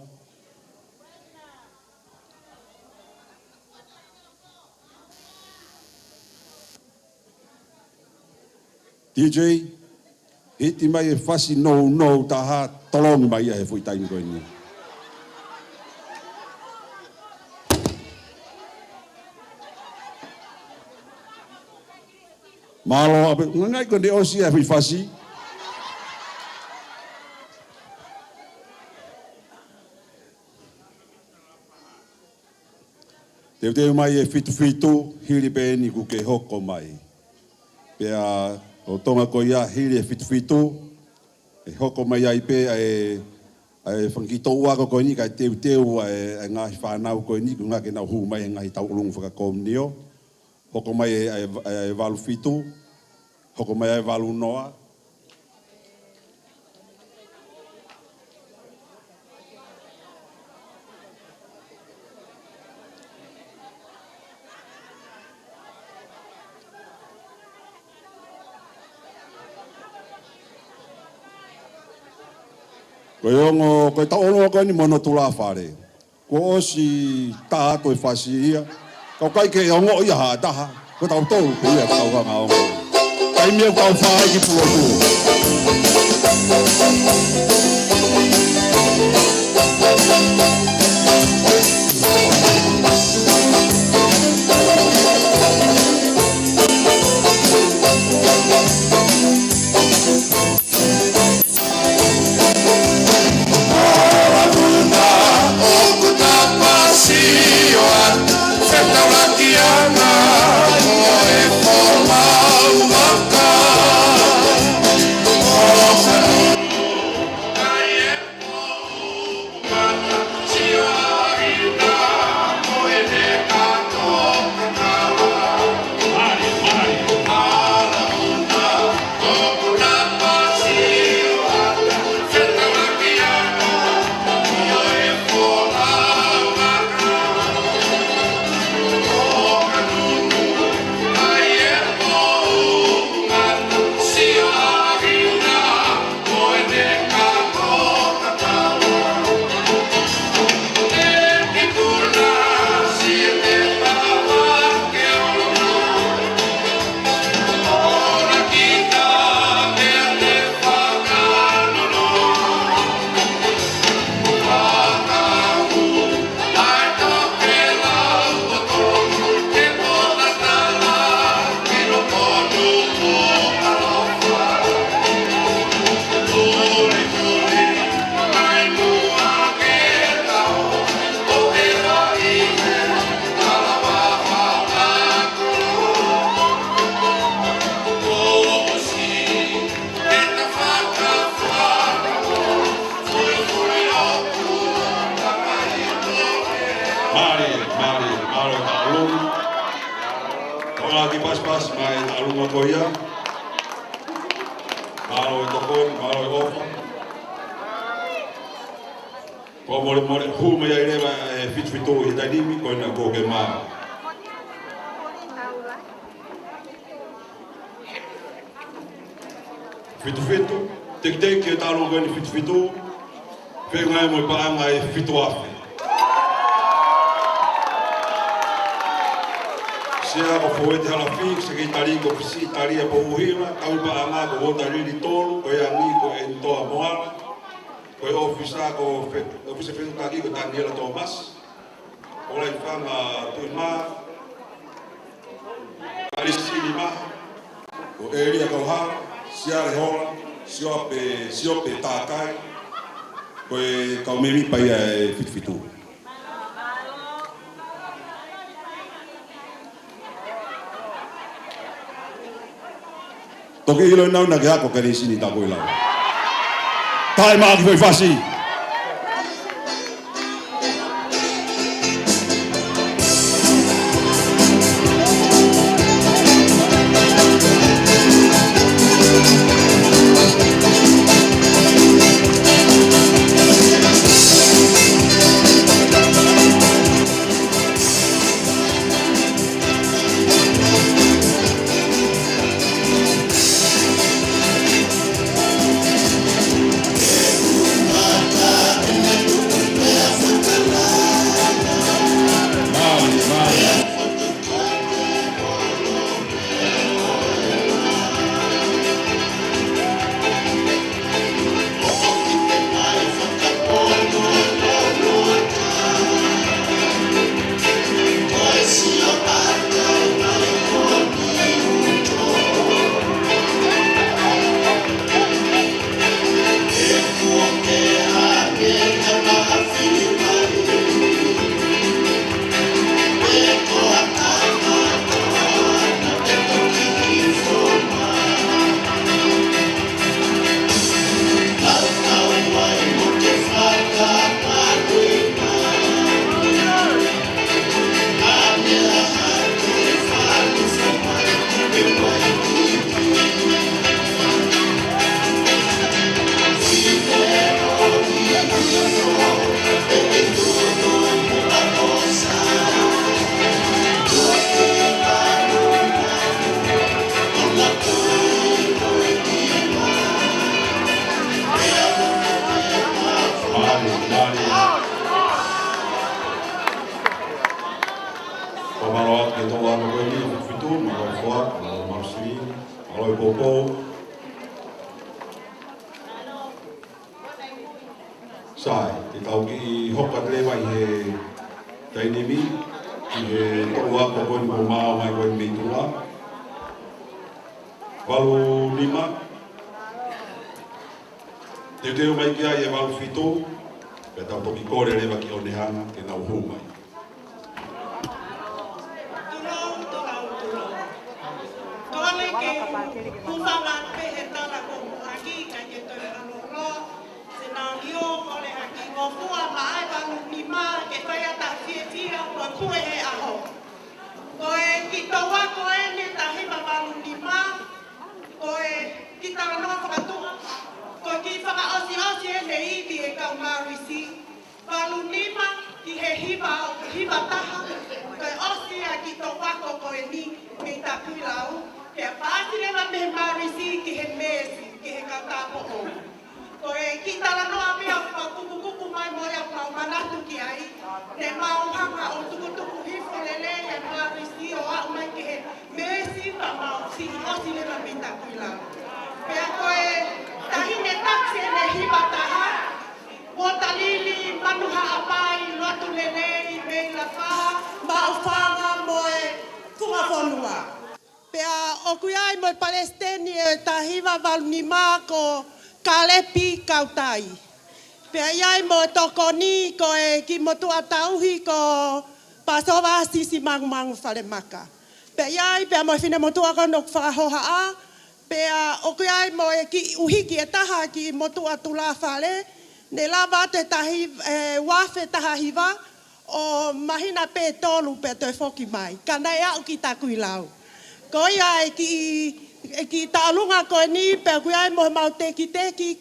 DJ, hiti mai e fasi no taha tolongi mai e fui taimi ko ni. Malo abe ngai ko de osi e fui fasi. Te mai e fitu hiri pe ni ku ke hoko mai. Pea o tonga ko ia hiri e fitu e hoko mai ai pe e whankito ua ko ni ka teu e ngahi whanau ko ni ku ngake nau hu mai e ngahi tau ulungu whakakom nio. Hoko mai e walu fitu, hoko mai e walu noa. Ko yongo ko ta ono ko ni mono tula fare. Ko osi ta to e fasi ia. Ko kai ke yongo ia ha ta. Ko ta to ko ia ta ga ngao. Kai mi ko fa ki pulo tu. Fitu, tek ke talo gani fitu, venga mo pa ngai fitu afi. Sia ko poete hala fix ke tali ko pisi tali po uhira kau ba anga ko vota ri tolu ko ya ni ko en to moa ko ofisa ko ofisa fe tagi ko Daniela Thomas oleh fama tuima alisini ma ko eria ko ha sia le hola siope takai ko kau memi pa ya fitu toki ilo nau na gako kari sini ta koila. Tai ma ki foi fasi. Sai, te tau ki hoka te wai he tainemi, ki he toa ko koe mo maa mai koe me tua. Walu lima, te teo mai ki ai e walu fito, pe tau toki kore rewa ki o nehanga ke nau hu mai. Tole ke kumanga pehe tala ko aki ka ke tole anoro se na io ole aki ngo fua mai ba ni ma ke kai ata fia ko kue he aho ko e ki to wa ko e ni ta hi ba ni ma ko e ki ta no fa tu ko ki fa osi e nei di e ka marisi ba ni ma ki he hiba taha ko osi a ki to wa ko e ni me ta kuilau ke pati le me marisi ki he mesi ki he kata po o ko e ki tala no a mea pa kuku mai mo ya pa manatu ki ai ne mau hanga o tuku hifo lele e marisi o a mai ki he mesi pa mau si osi le me ta kuila pe ko e tahi ne taksi ne hiba taha o talili manuha apai lotu lele i me la fa mau fanga mo e kunga fonua pea o kuiai mo Palestini e tahiwa valunima ko kalepi kautai. Pea iai mo tokoni ko e ki motu atauhi ko pasova sisi mangu whalemaka. Pea iai pea mo whine motu akono whakahoha a. Pea o kuiai mo e ki uhiki e taha ki motu atula whale. Ne lava te tahi wafe taha hiva o mahina pe tolu pe toi foki mai. Kana e au ki takui lau. Ko ia ki tālunga koe ni pe kui ai mo mau teki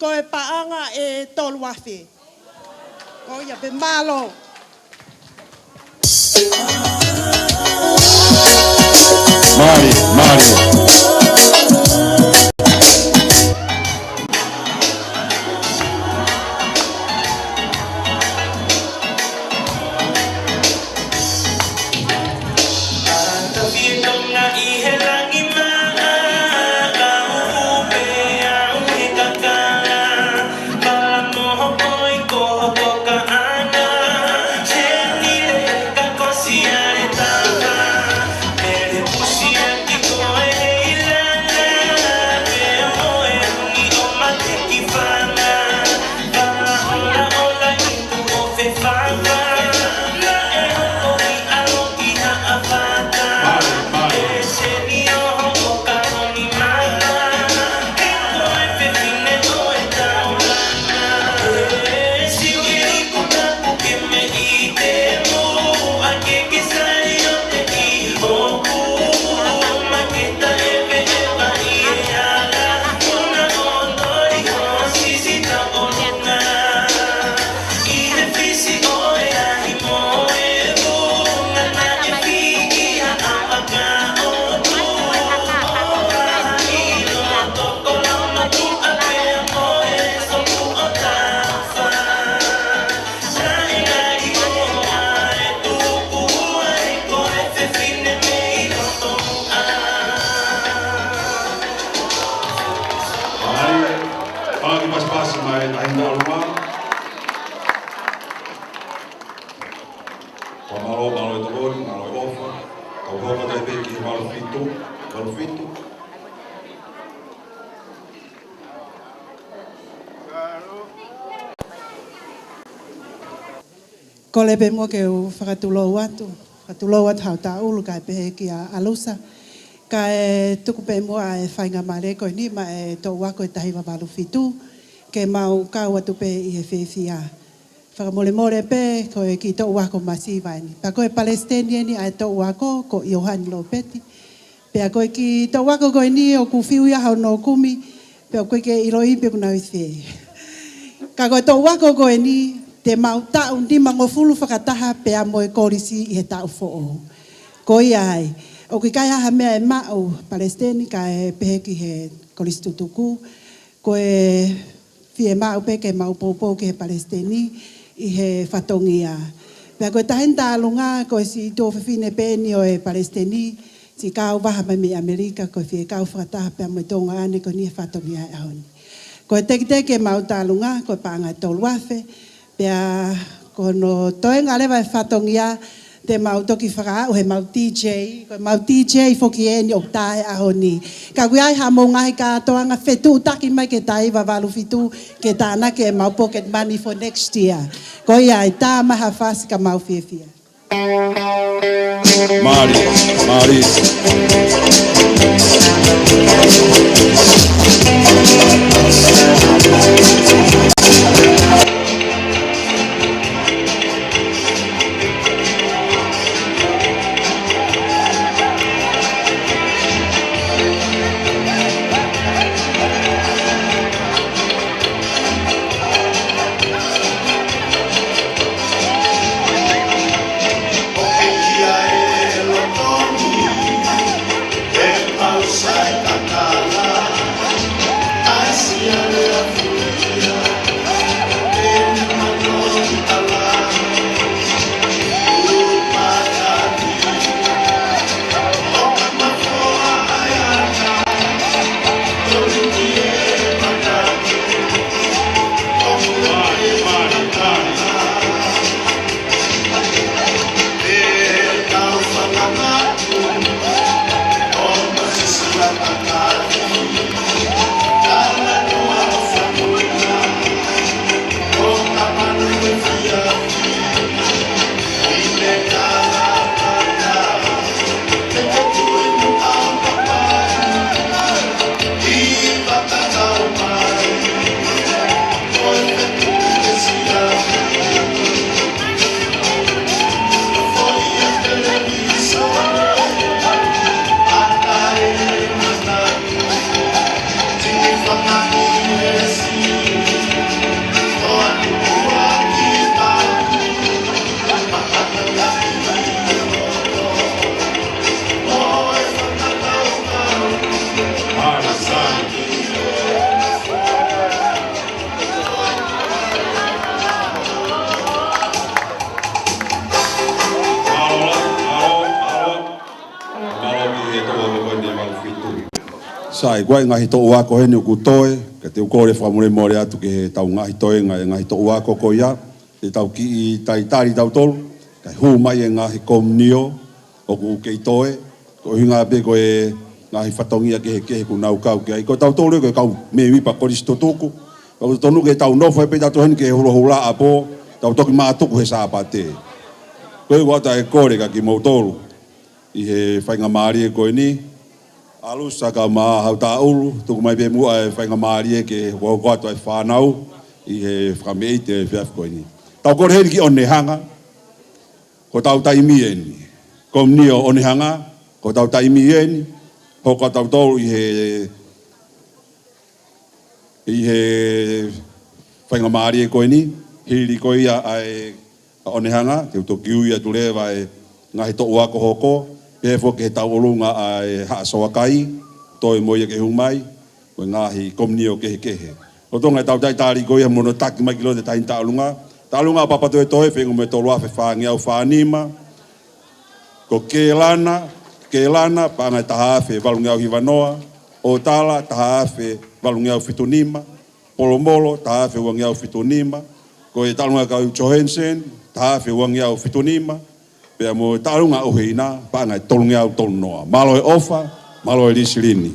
koe paanga e tolu wafe. Ko ia pe malo. Mari. Viendo beki Malufitu. Ko le pe mo ke u whakatulo atu hau tā ulu kai pehe ki a alusa. Ka e tuku pe mo a e whainga mare koe ni ma e tō wako e tahi wawalu fitu ke mau kau atu pe i he whiwhia. Whakamole more pe koe ki tō wako masiwa ni. Pa koe Palestiniani a e tō wako ko Iohani Lopeti. Pe a koe ki tō wako koe ni o ku whiuia hau no kumi pe o koe ke iroi pe kuna whiwhi. Ka koe tō wako koe ni te mau tau ni mangofulu whakataha pe a moe korisi i he tau fo'o. Ko ai, o ki kai aha mea e mao Palestini ka e pehe ki he korisi tutuku, ko e fie mao pe ke mau popo ki he Palestini i he whatongia. Pea koe tahen tālunga ko e si tō whiwhine pēni o e Palestini, si kau waha mai me Amerika ko e fie kau whakataha pe a moe tonga ane ko ni he whatongia e ahoni. Ko e teke mau tālunga ko e paanga e tolu afe, pea kono toenga lewa e whatongia te mau toki whaka o he mau DJ, ko mau DJ foki e ni o tae ahoni. Ka kui ai ha mo ngahi katoanga whetu taki mai ke tai wawalu fitu ke tāna ke mau pocket money for next year. Ko ia i tā maha whasi ka mau whiwhia. Mari. Sai guai ngahi to wako he ni ku toe ke te ukore whamure more atu ke he tau ngahi toe ngahi to wako ko ia te tau ki i taitari tau tolu kai hu mai e ngahi komnio o ku kei toe ko hinga be ko e ngahi whatongia ke he ku nau kau ke ai ko tau tolu ko kau me wipa koristo tuku ko tonu ke tau nofo e pe tatu hen ke hula hula apo tau toki mātuku he sāpate koe wata e kore ka ki mautolu i he whainga maari e koe ni alusa ka ma hau taulu tuku mai be mua e whainga maari e ke waukoato e whanau i he whameite e whiaf koe ni. Tau kore heri ki onehanga, ko tau taimi e ni. Kom nio onehanga, ko tau taimi e ni. Hoko tau tolu i he whainga maari e koe ni. Hiri koe ia ai onehanga, te uto kiu ia tulewa e ngahi to uako hoko. Pefo ke tau olunga ai haasoakai, toi moia ke humai, ko ngahi komnio kehe kehe. O tonga tau tai tari ko ia mono taki mai kilo te tai taulunga. Taulunga papa toe toe whengu me tolu afe whaangi au whaanima. Ko kelana, panga taha afe valungi au hiwanoa. O tala taha afe valungi au fitunima. Polomolo taha afe wangi au fitunima. Ko e talunga kau Johansen, taha afe wangi au fitunima. Pea mo taunga o heina, panga tolunga au tolnoa. Malo e ofa, malo e lisilini.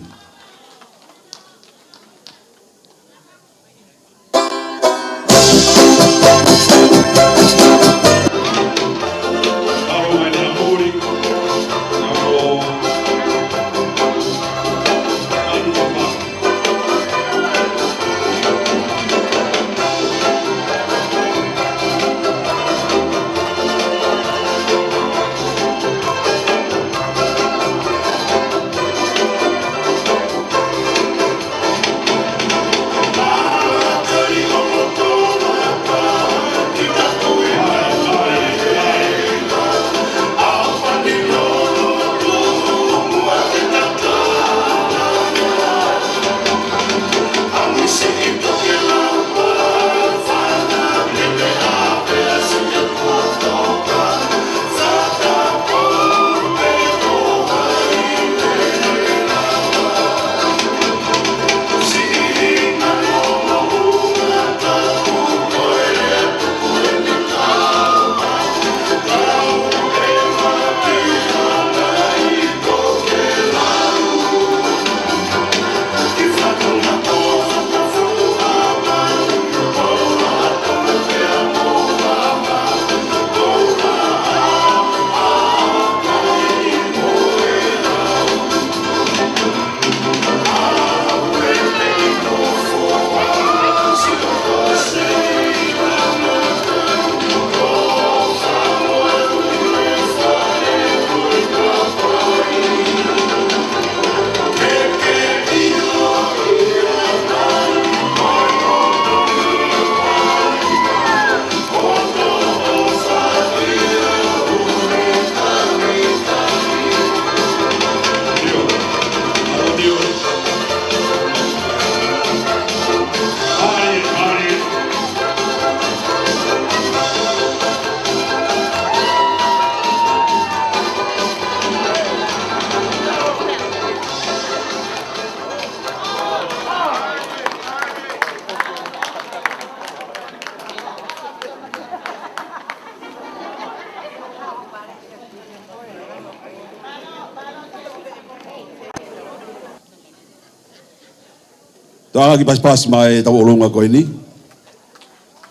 Tanga ki pas mai tau olunga ko ini.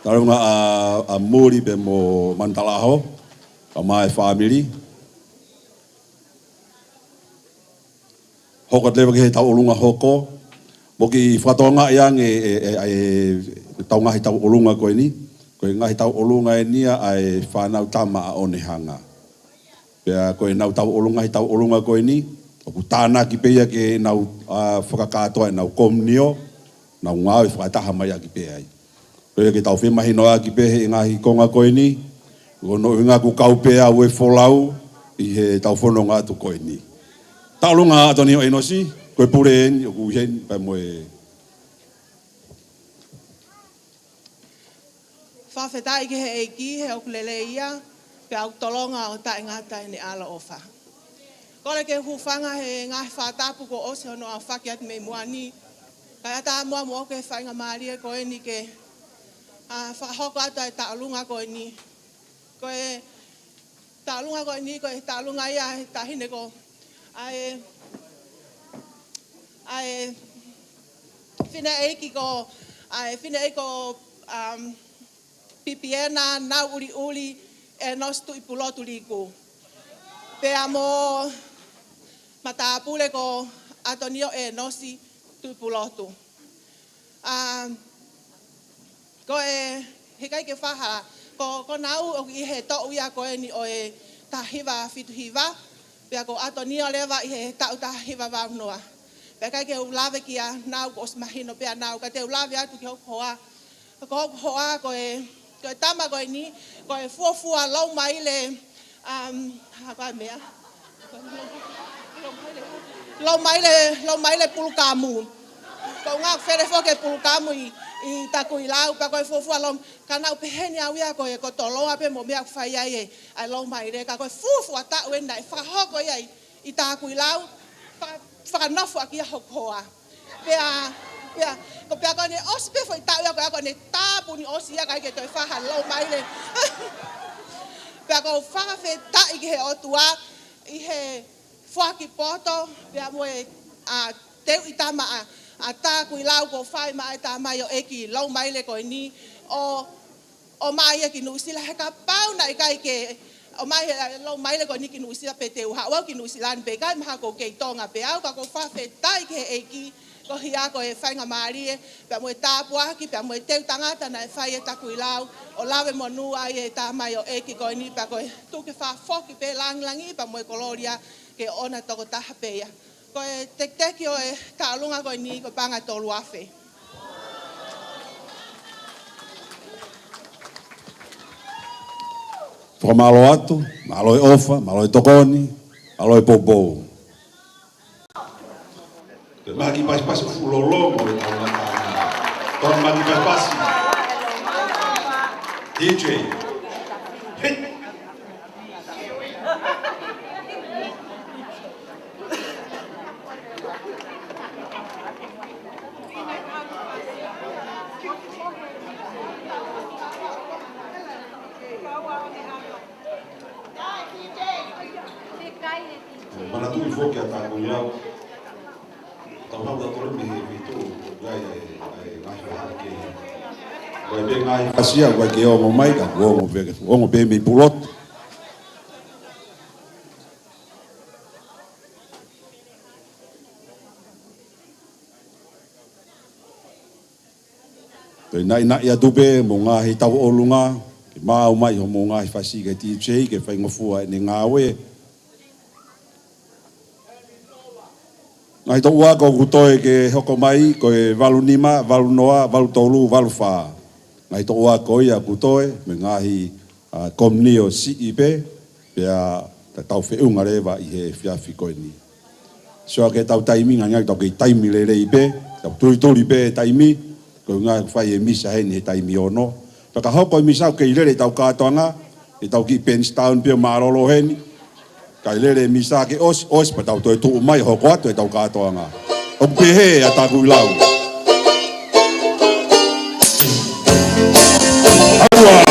Tarunga a muri be mo mantalaho. A mai family. Hoko lewa ki he tau olunga hoko. Moki whatonga yang tau ngahi tau olunga ko ini. Ko ngahi tau olunga e nia ai whanau tama a onehanga. Pea ko nau tau olunga hi tau olunga ko ini. Oku tāna ki peia ke nau whakakatoa e nau komnio. Nau ngāwe whakataha mai a ki pea ai. Koe ke tau whimahi noa ki pehe i ngahi konga ko ini. Kono i ngā ku kau pea ue wholau i he tau whono ngā tu ko ini. Tau lunga atoni o enosi. Koe pure eni o kuhen pa moe. Whawhetai ke he eiki he okulele ia. Pe au tolonga o tae ngata ni ala ofa. Kore ke hufanga he ngahi whatapu ko ose hono a whakiat me muani. Kaya tā mua mua ke whainga maari e koe ni ke whahoko ata e tālunga koe ni. Koe tālunga koe ni, koe tālunga ia e tahine ko. Ai whina eiki ko, whina eiko pipiena, nau uri uri, e nos tu ipulotu liku. Pea mo matapule ko atonio e nosi tu pulotu. Ko e hikai ke whaha, ko nau o i he tau ia koe ni o e tahiwa fitu hiwa, pea ko ato nio lewa i he tau tahiwa waunoa. Pea kai ke ulawe ki a nau ko osmahino pea nau, ka te ulawe atu ki hoko hoa. Ko hoko hoa ko e tama koe ni, ko e fuafua lau maile, hapa mea? Lau maile pulukamu. Ko ngā where whoke pulukamu i taku i lau, pa koe fuafua lau, ka nau peheni au ia koe, ko toloa pe mo mea kwhai ai ai lau maile, ka koe fuafua tau e nai, whakahoko ia i taku i lau, whakanofu aki a hokoa. Ko pea koe ne osi pe fwoi tau ia koe, koe ne tāpu ni osi ia kai ke toi whaha lau maile. Pea ko whakawhetai ki he otua i he whaki poto. Pea moe teu i tama a tā kui lau ko whai mai tā mai o eki lau mai le koe ni o mai e ki nuisila he ka pau na i kai ke o mai lau mai le koe ni ki nuisila pe te uha wau ki nuisila ni pe kai maha ko kei tonga pe au ka ko whawhetai ki he eki ko hia ko e whainga maari e pea moe tāpuaki pea moe teu tangata na e whai e takui lau o lawe monu ai e tā mai o eki koe ni pea koe tuke whafoki pe langlangi pea moe koloria ke ona toko taha peia. Ko e teki o e kālunga koe ni ko panga tolu awhi. Whakamalo atu, malo e ofa, malo e tokoni, malo e popo. Ke maki pasi ulolongo e tau ngata. Kon maki pasi. DJ. Mana tu i foki a tāko iau. Tau hau da tore me he vitu. Gai ai ngahi wahara ke. Wai be ngahi whasia, wai ke ongo mai ka. Ongo be me pulot. Toi nai ia dupe mo ngahi tau olunga. Ke maa umai ho mo ngahi whasi ke TJ ke whaingofua e ne ngāwe. Ngai tō ua ko kutoe ke hoko mai, ko e walu nima, walu noa, walu tolu, walu wha. Ngai tō ua ko ia kutoe, me ngahi komni o si ipe, pia tau whiunga rewa i he whiawhi koe ni. Soa ke tau taimi, ngai tau ke taimi le ipe, tau turi pe taimi, ko ngai whai e misa heni he taimi ono. Paka hoko i misa ke i lere tau kātoanga, e tau ki Penstown pia marolo heni, kai lere misa ke os pa tau toi tu mai hoko atu e tau kātoanga. O pehe a tāku lau. Aua!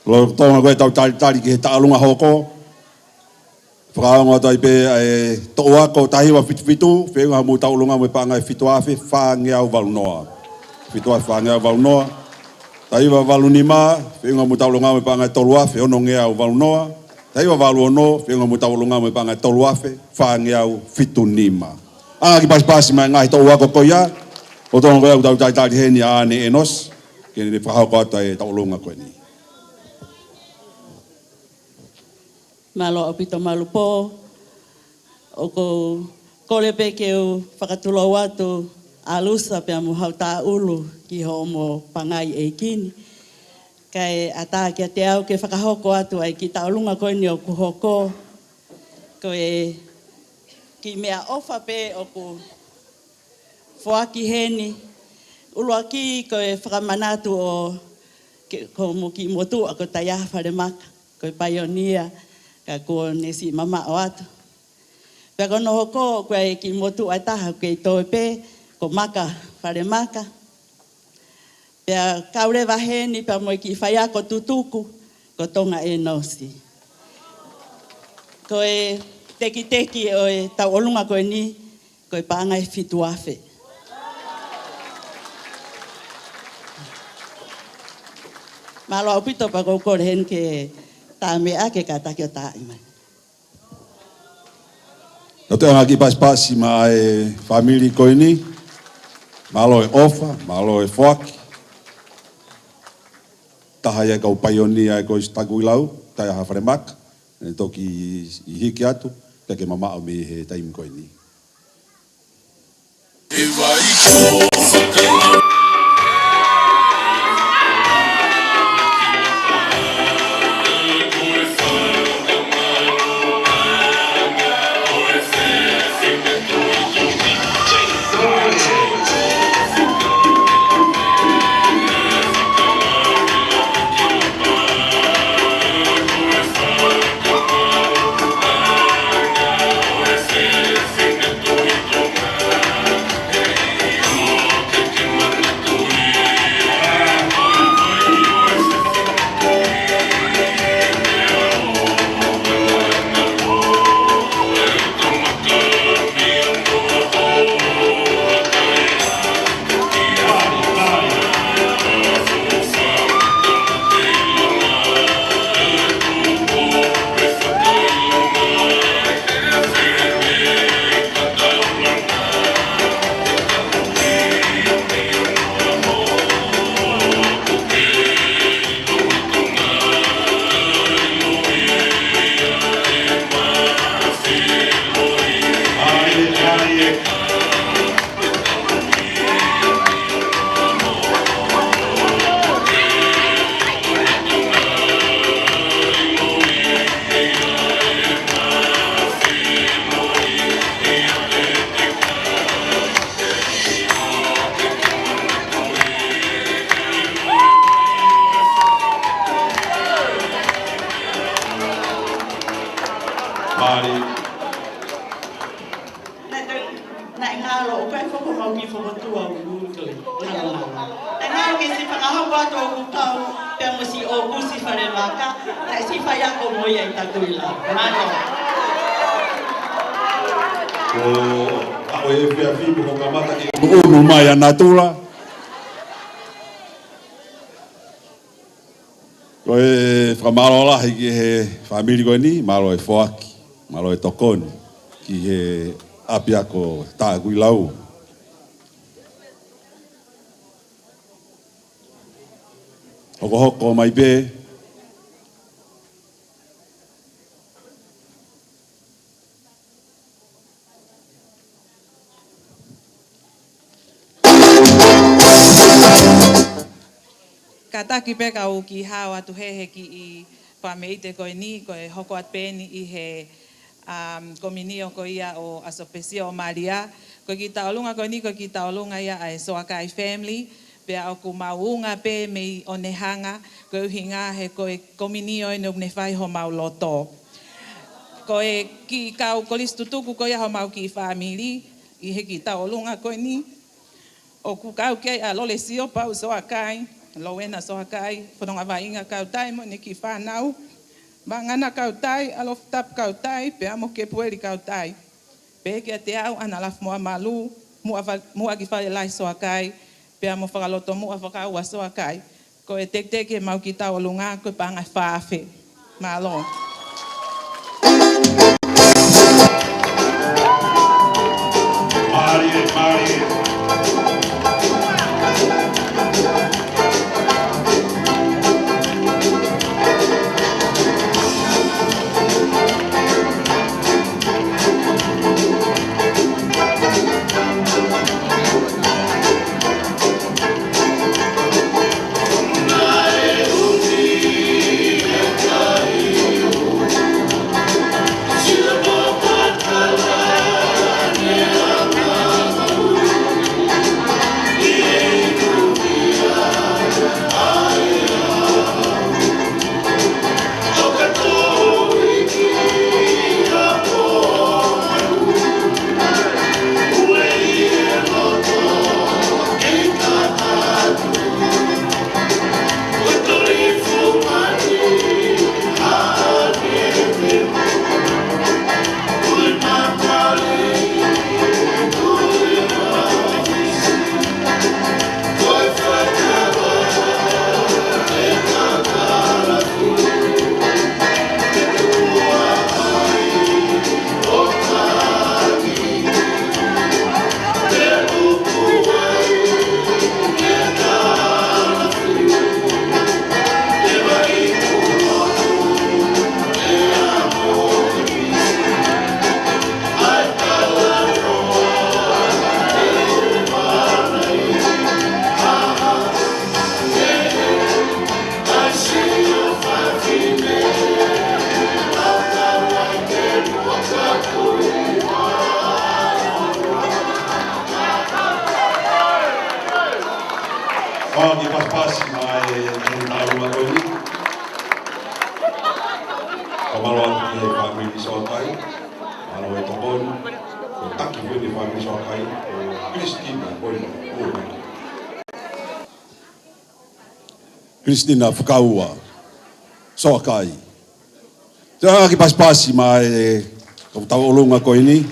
Lo tonga koe tau tari ki he taalunga hoko. Whakaonga tai pe to wako tahiwa fitu, whenga mu taulunga me panga e fitu awhi, whangeau walunoa. Fitu awhi whangeau walunoa. Tahiwa walunima, whenga mu taulunga me panga e tolu awhi, ono ngeau walunoa. Tai wa walu no, whiunga mo taulunga mo panga tolu afe, whaangeau fitu nima. Anga ki pasi mai ngahi tau wako koia, o tono koia utau tai heni aane enos, kene ni whahau kata e taulunga koe ni. Malo apito malupo, o ko kore pe ke o whakatulo watu alusa pe amu hau tā ulu ki ho mo pangai e kini. Kai ata kia te au ke whakahoko atu ai ki taulunga koe ni o kuhoko. Koe ki mea ofa pe o ku whoaki heni. Ulua ki koe whakamanatu o ko mo ki motu a ko taiaha whare maka. Koe paionia ka ko nesi mama o atu. Pea kono hoko koe ki motu ai taha koe toi pe ko maka whare maka. Pea kaure waheni pea moe ki whaia ko tutuku ko tonga e nosi. Koe teki o e tau olunga koe ni koe paanga e fitu afe. Malo au pito pa kou kore hen ke tā mea ke ka taki o tā imai. No te anga ki pasi ma e family koe ni, malo e ofa, malo e whoaki. Taha ia kau paionia e koe stagu ilau, tai aha whare maka, ne toki i hiki atu, pia ke mama o me he taimi koe ni. Unu mai anatula. Koe whamalo lahi ki he whamiri koe ni, malo e whoaki, malo e tokoni, ki he api ako tāgui lau. Hoko hoko mai pē. Ka taki peka o ki hao atu hehe ki i whameite koe ni, koe hoko at pēni i he kominio ko ia o Asopesio o Maria. Koe ki taolunga koe ni, koe ki taolunga ia a Soakai family. Pea o ku maunga pē mei o nehanga, koe uhinga he koe kominio e nuk ne whai ho mau loto. Koe ki kau kolistu tuku koe ia ho mau ki family, i he ki taolunga koe ni. O ku kau kei a lole sio pau Soakai. Lowena Soakai, whanonga wainga kautai mo ne ki whanau. Mangana kautai, alof tap kautai, pe amo ke pueri kautai. Pe kia te au, ana laf mua malu, mua ki whare lai Soakai, pe amo whakaloto mua whakaua Soakai. Ko e tek teke mau ki tau lunga, ko panga whaafe. Malo. whāmiri ki soakai, alo e tokoni, o taki wene whāmiri soakai, o Christina Koino, Christina Whakaua, soakai. Te hanga ki paspasi ma e kautau olunga koe ni.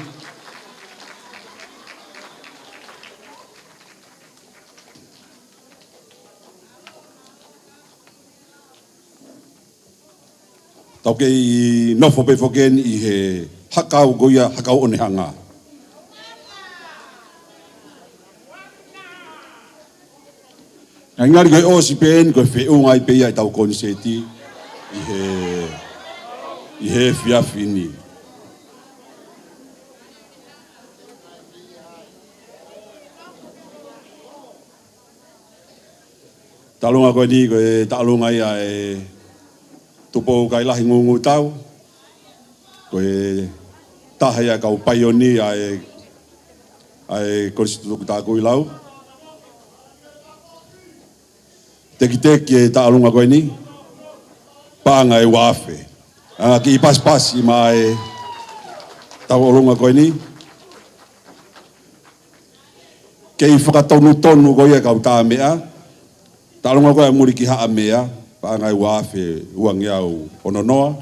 Tau ke i nofo pe foken i he hakau goia, hakau one hanga. Nga ngari koe o si pen koe whiunga i peia i tau konseti i he fiafini. Talunga koe ni koe talunga ia e tupo kai lahi ngungu tau, koe tahaya kau paioni ai konstitutu ta kui lau. Teki e taalunga koe ni, panga e wafe. Ki i paspasi ma e tau olunga koe ni. Ke i whakatonu koe kau tā mea, taalunga koe muri ki haa mea, paanga i wafe uangi au ononoa.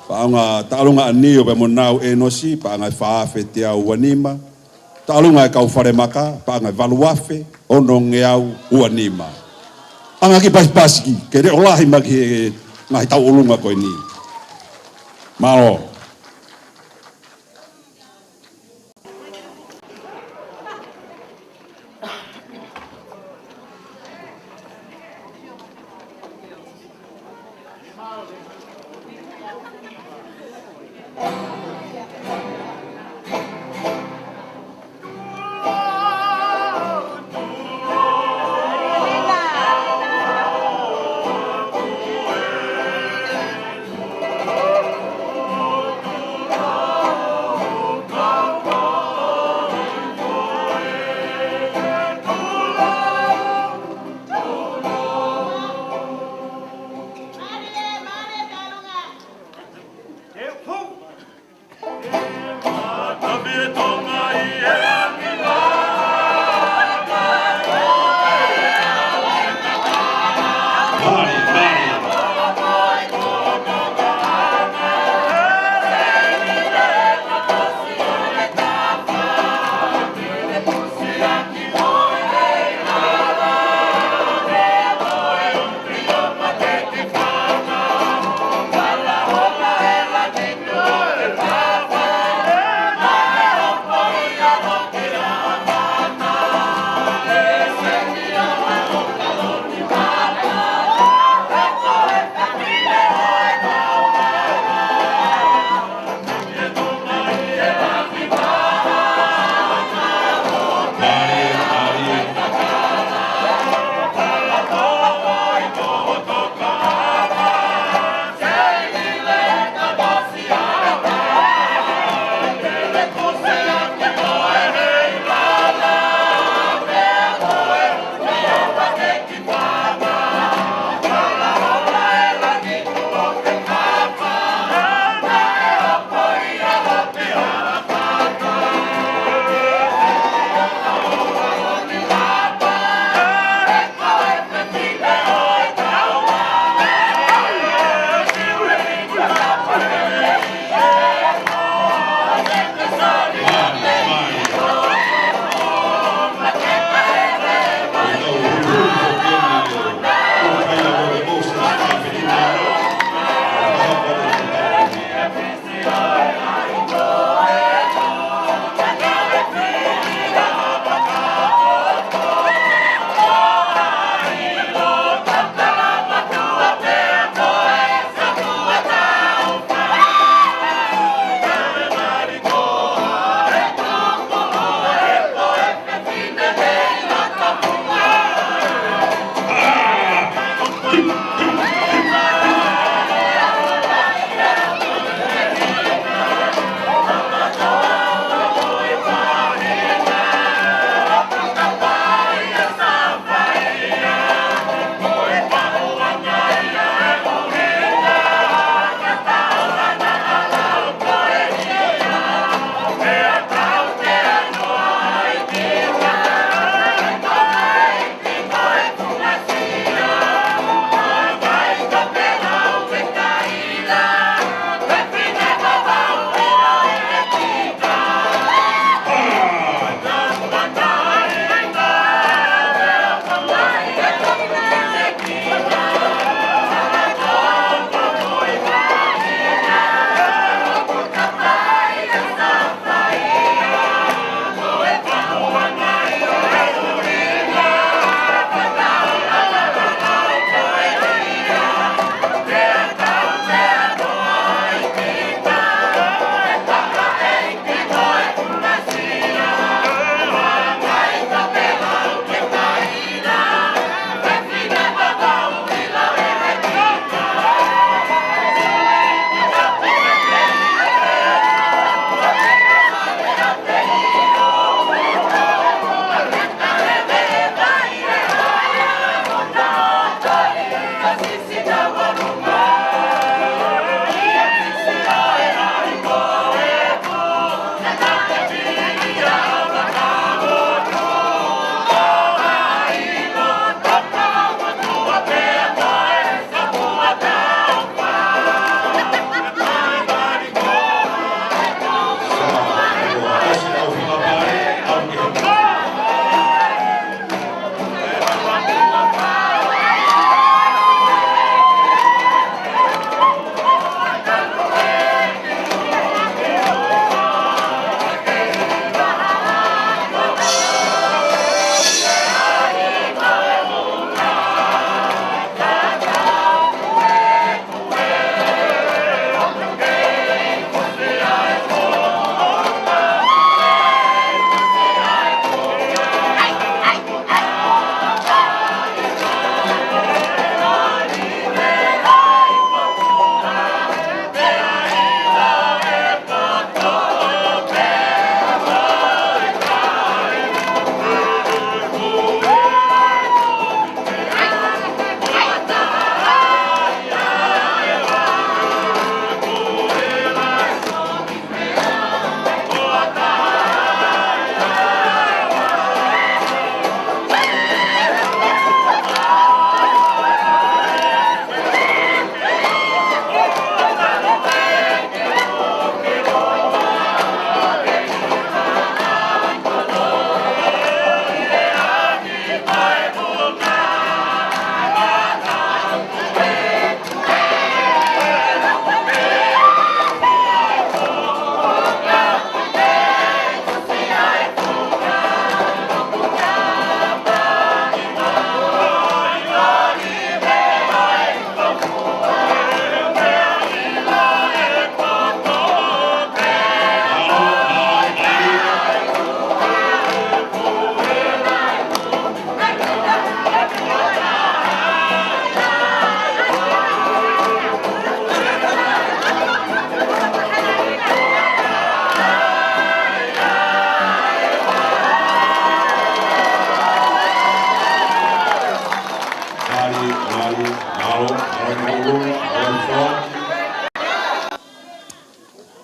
Paanga taalunga anio pe monau e nosi, paanga i whaafe te au uanima. Taalunga e kau wharemaka, paanga i waluafe, ononge au uanima. Anga ki paspasiki, ke re olahi maki e ngai tau olunga koe ni. Mao. Thank you.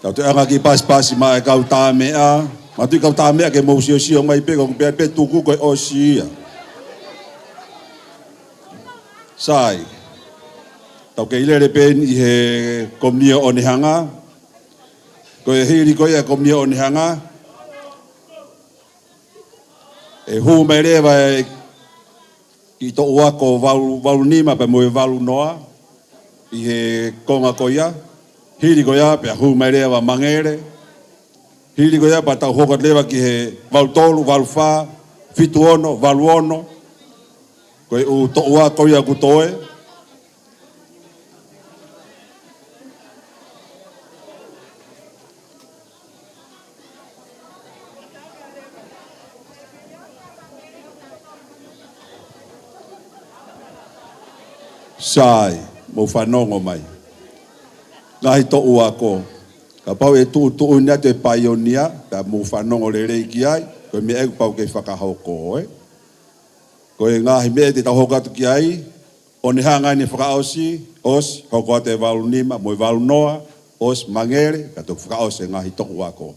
Tau te anga ki pas mai kau tā mea. Matui kau tā mea ke mou sio mai pe kong pe tuku koe o sia. Sai. Tau ke ilere pen i he komnia o nehanga. Koe hiri koe a komnia o nehanga. E hu mai rewa i to uako walu nima pe moe walu noa. I he konga koia. Hiri koia pe hu mai rewa mangere. Hiri koia pa tau hokat lewa ki he walu tolu, walu wha, fitu ono, walu ono. Koe u to uako koia kutoe. Sai, mo whanongo mai. Ngahi to uako. Ka pau e tu unia te paionia, ka mo whanongo le reiki ai, koe me egu pau kei whakahoko e. Koe ngahi me te tau hokatu ki ai, o ne hanga ni whakaosi, os, hoko te walu nima, mo walu noa, os mangere, ka tu whakaosi ngahi to uako.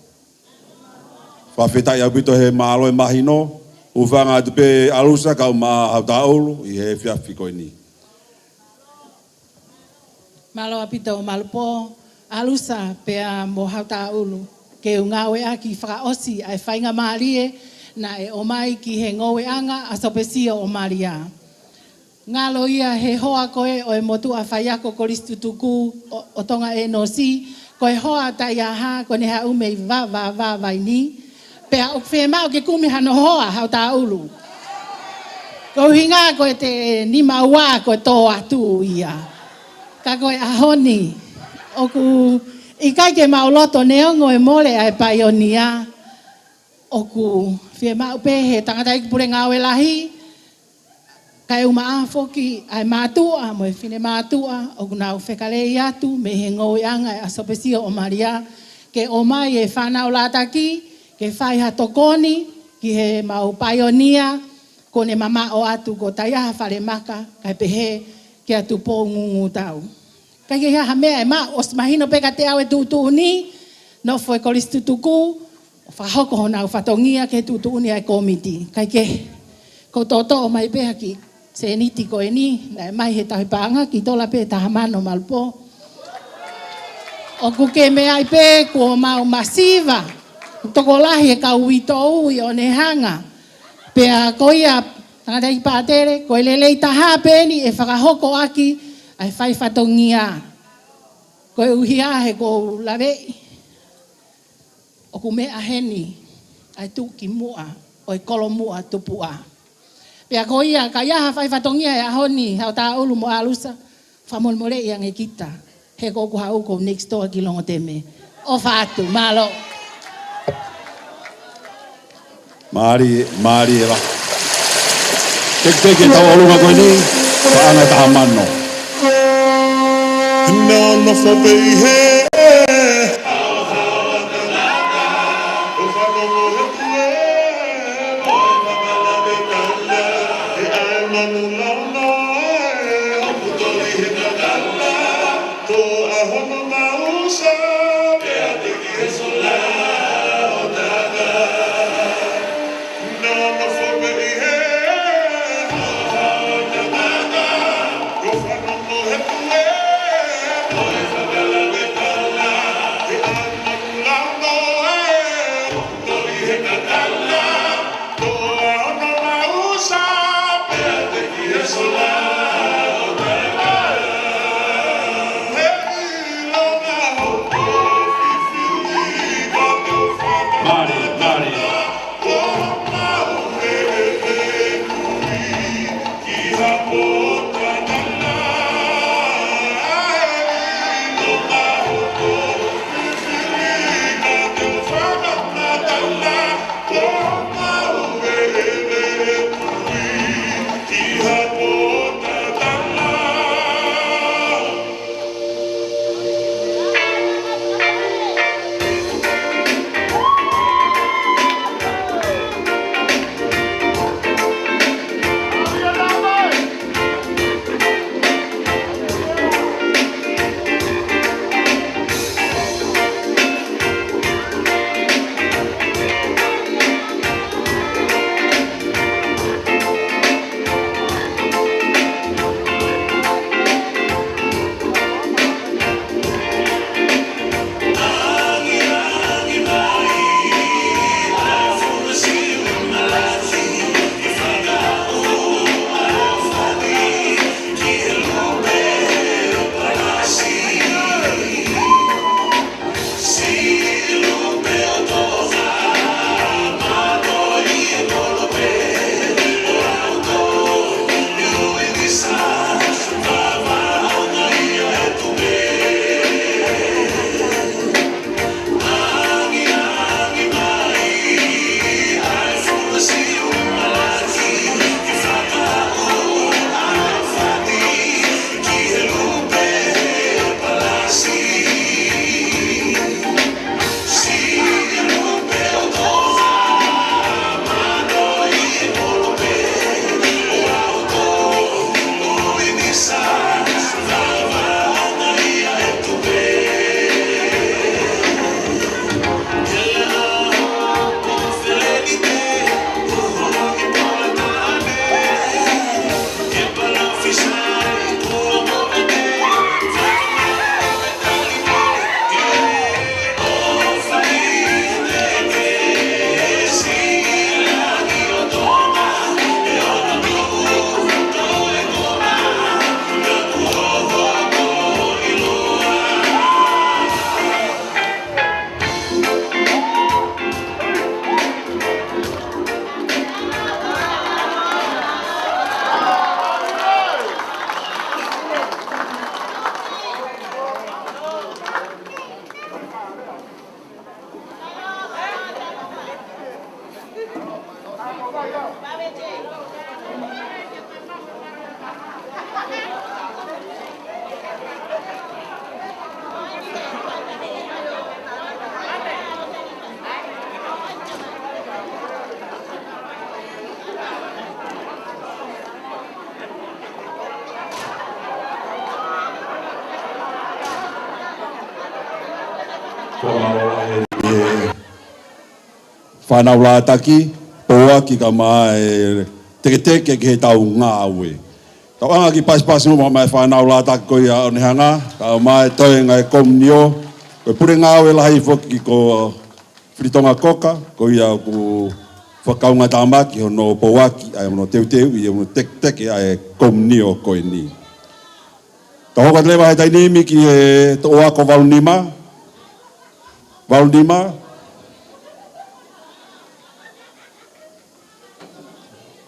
Whawhetai au pito he maalo e mahino, uwhanga tu pe alusa kau maa hau taulu, i he whiawhi koe ni. Malo apito malupo alusa pea mo hauta ulu ke ngawe aki whakaosi ai whainga maarie na e o mai ki he ngowe anga a sopesio o maria. Ngalo ia he hoa koe o e motu a whaiako koristu tuku o tonga e no si koe hoa tai aha ko ne ha umei va vaini pea o whemau ke kumi hano hoa hauta ulu. Ko hinga koe te nima ua koe tō atu ia. Ka koe ahoni, oku i kai ke mauloto neongo e mole ai paionia, oku whie mau pehe tangata i pure ngawe lahi, kai uma afoki ai mātua, mo e whine mātua, oku nau whekalei atu, me he ngoe anga e asopesio o Maria, ke o mai e whanau lataki, ke whai hatokoni, ki he mau paionia, kone mama o atu ko taiaha whare maka, kai pehe, ke atu pō ngungu tau. Kai ke haha mea e ma, os mahino peka te au e tūtū ni, no foi koristu tuku, whahoko hona u whatongia ke tūtū ni ai komiti. Kai ke, ko tōtō o mai peha ki se niti ko e ni, na e mai he tahi pāanga ki tola pe taha mano malpo. O kuke mea ai pe, ko mau masiva, toko lahi e ka uito ui o ne hanga, pea koia, tangata i pātere, ko e lelei taha peni e whakahoko aki, ai whai whatongia. Ko e uhia he ko lawe. O ku mea heni, ai tu ki mua, o e kolo mua tupua. Pea ko ia, ka iaha whai whatongia e ahoni, hau tā ulu mo alusa, whamolmore i ange kita. He ko ku hau ko next door ki longo teme. O whātu, malo. Maari e wa. Teke tau olunga koe ni, whaanga taha mano. No, no for be here. whanau la taki, poa ki ka maa teke teke ki he tau ngā aue. Tau anga ki pasi mo mai whanau la taki ko ia o hanga, ka mai toi ngai komnio, ko pure ngā aue lahi foki ko whiritonga koka, ko ia ku whakaunga tāmaki hono poaki, ai mono teu i mono teke teke ai komnio koe ni. Ta hoka te lewa he tainimi ki he to oako Valunima. Valunima.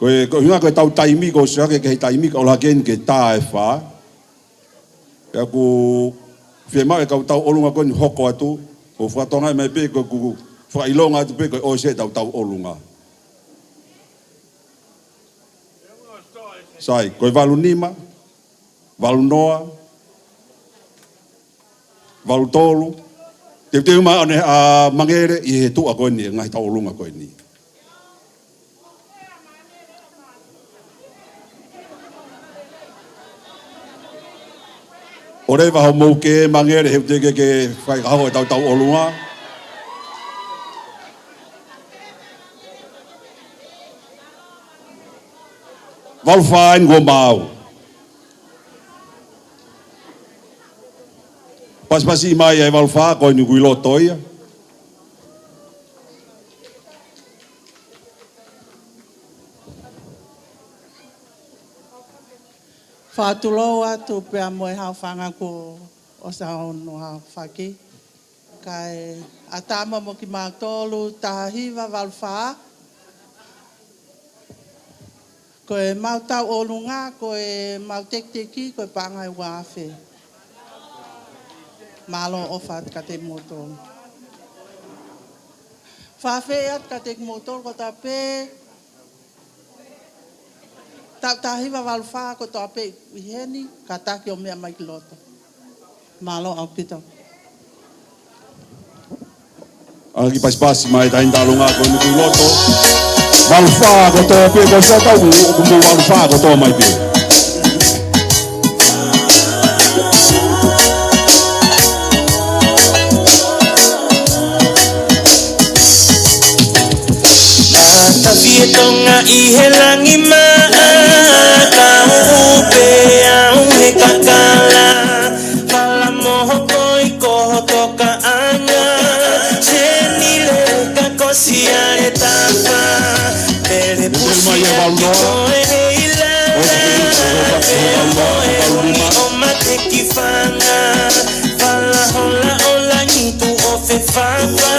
Ko hinga koe tau taimi ko siake ke he taimi ka ola ken ke tā e whā. Pea ku whiema e kau tau olunga koe ni hoko atu. Ko whatonga e mai pe ko ku whailonga atu pe koe o se tau olunga. Sai, koe Valunima. Valunoa. Valutolu. Te uma one a mangere I he tua koe ni, ngai tau olunga koe ni. O rewa ho mou ke mangere he teke ke whai kaho e tau olunga. Valwhain go mau. Pas-pasi mai e valwha koe ni kui lotoia. Whātulo atu pia moe hau whanga ko o sa ono hau whaki. Kai atama mo ki mātolu tahiwa valwha. Koe mau tau olunga, koe mau tekteki, koe pangai wāwhi. Malo ofat ka te motor. Whawhi at ka te motor ko tape. Tahiwa walwha ko tape wiheni, ka taki o mea mai ki loto. Malo au pito. Ang ipasi-pasi mai tain talunga ko ni kui loto. Walwha ko tape ko sa tau kumu walwha ko to mai pe. Tonga I he langi maa Kau upe au he kakala Pala moho koi koho toka anga Cheni le kakosi are tapa Pele pusi aki koe heila Pele moe umi o mate ki whanga Pala hola ola nitu o fe whanga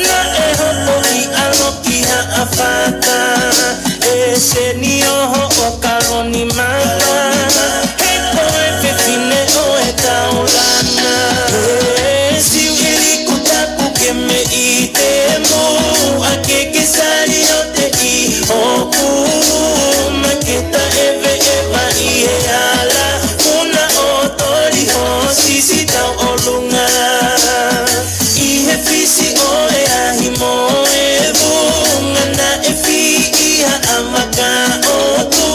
Na e hopo ki aloki ha a whata Se ni oho o karoni mata He koe whewhine o e taurana Siu ili kutapu ke me I te mo A ke sari o te I hoku Maketa ewe ewa I he ala Una o tori ho sisi tau olunga I he fisi o e ahi mo e vunga Na e fi iha amaka o tu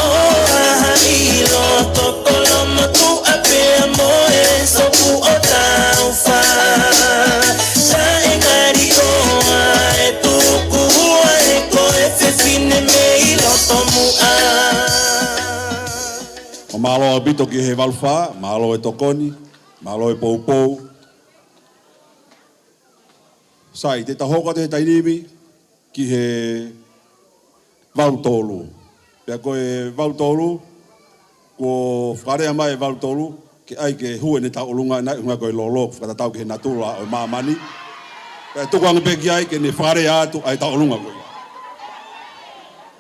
O aha I loto kolomo tu apea mo e sopu o tau wha Ta e ngari o a e tuku hua e ko e whewhine me I loto mua O malo o bito ki he walwha, malo e tokoni, malo e poupou. Sai, te tahoka te tainimi ki he Valutolu. Pea koe Valutolu, ko whakarea mai e Valutolu, ke ai ke hue ne tau olunga nai unga koe lolo, whakatatau ki he natula o mamani. Pea tukuanga peki ai ke ne whakarea atu ai tau olunga koe.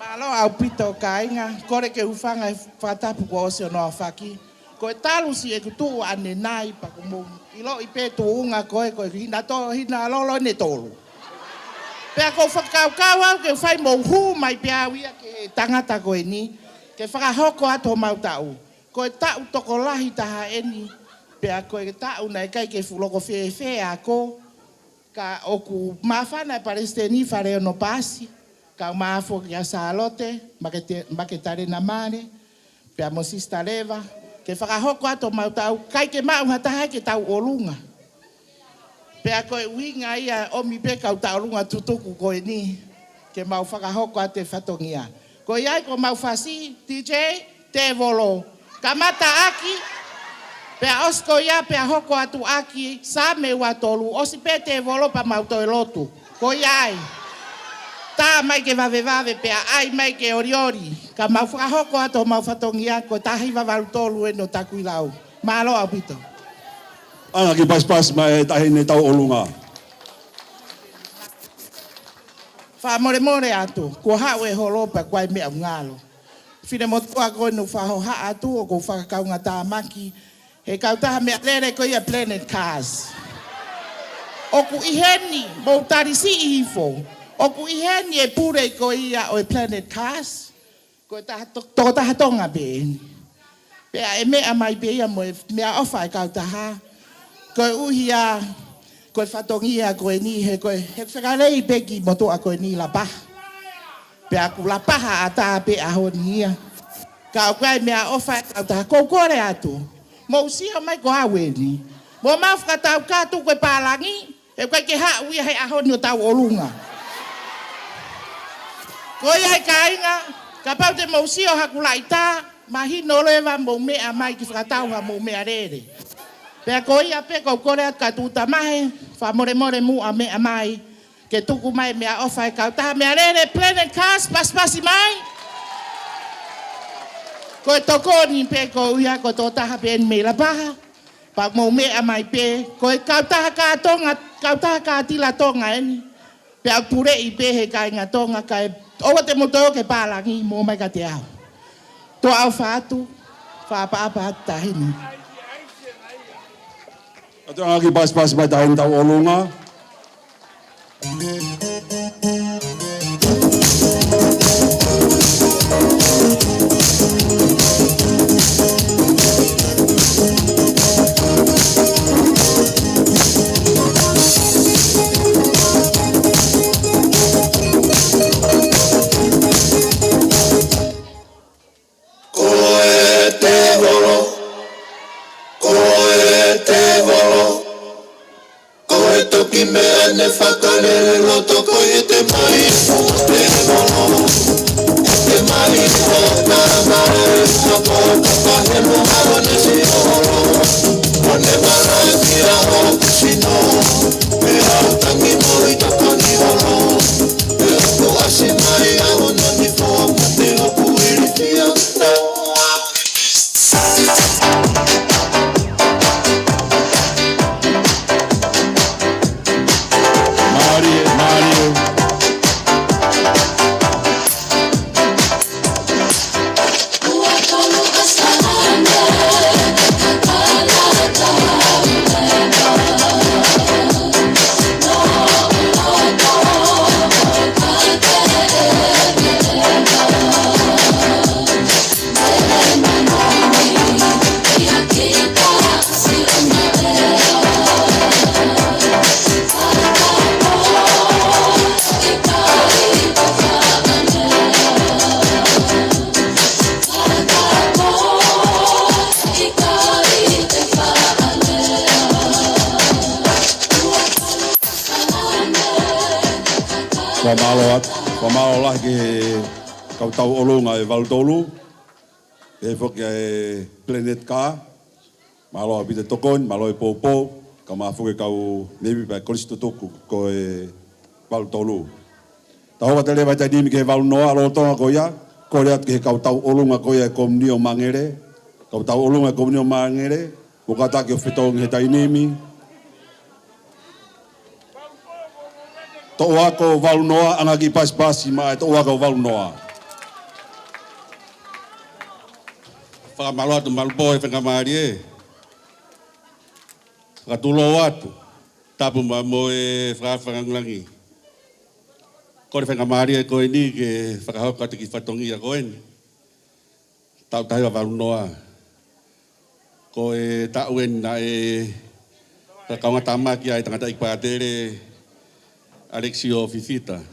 Malo au pito ka inga, kore ke ufanga e whatapu ko ose no whaki. Ko e talusi e kutu ane nai pa kumu. Ilo I pe tu unga koe hina lolo ne tolu. Pea ko whakaukau au ke whai mouhu mai pia wia ke tangata koe ni. Ke whakahoko ato mau tau. Ko e tau toko lahi taha eni. Pea ko e tau nei kai ke fuloko whewhe ako. Ka oku mawhana e paresteni whare no pasi. Ka maafo ki a salote, maketare na mare, pia mosista leva, ke whakahoko ato mau tau, kai ke mau hataha ke tau olunga. Pea koe uinga ia omi pe kau taurunga tutuku koe ni. Ke mau whakahoko a te whatongia. Ko iai ko mau whasi, DJ, te volo. Kamata aki, pea osko ia pea hoko atu aki, sa me watolu, osi pe te volo pa mau toi lotu. Ko iai, tā mai ke vave pea ai mai ke oriori. Ka mau whakahoko atu mau whatongia, ko tahi wawaru tolu e no takui lau. Malo au pito. Anga ki pas mai tahi ne tau olunga. Wha more atu, ko hau e holopa kwai mea ngalo. Whine motua koe no whaho ha atu o ko whakakaunga tā maki. He kautaha mea lere ko ia Planet Cars. O ku iheni, mou tarisi ihifo. O ku iheni e pure ko ia o Planet Cars. Ko toko taha tonga be. Pea e mea mai be ia mo e mea ofa e kautaha. Ko uhia, ko whatongia ko e ni he ko he whakarei peki motua ko e ni la paha. Pea ku la paha a tā pe aho ni ia. Ka o kai mea ofa e kautaha koukore atu. Mo usia mai ko awe ni. Mo mawhaka tau kātu koe pālangi. E koe ke haa uia hei aho ni o tau olunga. Ko ia hei kāinga. Ka pau te mo usia o hakula i tā. Mahino lewa mo mea mai ki whakatauha mo mea rere. Pea ko ia pe kou kore at katuta mahe. Wha more mu a mea mai. Ke tuku mai mea ofa e kautaha mea rere. Planet Cars paspasi mai. Ko toko ni pe ko ia ko to taha pe me la paha. Pa mo mea mai pe. Ko kautaha ka tonga. Kautaha ka tila tonga eni. Pe au pure i pe he ka inga tonga ka e. Owa te moto ke pālangi mo mai ka te au. To au whaatu. Wha apa tahini. Atu anga ki pas mai tahi ne tau olunga. Toki me ane whakarere loto ko e te mai te volo te mai o ka mai sa po ka he mo hawa ne si oro o ne mara ki a o kusino me au tangi mo i toko ni oro e o asi mai a o no ni fo mo te o puiri tia Whamalo lahi ke kau tau olunga e Valtolu. E whoki e Planet Car. Malo a pite tokon, malo e pōpō. Ka maa whoki kau nevi pai Koristo Toku ko e Valtolu. Ta hoka te lewa tai nimi ke Valnoa alo tonga ko ia. Ko reat ke kau tau olunga ko ia e Komnio Mangere. Kau tau olunga e Komnio Mangere. Ko kata ke o whetong he tai nimi. To wako Valnoa anga ki pas mai to wako Valnoa. Whakamalo atu malpo e whakamari e. Whakatulo atu. Tapu ma mo e whakawhangangi. Kore whakamari e koe ni ke whakahauka te ki whatongi a koe ni. Tau tahi wa Valnoa. Koe tau en na e whakaunga tamaki ai tangata ikpaatere Alexio Fifita.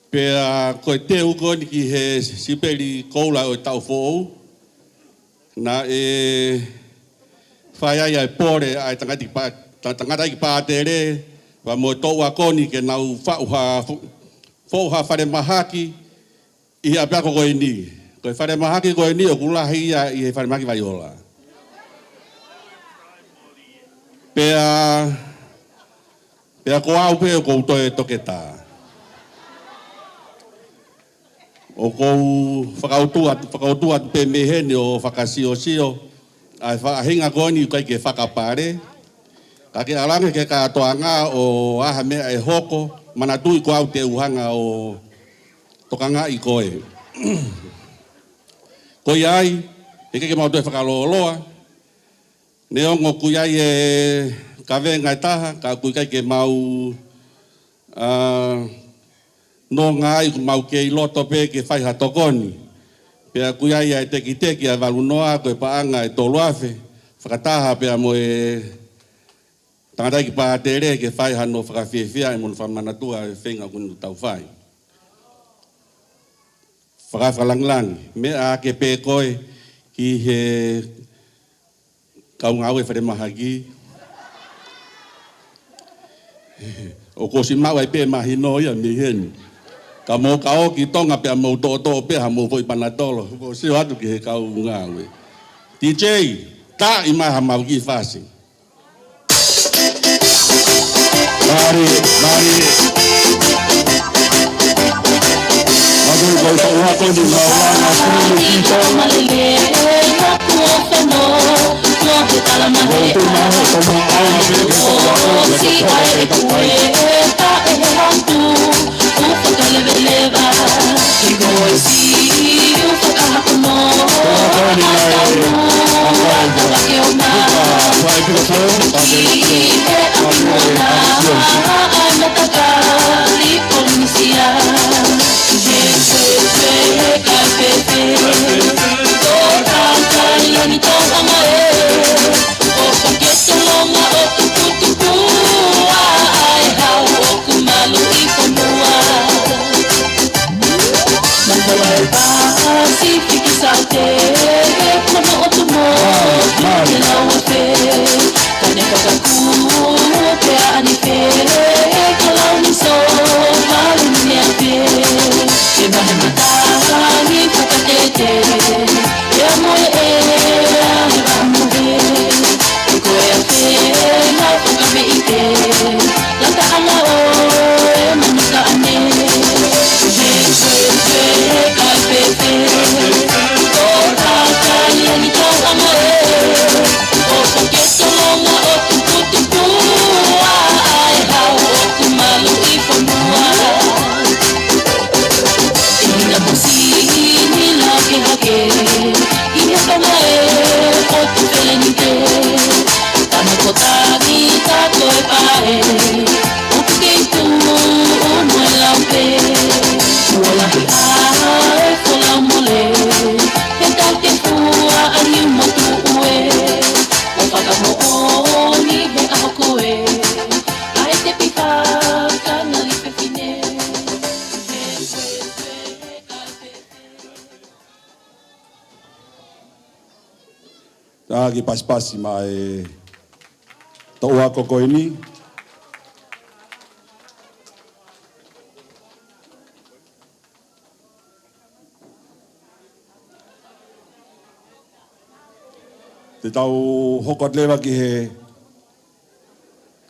Pea koe te uko ni ki he sipeli koula o tau fōu. Na e Whai ai pore ai tangata ki pātere, wa mo tō koni ke nau whauha whare mahaki i a pia koe ni. Koe whare mahaki koe ni o kulahi ia i he whare mahaki vai ola. Pea ko au pe o kou toe toke tā. O kou whakautua pe mehene o whakasio-sio, ai whaahinga koni kai ke whakapare. Ka ke alange ke katoa ngā o aha mea e hoko, mana tui ko au te uhanga o tokanga i koe. Koi ai, e ke mau toe whakaloloa, ne ongo kui ai e kawe ngai taha, ka kui kai ke mau no ngai mau ke i loto pe ke whaiha tokoni. Pea kui ai e teki a walunoa koe paanga e tolu awhe, whakataha pea mo e tangatai ki pātere ke whaiha no whakawhiawhia e monu whamanatua e whenga kunu tau whai. Whakawhalanglangi, mea ke pe koe ki he kaungau e whare mahaki. O kosi mau ai pe mahino ia mi heni. Ka mo ka o ki tonga pe mo to pe ha mo foi panatolo. Mo se atu ki he kaungau e. DJ, ta i mai ha mau ki fasi. Mari. Magul ko to wa ko di mawana sini ki to. Ki pas-pasi mai toa koko ini. Te tau hokot lewa ki he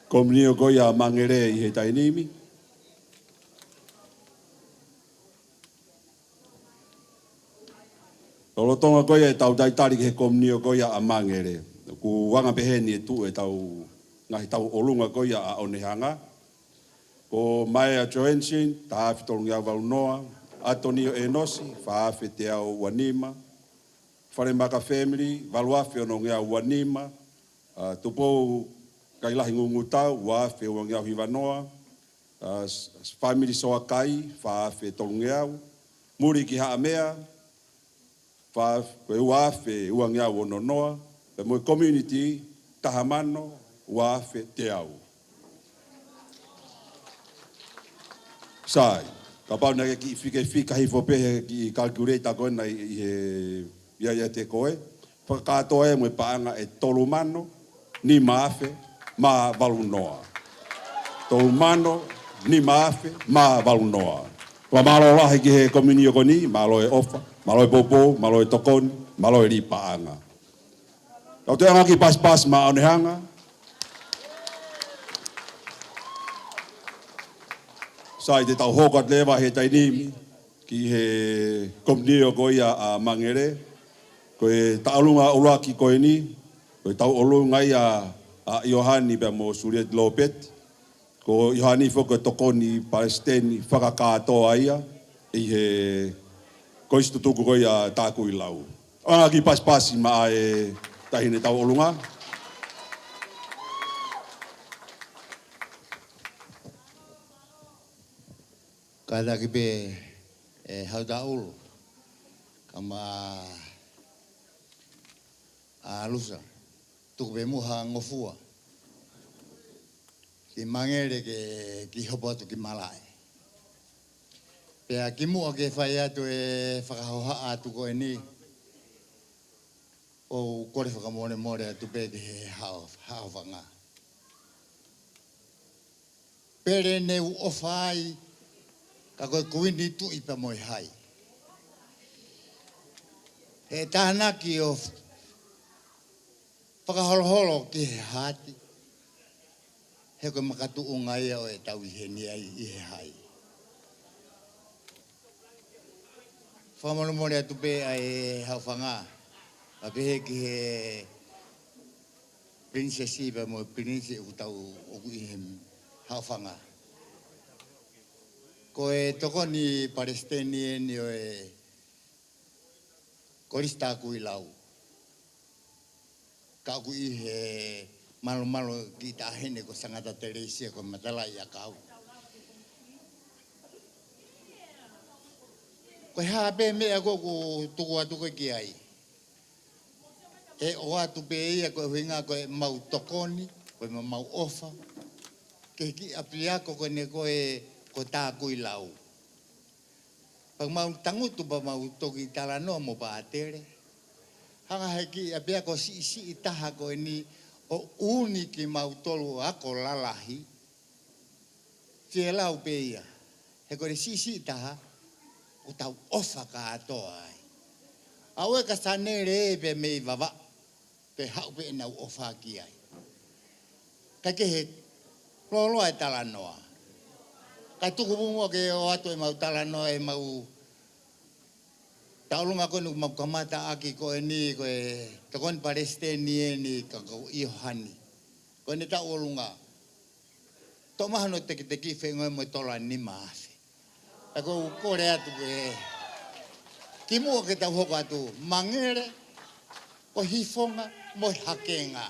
komunio koia mangere i he tainimi. Tolotonga koia e tau taitari ki he komunio koia a mangere. Ku wanga peheni e tu e tau ngahi tau olunga koia a onehanga. Ko Maea Joensin, ta hafi tolungi au Walunoa, Atonio Enosi, whaafe te au Wanima, Wharemaka Family, Waluafe ono ngia Wanima, Tupou Kailahi Ngungutau, Wafe o ngia Hiwanoa, Family Soakai, whaafe tolungi au, Muri ki Haamea, Wafe ua ngia Wononoa, Moe Community, Tahamano, Wafe te au. Sai, ka pau na ki fika hi fope ki calculate ko na i ia te koe. Whakatoa e mo paanga e tolu mano, ni maafe ma valunoa. Tau mano ni maafe ma valunoa. Wa malo lahi ki he kominio koni, malo e ofa, malo e popo, malo e tokoni, malo e ripaanga. Tau te anga ki pas ma onehanga. Sai te tau hokat lewa he tainimi, ki he kominio ko ia a mangere, ko e taulunga ulaki ko e ni, ko e tau olunga ia a Iohani pe mo Suriet Lopet, ko Iohani foko tokoni Palestini whakakātoa ia, i he koistutuku ko ia tāku i lau. Anga ki paspasi ma e tahine tau olunga. Kada ki be hauta ulu, kama alusa, tuku be muha ngofua. Ki mangere ke ki hopotu ki malai. Pea ki mua ke whai atu e whakahoha atu ko e ni. O kore whakamone more atu pe ke he hao whanga. Pere ne u ofai, ka koe kuini tu ipa moi hai. He tahanaki o whakaholoholo ki he hati. He koe makatu ungai o e tau i he ni ai i he hai. Whamaru more atu pe ai hau whanga. A pehe ki he princesi pa mo princesi u tau oku i he hau whanga. Ko e toko ni Palestini ni o e korista ku i lau. Ka ku i he malo ki tahene ko sangata Teresia ko matala ia kau. Ko hape me ako ku tuku atu ko ki ai. E o atu pe ia ko hinga ko mau tokoni, ko mau ofa. Ke ki apiako ko ne ko e ko tāku i lau. Pag mau tangutu pa mau toki talano mo pa atere. Hanga heki apia ko si itaha ko ini o uni ki mau tolu ako lalahi. Tia lau pe ia. He ko si itaha o tau ofa ka atoa ai. Aue ka sanere pe mei vava. Pe hau pe nau ofa ki ai. Kake he lolo e talanoa. Kai tuku bungo ke o atu e mau talanoa e mau taulunga ko nuk mau kamata aki ko e ni ko e takon Palestini e ni kako Iohani. Ko ne tau olunga. Tomahano teki whengoe mo tola ni maafi. Ako kore atu e kimua ke tau hoko atu mangere ko hifonga mo hakenga.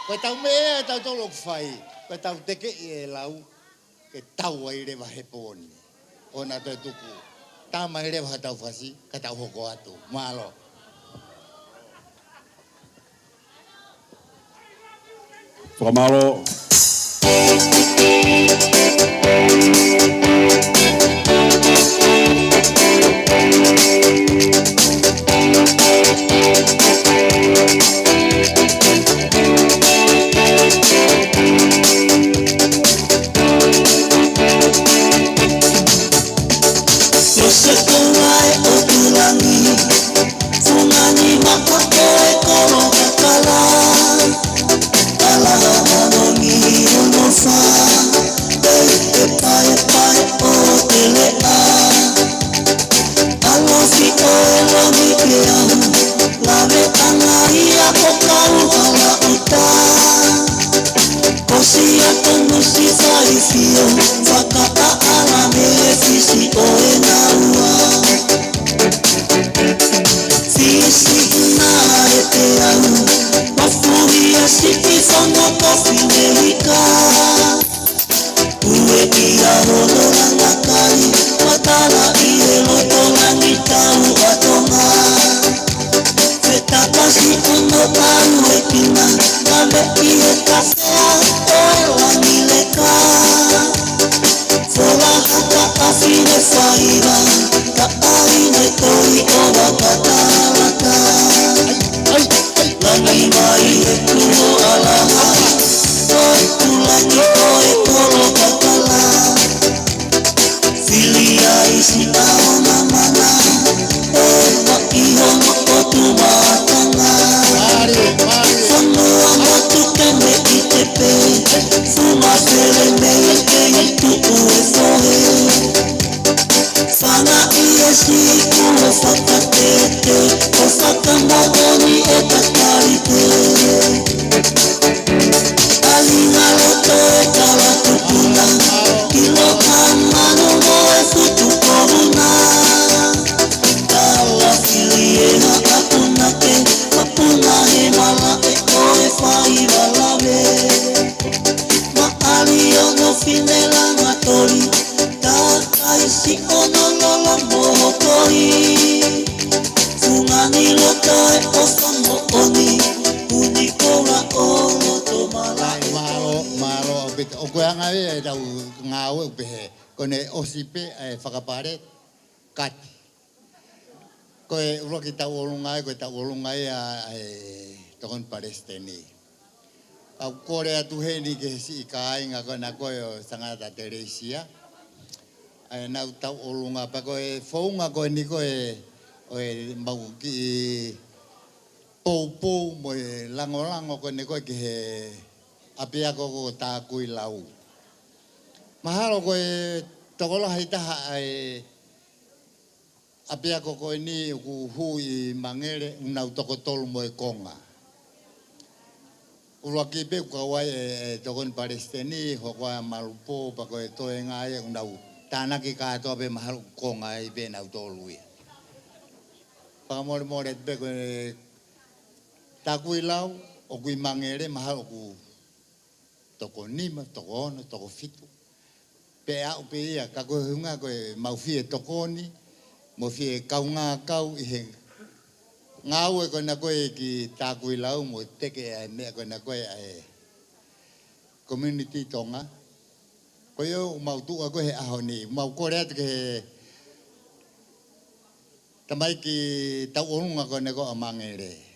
Ko tau mea tau tolok whai. Ko tau teke i e lau. Ke tau ai rewa he pōni. O nā toi tuku. Tāma he rewa tau whasi, ka tau hoko atu. Mālo. Whamalo. Langi mai e tuo ala si ono lolo mohokoi Fungangi lokai osamo oni Unikora olo to malai Malo bit o ko nga e tau ngau pe kone osipe e whakapare kati. Ko e uroki tau olungai e tokon Palestini. Au kore atu he ni ke si kainga kona ko o Sangata Teresia. Ai nau tau olunga pa ko e founga ko ni ko e mau ki pou mo langolango ko ni ko ke apia ko ta kui lau. Mahalo ko e tokola hita ai apia ko ni ku hui mangere unau toko tolu mo e konga. Uraki be ko wai e tokon Palestini ho ko malupo pa ko to e ngai unau tanaki ka to be mahalo konga i be na tolu. Pa mo be ko ta kui lau o kui mangere mahalo ku toko nima, toko ono, toko fitu. Pe au pe ia, kako hunga koe maufi e tokoni, maufi e kaunga kau, ihe ngau e koe na koe ki tākui lau, mo teke e mea koe na koe e community tonga. Koe o mautua koe he aho ni, mau kore atu ke he tamai ki tau orunga koe na koe a mangere.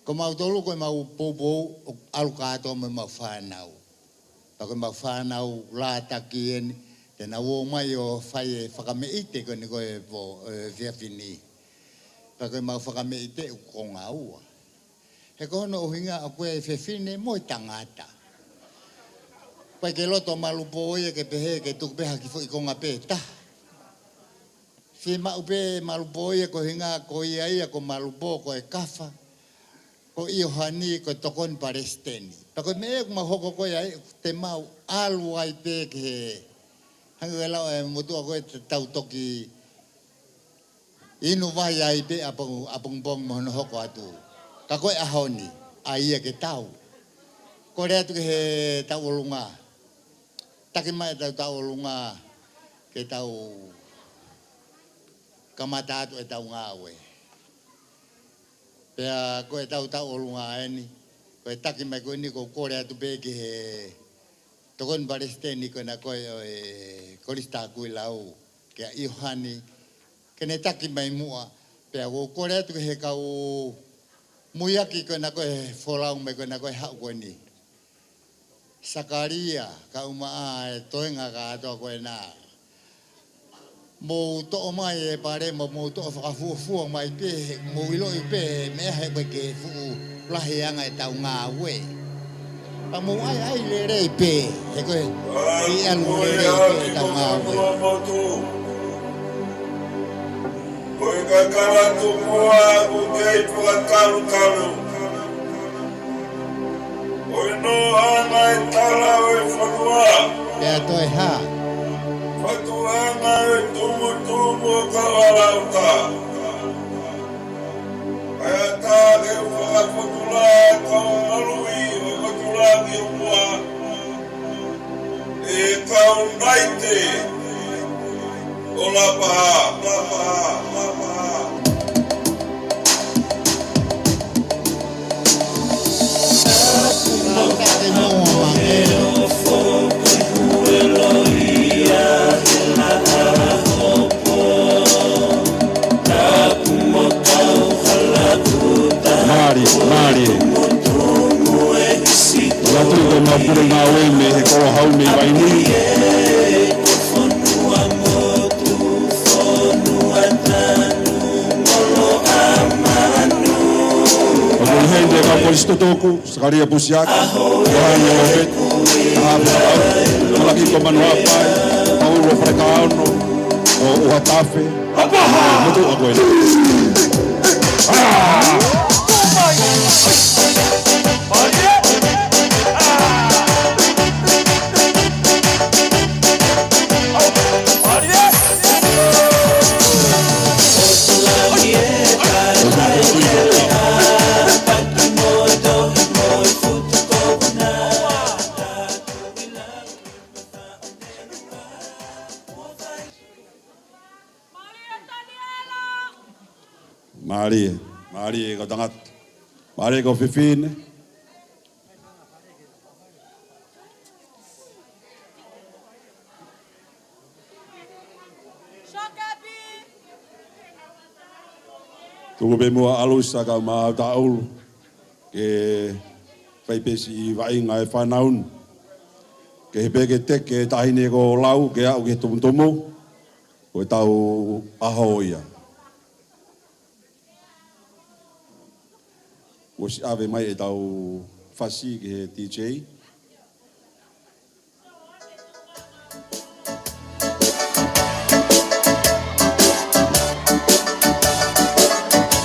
Ko mau tolu ko mau popo alu kato me mau whanau. Pa ko mau whanau la takien te na wo mai o whai e whakameite ko ni ko e po whiawhini. Pa ko mau whakameite u konga ua. He kono o hinga a koe e whiawhine mo i tangata. Pa ke loto malupo oia ke pehe ke tukupeha ki fo i konga peta. Si mau pe malupo oia ko hinga ko ia ia ko malupo ko e kafa. Ko Iohani ko tokon Palestini. Pako me e mahoko ko ia te mau alu ai pe ke hangu lau e mutu ko te tau toki inu vai ai pe apong bong mo hoko atu. Ka ko ahoni ai ke tau. Ko re atu ke he tau olunga. Taki mai tau olunga ke tau kamata atu e tau ngawe. Pea koe tau olunga eni, koe taki mai koe ni ko kore atu peki he tokon Palestini koe na koe e korista kui lau kia Iohani, kene taki mai mua, pea ko kore atu he kau muiaki koe na koe folau mai koe na koe hau koe ni. Sakaria, kau maa e toenga ka atoa koe na. Mo to mai e pare mo to whakafuafua mai pe mo ilo i pe mea he ke fu lahianga e tau ngā we. Pa mo ai le rei pe he koe i alu le rei pe tau ngā we. Koe kakara tu mua u kei puka karu. Koe no ana e tala o e whanua. Pea toi ha. Whatuanga e tumu kawarauta. Kaya tā ke whakaputula kau marui o katula ki mua. E kau naite. O la paha. Mari. Latu ko mapure ngā we me he koa hau me waini. Ako hende ka polisto toku, Sakaria Pusiak, Yohani Obet, Malaki ko manuapai, Paulo Frekaano, o Uhatafe, mutu ako ina. Marie ko tangat. Marie ko fifine. Tuku be mua alusa ka ma taul ke fai pesi vai ngai fanaun ke be ke te ke tahine ko lau ke au ke tumtumu ko tau ahoia o si ave mai e tau fasi ke DJ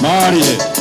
Marie.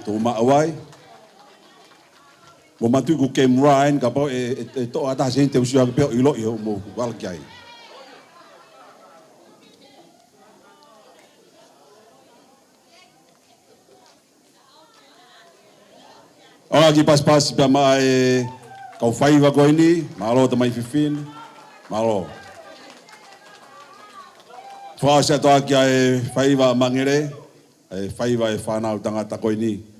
tu ma'awai. Mo matu ku kem Ryan ka po to ata sin te usia pe ilo yo mo wal kai. Ora ki pas pe mai kau fai wa ko ini malo te mai fifin malo. Fasa to ki ai fai wa mangere ai fai wa e fana o tangata ko ini.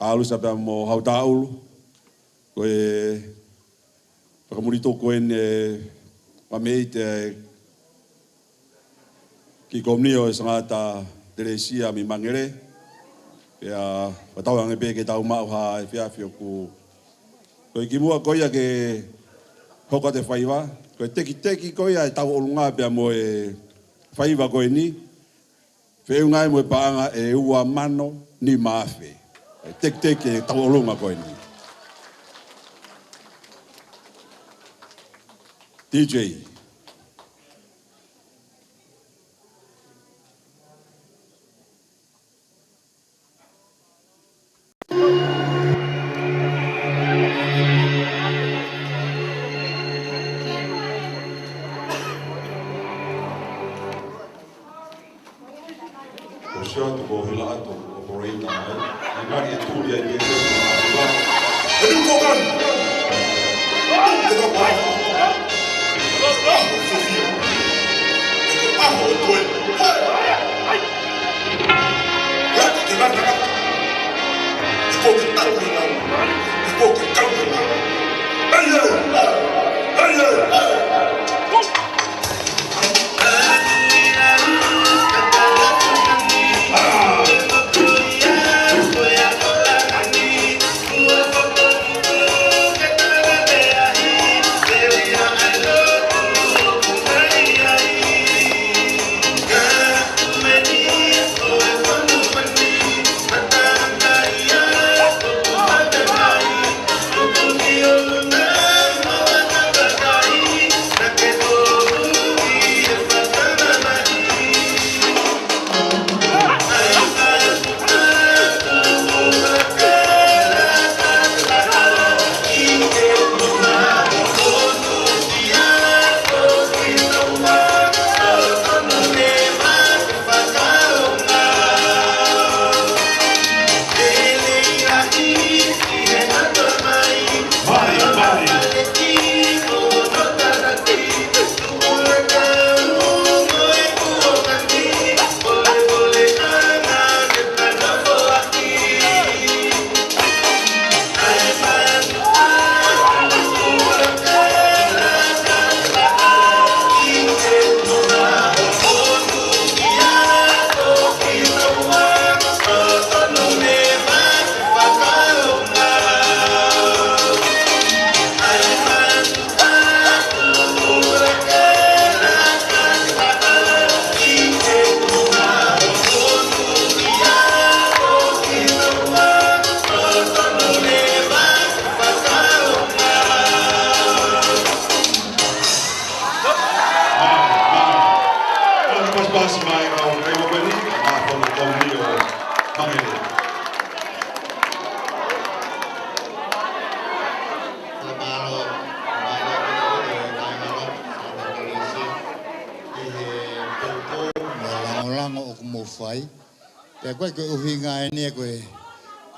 Alu sa pe mo hautaul ko e pakamurito ko en pameit ki komnio sangata Teresia mi mangere ya patau ang ibe ke tau mau ha fia fio ku ko ki mua ko ya ke hoko te faiva ko teki ko ya tau olunga pe mo e faiva ko ni fe unga mo paanga e ua mano ni maafe. Tek e tau olunga koe ni. DJ. O sia tu ko hila atu operator mai. Ngari e tu dia dia. Edu ko kan. Edu ko. Ah, o tu. Ya, que va a ko ke tau ni nau. Ko ke kau ni nau. Ayo. Koe koe uhinga e nia koe,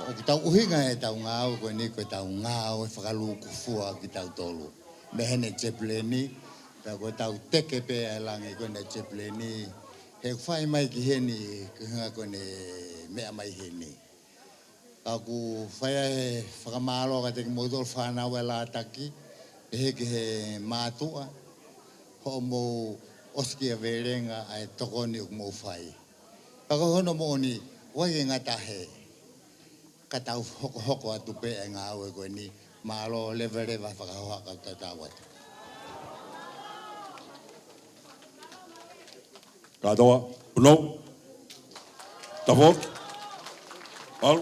o ki tau uhinga e tau ngāo, koe ni koe tau ngāo e whakaluku fua ki tau tolu. Mehene Tsepleni, koe tau teke pe e langi koe ne Tsepleni, he whai mai ki heni, kuhinga koe ne mea mai heni. Aku whai e whakamalo ka teki motor whanau e lātaki, he ki he mātua, ho mo oski a verenga ai tokoni uk mo whai. Pako hono mo ni wai ngata he. Ka tau hoko atu pe e ngā aue koe ni malo levere wa whakahoa ka tatawat. Katoa, Puno, Tafok, Paul.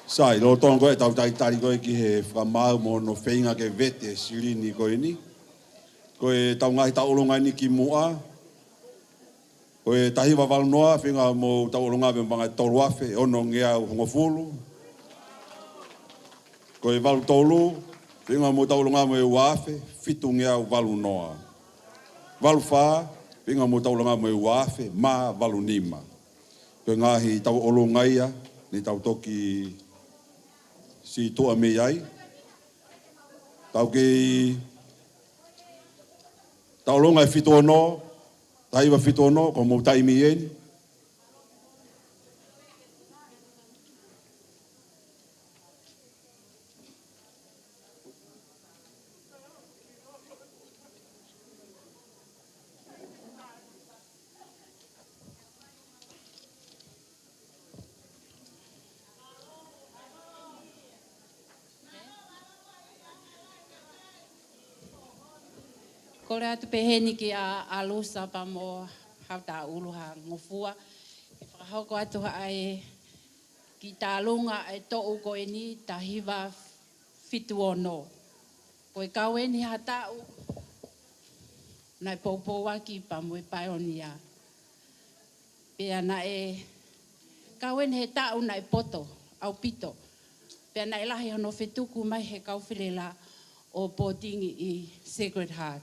Sai, lo tōng koe tau tari koe ki he whamau mo no whainga ke vete sirini koe ni. Koe tau ngahi tau olonga ni ki mua. Koe tahi wa walnoa, whinga mo tau olonga me mga tolu afe, ono ngea u hongofulu. Koe walu tolu, whinga mo tau olonga me u afe, fitu ngea u walu noa. Walu wha, whinga mo tau olonga me u afe, ma walu nima. Koe ngahi tau olonga ia, ni tau toki si toa me ai. Tau ki tau olonga e fitu ono, tai wa fitono ko mo tai mi en Kore atu peheni ki a alusa pa mo hauta ulu ha ngofua. Whakahoko atu ai ki tā lunga e tōu ko e ni tahiwa fitu ono. Ko e kau e ni hatau nai pōpō waki pa mui paionia. Pea na e kau e ni he tau nai poto au pito. Pea na e lahi hono whetuku mai he kau whilela o pōtingi i Sacred Heart.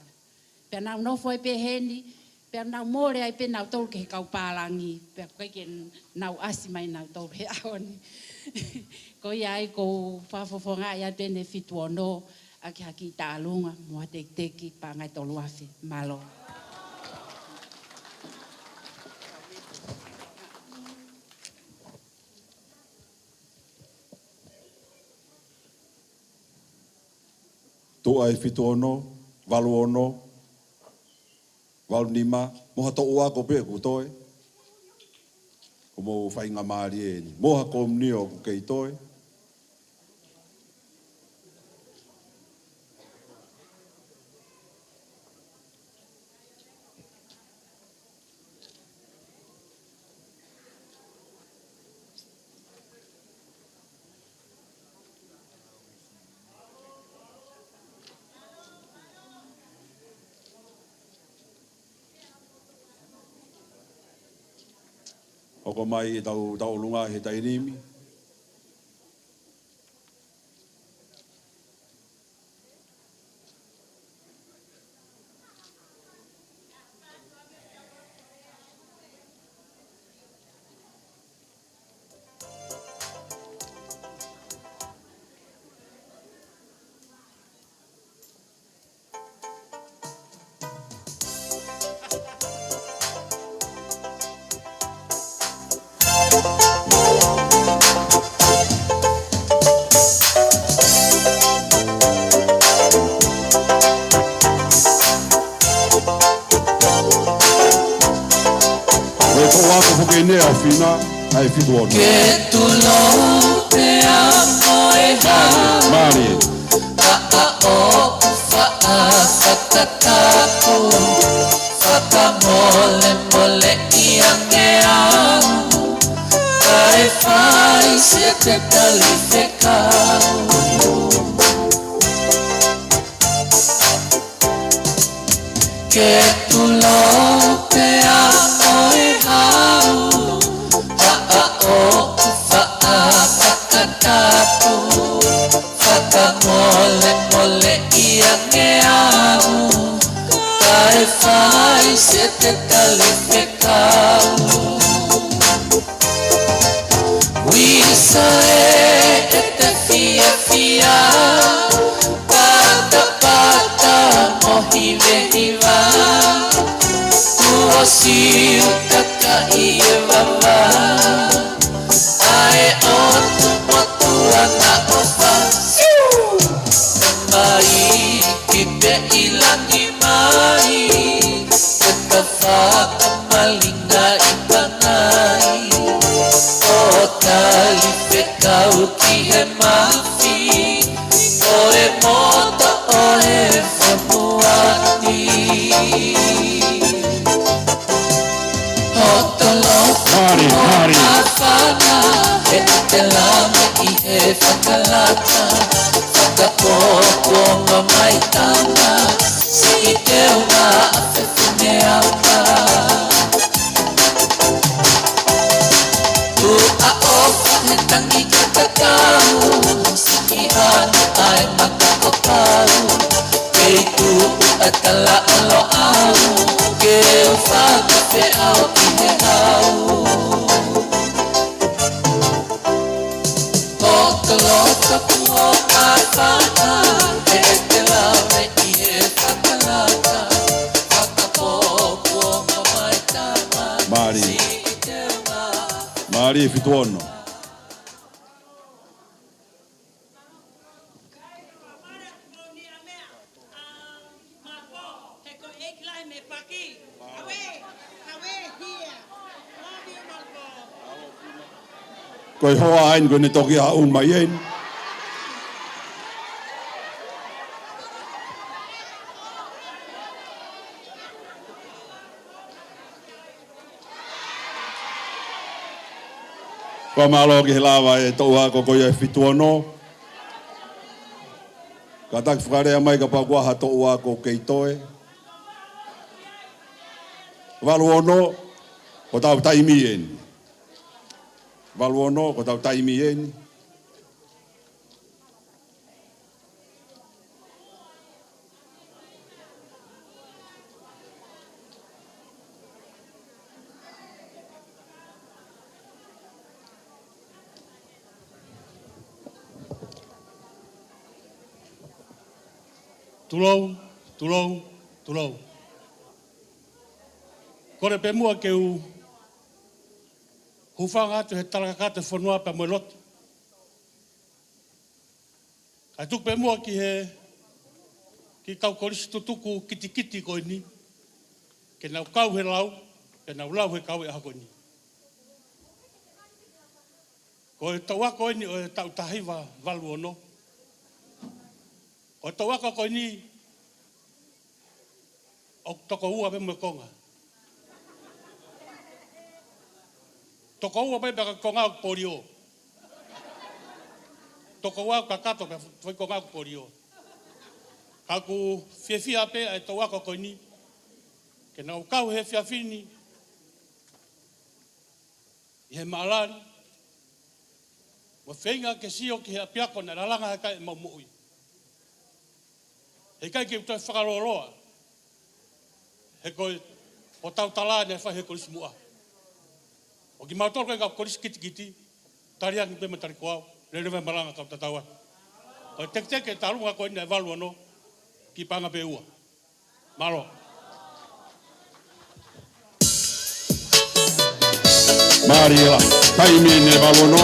Pea nau nofo e pe heni, pea nau mōre ai pe nau tolu ke he kau pālangi. Pea koe ke nau asi mai nau tolu he aoni. Ko ia ai ko whafofonga ia tene fitu ono a ki haki tā alunga mua teki pa ngai tolu awhi. Malo. Tō ai fitu ono, walu ono, walu nima, moha tō ua ko pe ku toi. Ko mo whainga maari e ni. Moha ko mnio ku kei toi. Oko mai e tau lunga he tairimi. Ai fitu ono. Que tu no te amo e Mari. o fa fatatapu fatamole mole iangeau ai fai siete talificau que tu no te amo e Fatatapu Fatamole mole iangeau Kai fai siete talificau Wisa e te fia fia Pata pata mohive hiva Tuosiu taka ie vava Ai otu motua na opa Mai kipe ilangi mai Teka whaka malinga i panai O talife kau ki he mafi O e mota o e whamuati Mari, mari. E te lame i he whakalata Whakapōpō ma mai tana Si i te unga a whewhine auta Tu a opa he tangi ka kakau Si i anu ai maka o pau Kei tu a tala alo au Ke u whakawhe au i he au Lota kua kātana E te lawe i e whakalata Whakapōpō ma mai tama Mari. Mari e fitu ono. Koe hoa ain koe ne toki a un mai ein. Ko malo ki he lawa e tau a ko ia fituano. Ka tak whakarea mai ka pakua ha tau a ko keitoe. Walu ono, ko tau taimi eni. Walu ono, ko tau taimi eni. Tulou, tulou, tulou. Kore pe mua ke u hufanga atu he talaka te whanua pa moe lotu. Kai tuk pe mua ki kau korisi tutuku kiti kiti koe ni. Ke nau kau he lau, ke nau lau he kau e aha koe ni. Ko e taua koe ni o e tau tahiwa walu ono. O taua koe ni o toko ua pe moe konga. Toko ua pe baka konga o porio. Toko ua ka kato pe foi konga o porio. Kaku fiafia pe e taua koe ni. Ke nau kau he fiafini. I he maalari. Wa whenga ke sio ki he apiako na ralanga he kai mau mui. He kai ke utai whakaroloa. He koe o tau tala ne whai he korisi mua. O ki mautoro koe ka korisi kiti kiti. Tariangi pe matari koau. Le rewe maranga kau tataua. Koe tek tek e tarunga koe ni e walu ano. Ki panga pe ua. Malo. Mariela, taimi ne walu ano.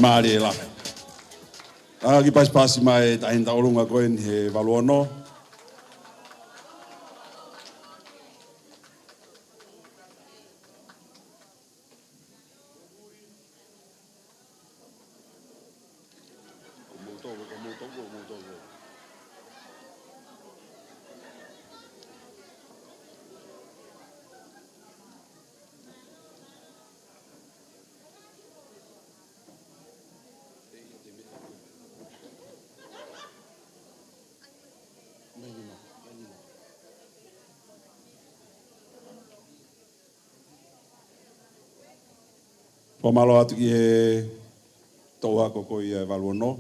Mari la. Ki pasi mai ta inda olunga koe he walu ono. Pamalo atu ki he tau hako ko i walu ono.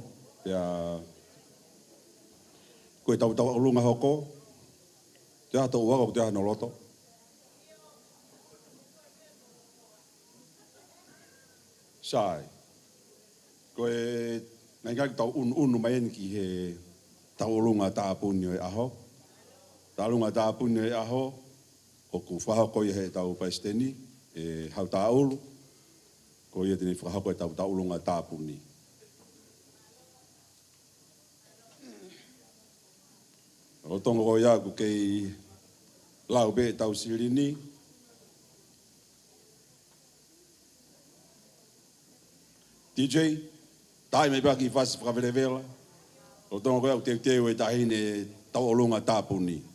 Koe tau olunga hoko. Te ha tau wako te ha no loto. Sai. Koe ngai ngaki tau unu mai en ki he tau olunga tāpuni o e aho. Tau olunga tāpuni o e aho. O ku whahako i he tau paisteni. E hau tāulu. Ko ia tini whakahako e tau taulunga tāpuni. O tongo ko ia ku kei lau be tau sirini. DJ, tai me baki fasi whakawerewela. O tongo ko ia ku teu e tahine tau olunga tāpuni.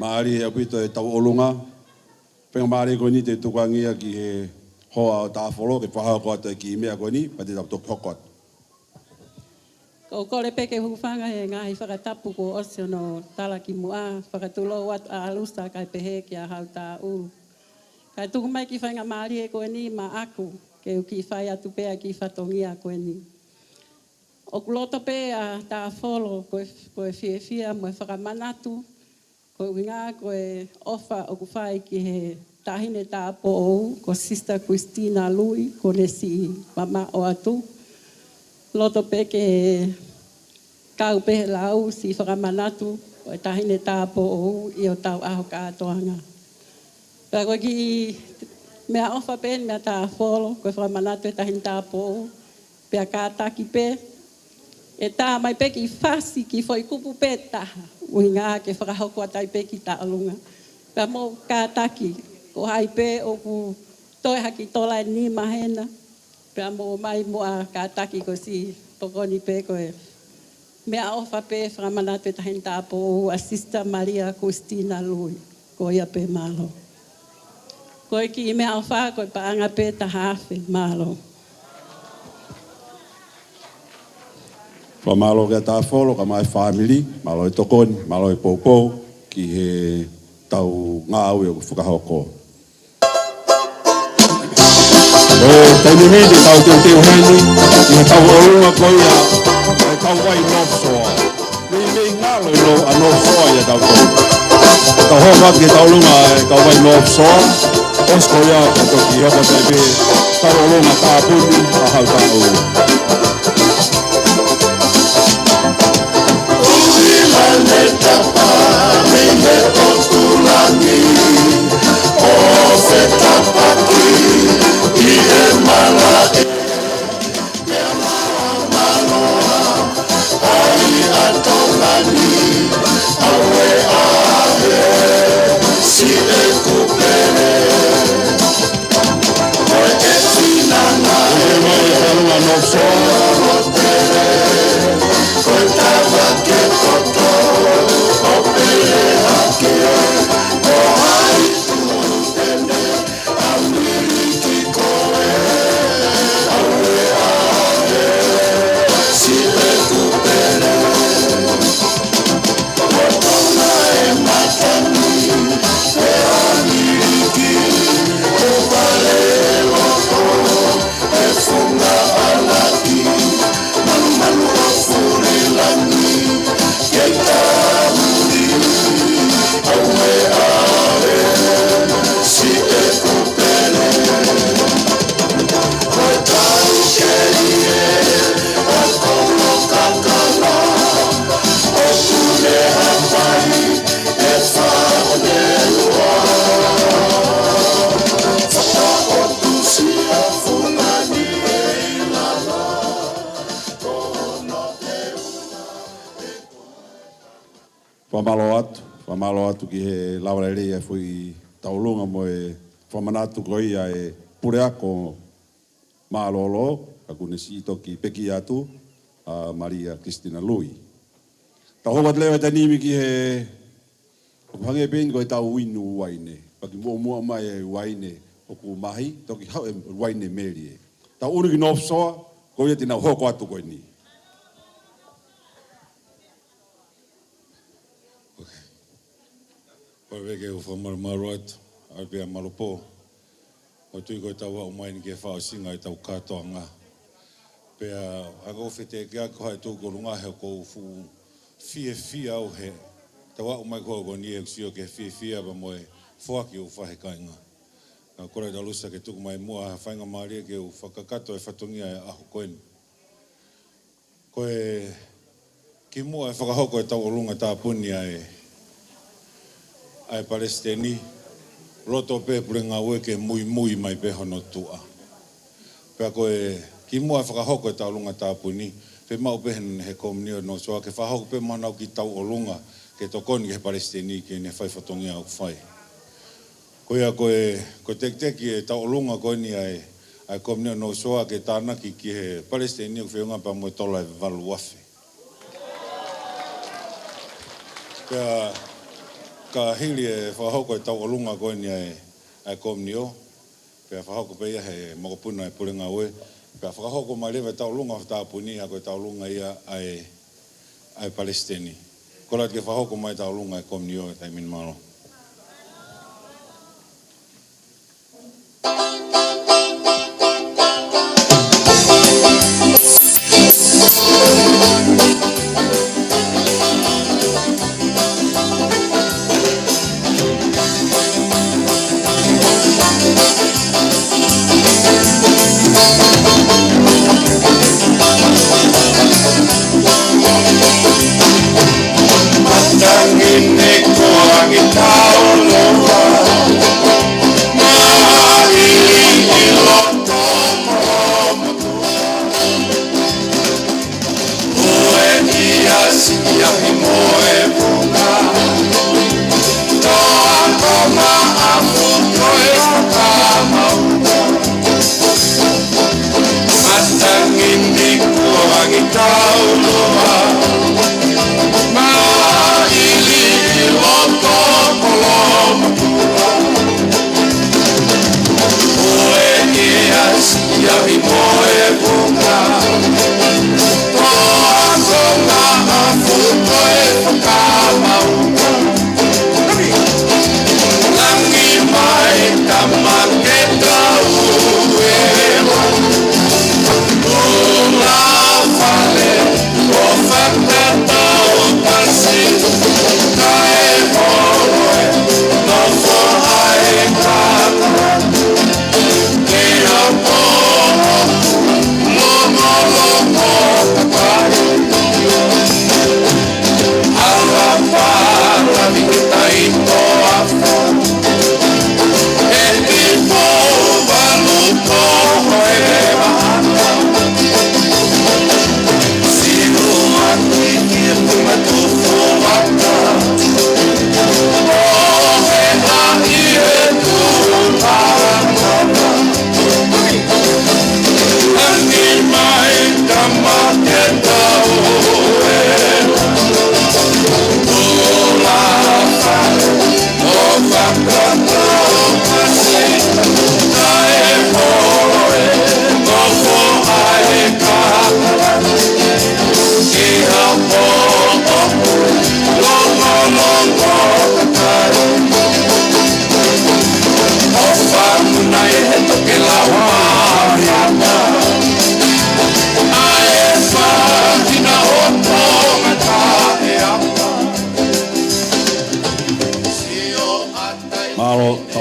Maari e aupito e tau olunga. Penga maari ko ni te tukangia ki he hoa o tāwholo, ke whahau ko atu ki mea ko ni, pa te tau tok hokot. Ko kore peke hufanga he ngahi whakatapu ko osio no tala ki mua, whakatulo wat a alusa kai pehe ki a hau tā u. Kai tuku mai ki whainga maari e koe ni ma aku, ke uki whai atu pea ki whatongia koe ni. O kuloto pe a tā wholo koe whiewhia mo e whakamanatu, koe winga koe ofa o kuwhai ki he tahine tā po ou, ko Sister Christina Lui, ko nesi mama o atu. Loto pe ke kau pe lau si whakamanatu, o e tahine tā po ou i o tau aho kātoanga. Pea koe ki mea ofa pe, mea tā wholo, koe whakamanatu e tahine tā po ou, pea kātaki pe, e tā mai pe ki whasi ki whai kupu pe taha. Ui ngā ke whakahoko atai pe ki tā alunga. Pea mō kātaki, ko hai pe o ku toi haki tolai ni mahena. Pea mō mai mua kātaki ko si pokoni pe koe. Mea ofa pe whakamanatu e tahin tāpo o a Sister Maria Christina Lui. Ko ia pe malo. Koe ki mea ofa koe paanga pe tahawhi malo. Whamalo kia tā wholo, ka mai family, malo e tokoni, malo e poupou, ki he tau ngā aui o whakahoko. O taini midi tau teo heni, i he tau orunga koia, e tau wai North Shore. Mei ngālo i lo a North Shore i a tau tau. Tau hoka ki tau lunga e tau wai North Shore, os koia e toki hoko te pe, tau orunga tā puni, a hau tau. So whamalo atu ki he lawarere e fui taulunga mo e whamanatu ko ia e pure ako maalolo, ka kune si toki peki atu, a Maria Cristina Lui. Ta hovat leo ta nimi ki he hange ben ko tau winu waine, paki mo mai e waine o ku mahi toki hau e waine meri. Ta uru ki nofsoa ko ia tina hoko atu ko ni. Pawege o whamarumaro atu, ai pia malupo. O tui koe tau au mai ni ke whao singa i tau katoa ngā. Pea ako whete ke ako hai tū korunga he kou fu fia au he. Tau au mai koe ko ni e kusio ke fia pa moe fuaki o whahe kainga. Ka kore ta lusa ke tuku mai mua ha whainga maaria ke o whakakato e whatongia e aho koeni. Koe ki mua e whakahoko e tau o lunga tā puni ai Palestini, roto pe pure ngā weke mui mai pe hono tua. Pea koe ki mua e whakahoko e tau lunga tāpuni, pe mau pe he komunio no soa ke whahoko pe manau ki tau o lunga ke tokoni ke he Palestini ke ne whaifatongia au whai. Koe teki e tau o lunga koe ni ai komunio no soa ke tānaki ki he Palestini o whiunga pa moe tola e walu wafi. Pea ka hili e whahoko e tau o lunga koe ni ai komunio, pea whahoko pe ia he mokopuna e pure ngā ue, pea whakahoko mai lewe tau lunga tāpuni a koe tau lunga ia ai Palestini. Korat ke whahoko mai tau lunga e komunio e tai minimalo.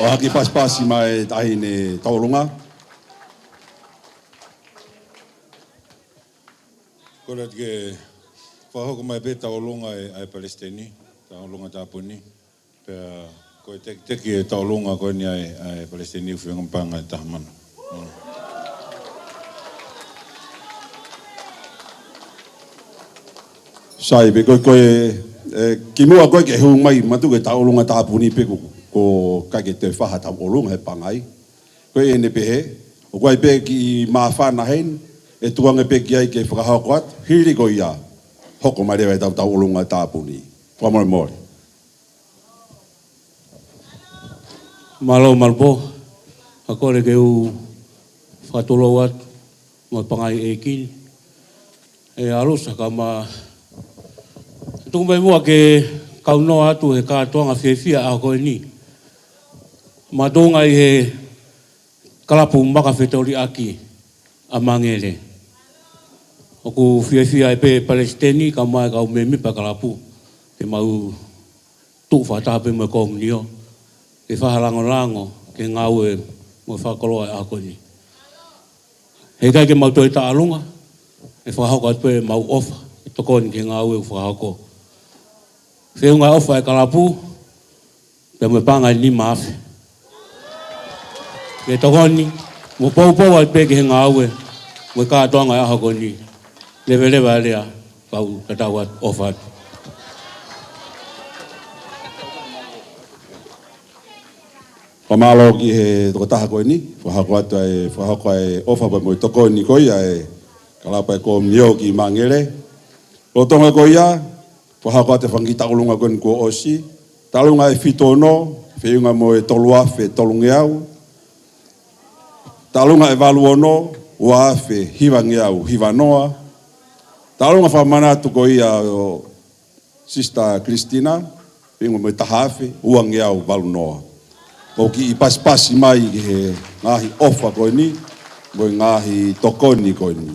Haki paspasi mai tahi ne taurunga. Korat ke whahoko mai pe taurunga ai Palestini, taurunga tāpuni. Pea koe teki e taurunga koe ni ai Palestini whiungampanga e tahamana. Sai, pe koe ki mua koe ke hu mai matu ke taulunga tāpuni pe ko ka ke te whaha tau olunga he pangai. Koe e ne pehe, o koe pe ki mawhana hen, e tuanga pe ki ai ke whakahau atu, hiri ko ia, hoko mai rewa tau olunga tāpuni. Whamore more. Malo malpo, a kore ke u whakatolo atu, mo pangai e kini. E alusa ka ma, tuku mai mua ke kauno atu he kātoanga whiawhia a koe ni. Matonga i he kalapu maka whetori aki a mangere. O ku whiawhia e pe Palestini ka mai ka ume mipa kalapu. Te mau tuk whatape mo komunio. Ke whahalango ke ngau e mo whakoloa e a koe ni. He kai ke mau toi ta alunga. E whahako atu e mau ofa. E tokoni ke ngau e whahako. Whiunga ofa e kalapu. Pe mo panga ni maafi. Ke tokoni, mo poupou ai pe ke he ngāue, mo kātoanga e ahako ni, lewe alea, kau tatau at ofa atu. Pamalo ki he toko taha koe ni, whahako e ofa pa mo i toko ni koe e kalapa e ko mnio ki mangere. O tonga koe ia, whahako ate whangita ulunga koe ni ko osi, talunga e whitono, whiunga mo e toluafe tolunge au, talunga e waluono, ua afe hiwangi au hiwanoa. Talunga whamanatu ko ia o Sister Christina, pingo mo tahafe, uangi au walunoa. Ko ki i paspasi mai ki he ngahi ofa koe ni, mo ngahi tokoni koe ni.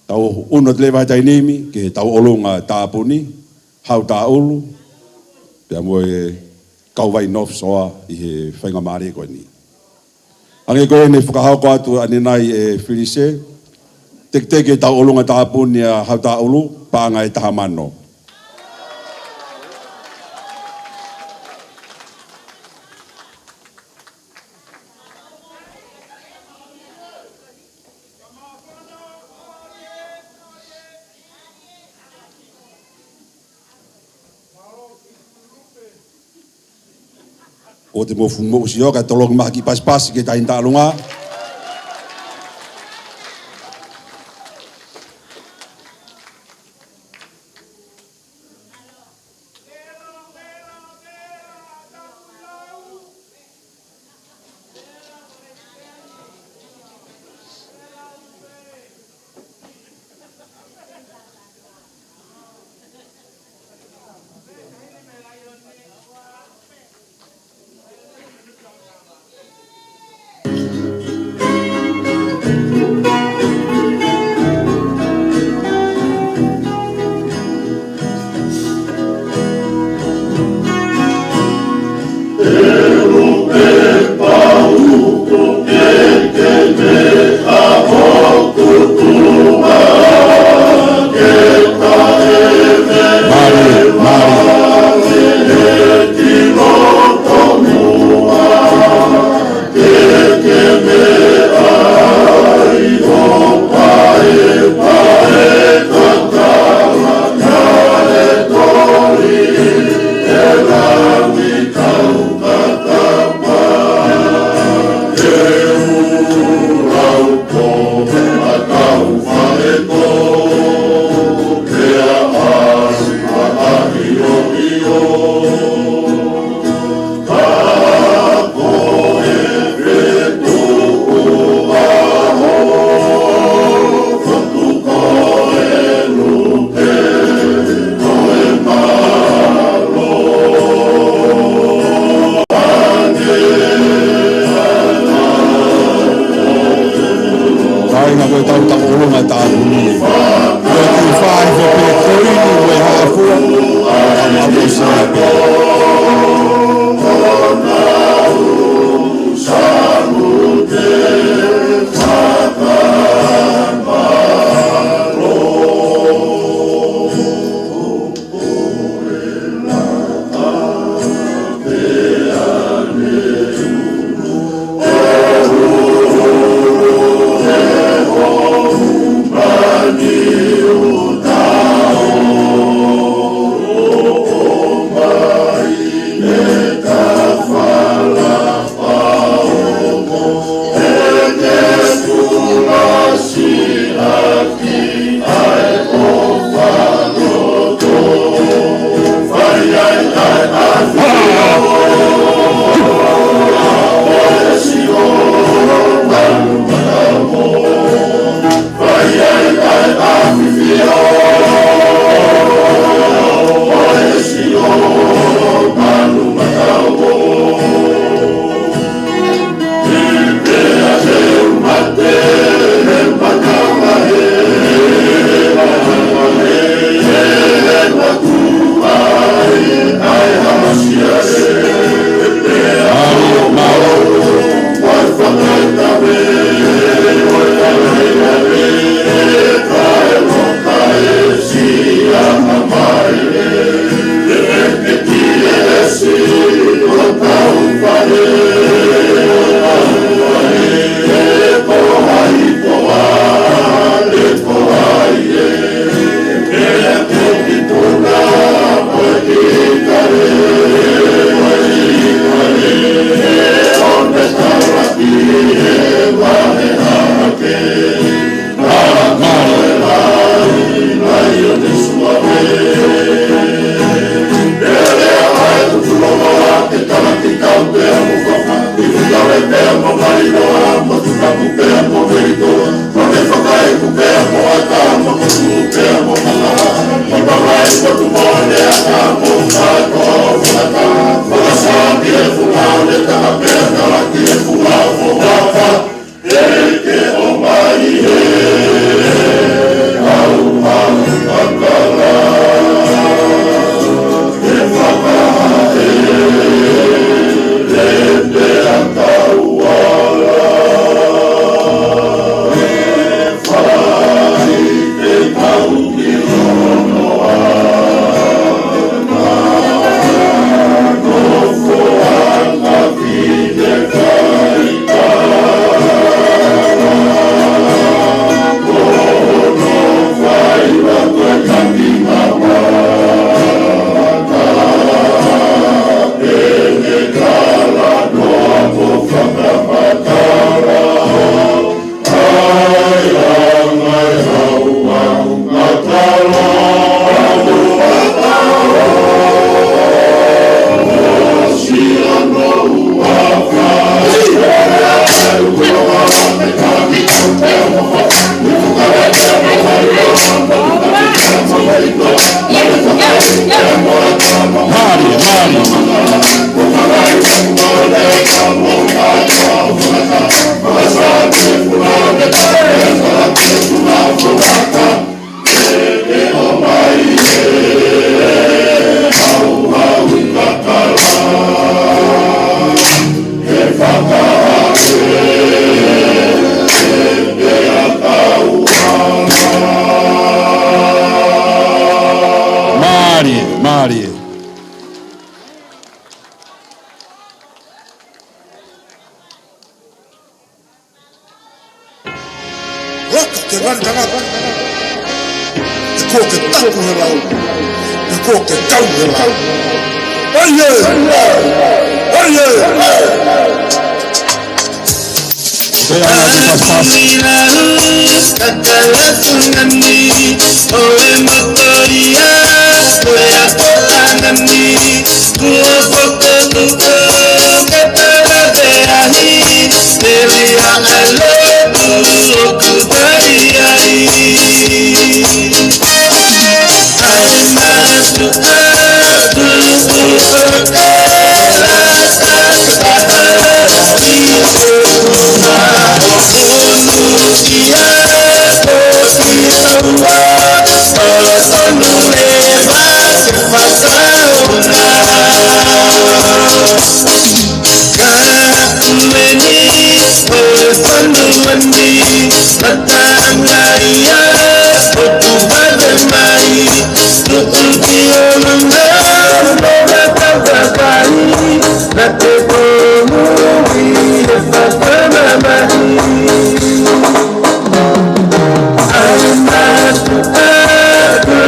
Tau unot lewa tai nimi, ki he tau olunga tāpuni, hau tā ulu, pia mo e kauwai nof soa i he whainga maari koe ni. Ange koe ne whakahauko atu ane nai e whirise, teke tau olunga tāpuni a hau tā ulu, pānga e taha mano. O te mofu mosi o ka tolong maha ki pas-pas ke tain tālunga. Marie. Raka ke ranta raka. Te ko ke taku he lau. Te ko ke kau he lau. Oye! Oye! Kakala sungani, oe motoria, oe akotangani, tua poko tuko, katara beahi, teria alo, okutariai. Ai masu aku, ukotela, sakatara, ikoma, onukia, okitawa, osonuleva, sepatauna. Kakumeni, osanumani, matangaya, okubademai, tukuntiolunga, nogatavavai, natekomui, efatamamai. Almatu aku,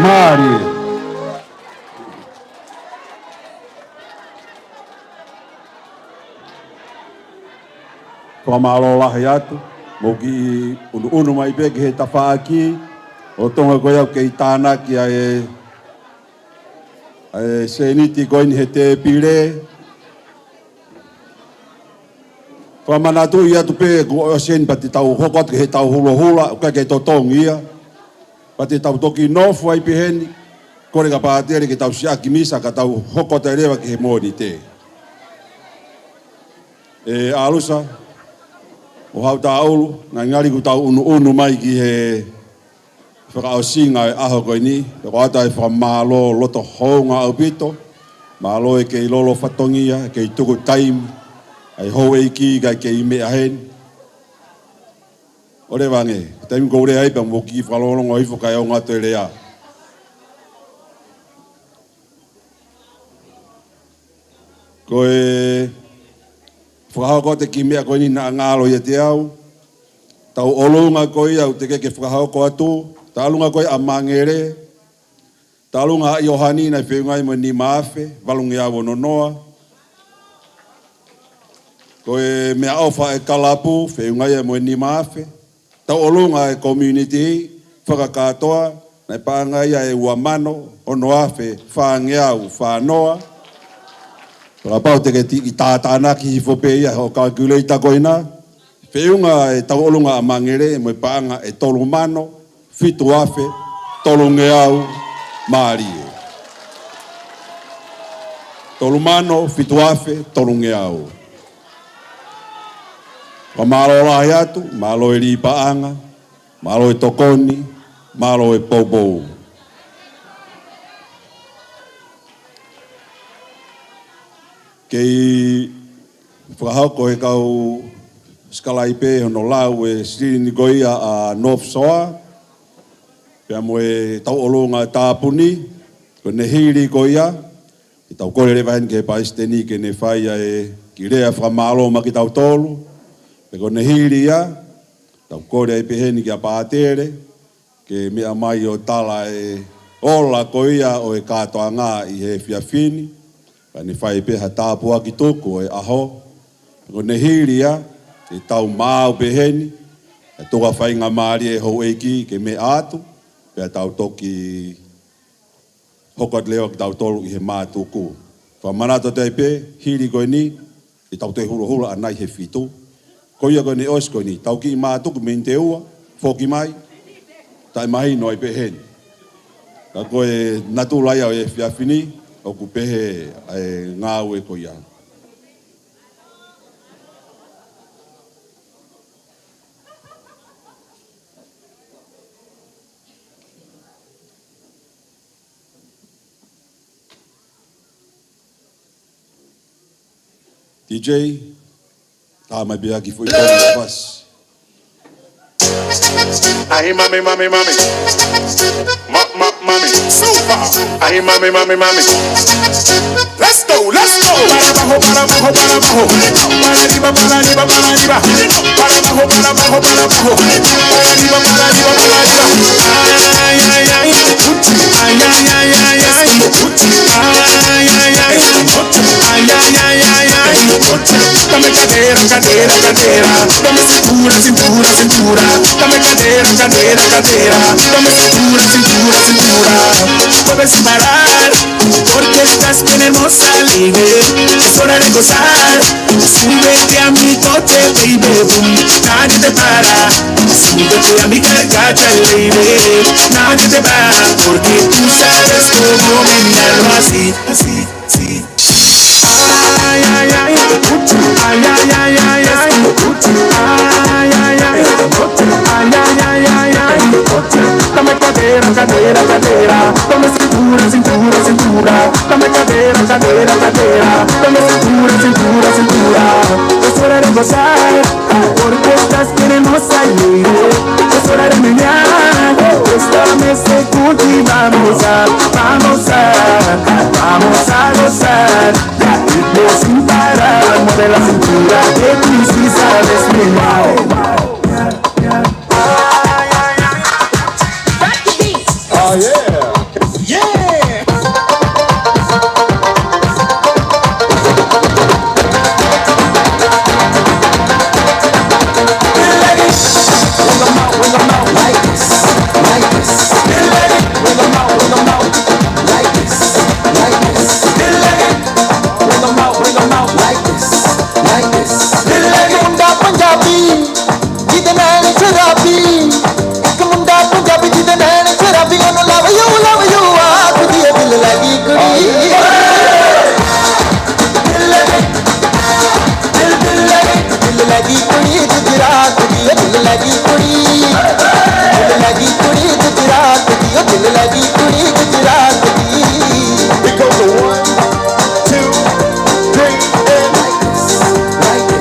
Marie. Kua malo lahi atu, mo ki unu mai pe ki he tawhaaki, o tonga koe au kei tāna ki e seniti koe ni he te pire. Kua manatu i atu pe ko o sen pati tau hokot ki he tau hula hula, o kei to tongia. Pati tau toki nofu ai piheni, kore ka pātere ki tau siaki misa ka tau hokota e rewa ki he mōni te. E alusa, o hau tā aulu, nā ngari ku tau unu mai ki he whakaaosinga e aho koe ni, ko ata e whakamālo loto hounga au pito, mālo e kei lolo whatongia, kei tuku taim, ai ho e ki ga ke me ahen ore wange taim go re ai pa mo ki falolo ngoi fo ka nga te le ya ko e fa ko te ki me ko ni na ngalo ye te au tau olunga ko ia te ke fa ko atu talunga ko amangere talunga Yohani na fe ngai mo ni mafe valunga wo nonoa ko e me ofa e kalapu fe ngai mo ni mafe tau olunga e community whakakatoa na pāngai e uamano ono afe whaangeau whanoa rapau te ke tiki tātāna ki hifope ia ho calculate koina whiunga e tau olunga a mangere mo pāanga e tolu mano fitu afe tolu ngeau maarie tolu mano fitu afe tolu ngeau Wa malo lahi atu, malo e lipaanga, malo e tokoni, malo e poubou. Kei whakahauko he kau skalaipe hono lau e sirini goia a North Soa, pia mo e tau olonga tāpuni, ko ne hiri goia, i tau kore rewa hen ke paisteni ke ne whaia e ki rea whamalo ma ki tau tolu, Ko ne hiri ia, tau kore ai peheni ki a pātere, ke mea mai o tala e ola ko ia o e katoa ngā i he whiawhini, ka ne whai peha tāpua ki toko e aho. Ko ne hiri ia, e tau māu peheni, e toka whainga maari e hou eiki ke me atu, pea tau toki hokot leo ki tau tolu i he mātuku. Whamanato te pe, hiri koe ni, e tau te hula hula anai he whitu. Ko ia koe ne os koe ni, tau ki i mātuku me te ua, whoki mai, tai mahi noi peheni. Ka koe natu lai au e whiawhini, o ku pehe e ngāu e koe ia. DJ, tá mai bia que foi todo bas. Aí mami, mami, mami. Mami. Super. Aí mami, mami, mami. Let's go, let's go. Para abajo, para abajo, para abajo. Para arriba, para arriba, para arriba. Para abajo, para abajo, para abajo. Para arriba, para arriba, para arriba. Ay, ay, ay. Ay, ay, ay, ay, ay. Ay, ay, ay. Ay, ay, ay, ay, ay. Dame cadera, cadera, cadera. Dame cintura, cintura, cintura. Dame cadera, cadera, cadera. Dame cintura, cintura, cintura. Puedes parar, porque estás bien hermosa, baby. Es hora de gozar. Súbete a mi coche, baby, boom. Nadie te para. Súbete a mi carcacha, baby. Nadie te para, porque tú sabes cómo menearlo así, así, así. Ay, ay, ay. Ay, ay, ay, ay, ay. Ay, ay, ay. Ay, ay, ay, ay, ay. Dame cadera, cadera, cadera. Dame cintura, cintura, cintura. Dame cadera, cadera, cadera. Dame cintura, cintura, cintura. Es hora de gozar, porque estás bien hermosa, baby. Es hora de menear esta mesa y vamos a gozar. Ritmo sin parar, mueve la cintura, que tú sí sabes menear. Oh yeah! Yeah! Bring them out like this, like this. Bring them out like this, like this. Bring them out like this, like this. Munda Punjabi, jide naine churabi. Ek munda Punjabi jide naine churabi. Gonna love you, aap diye dil lagi kudi. Dil lagi kudi, Gujarat di, dil lagi kudi. Dil lagi kudi, Gujarat di, dil lagi kudi, Gujarat di. It goes to 1, 2, 3, and like this, like this.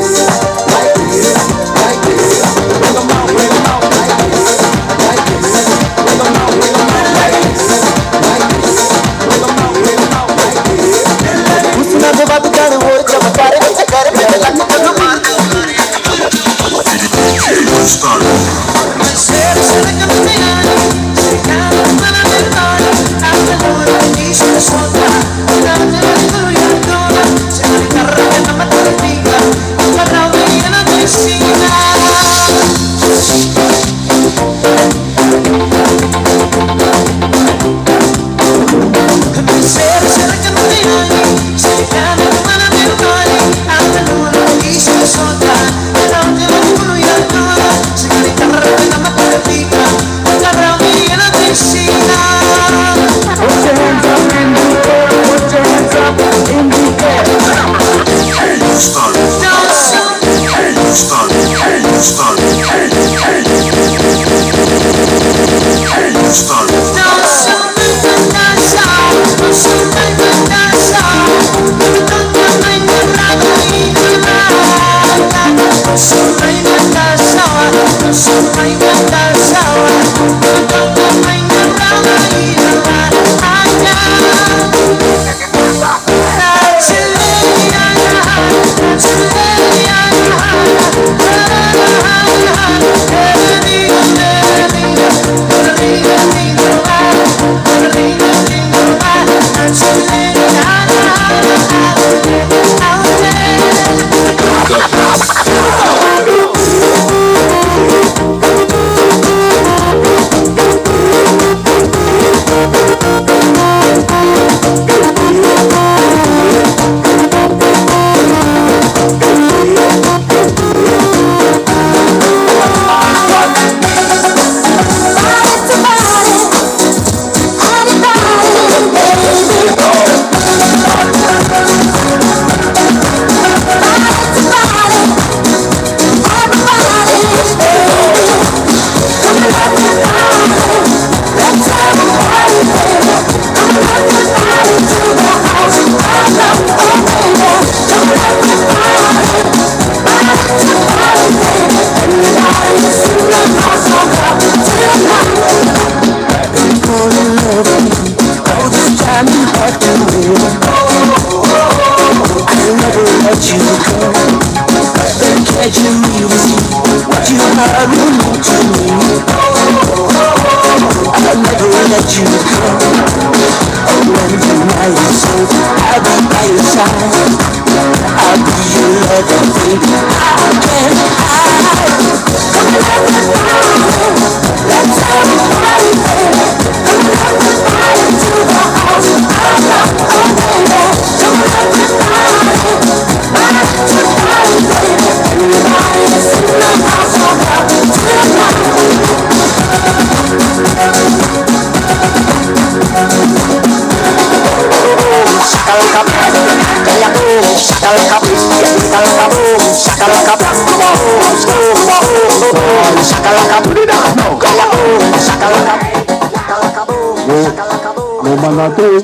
Manatu,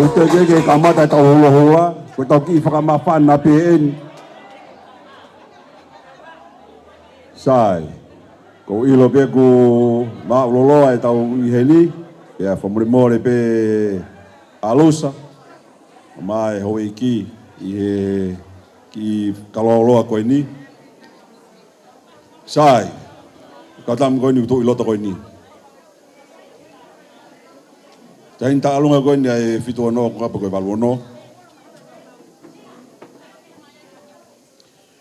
untuk ke kamata tau hula, ko tau ki whakamawhan na PN. Sai, ko ilo pe ko maulolo ai tau iheni, ya whamuremore pe alusa, mai hoi ki, ki kaloloa koe ni. Sai, katam koe ni utu ilota koe ni. Tain ta alunga koe ni ai fitu ano ko ngapa koe balu ano.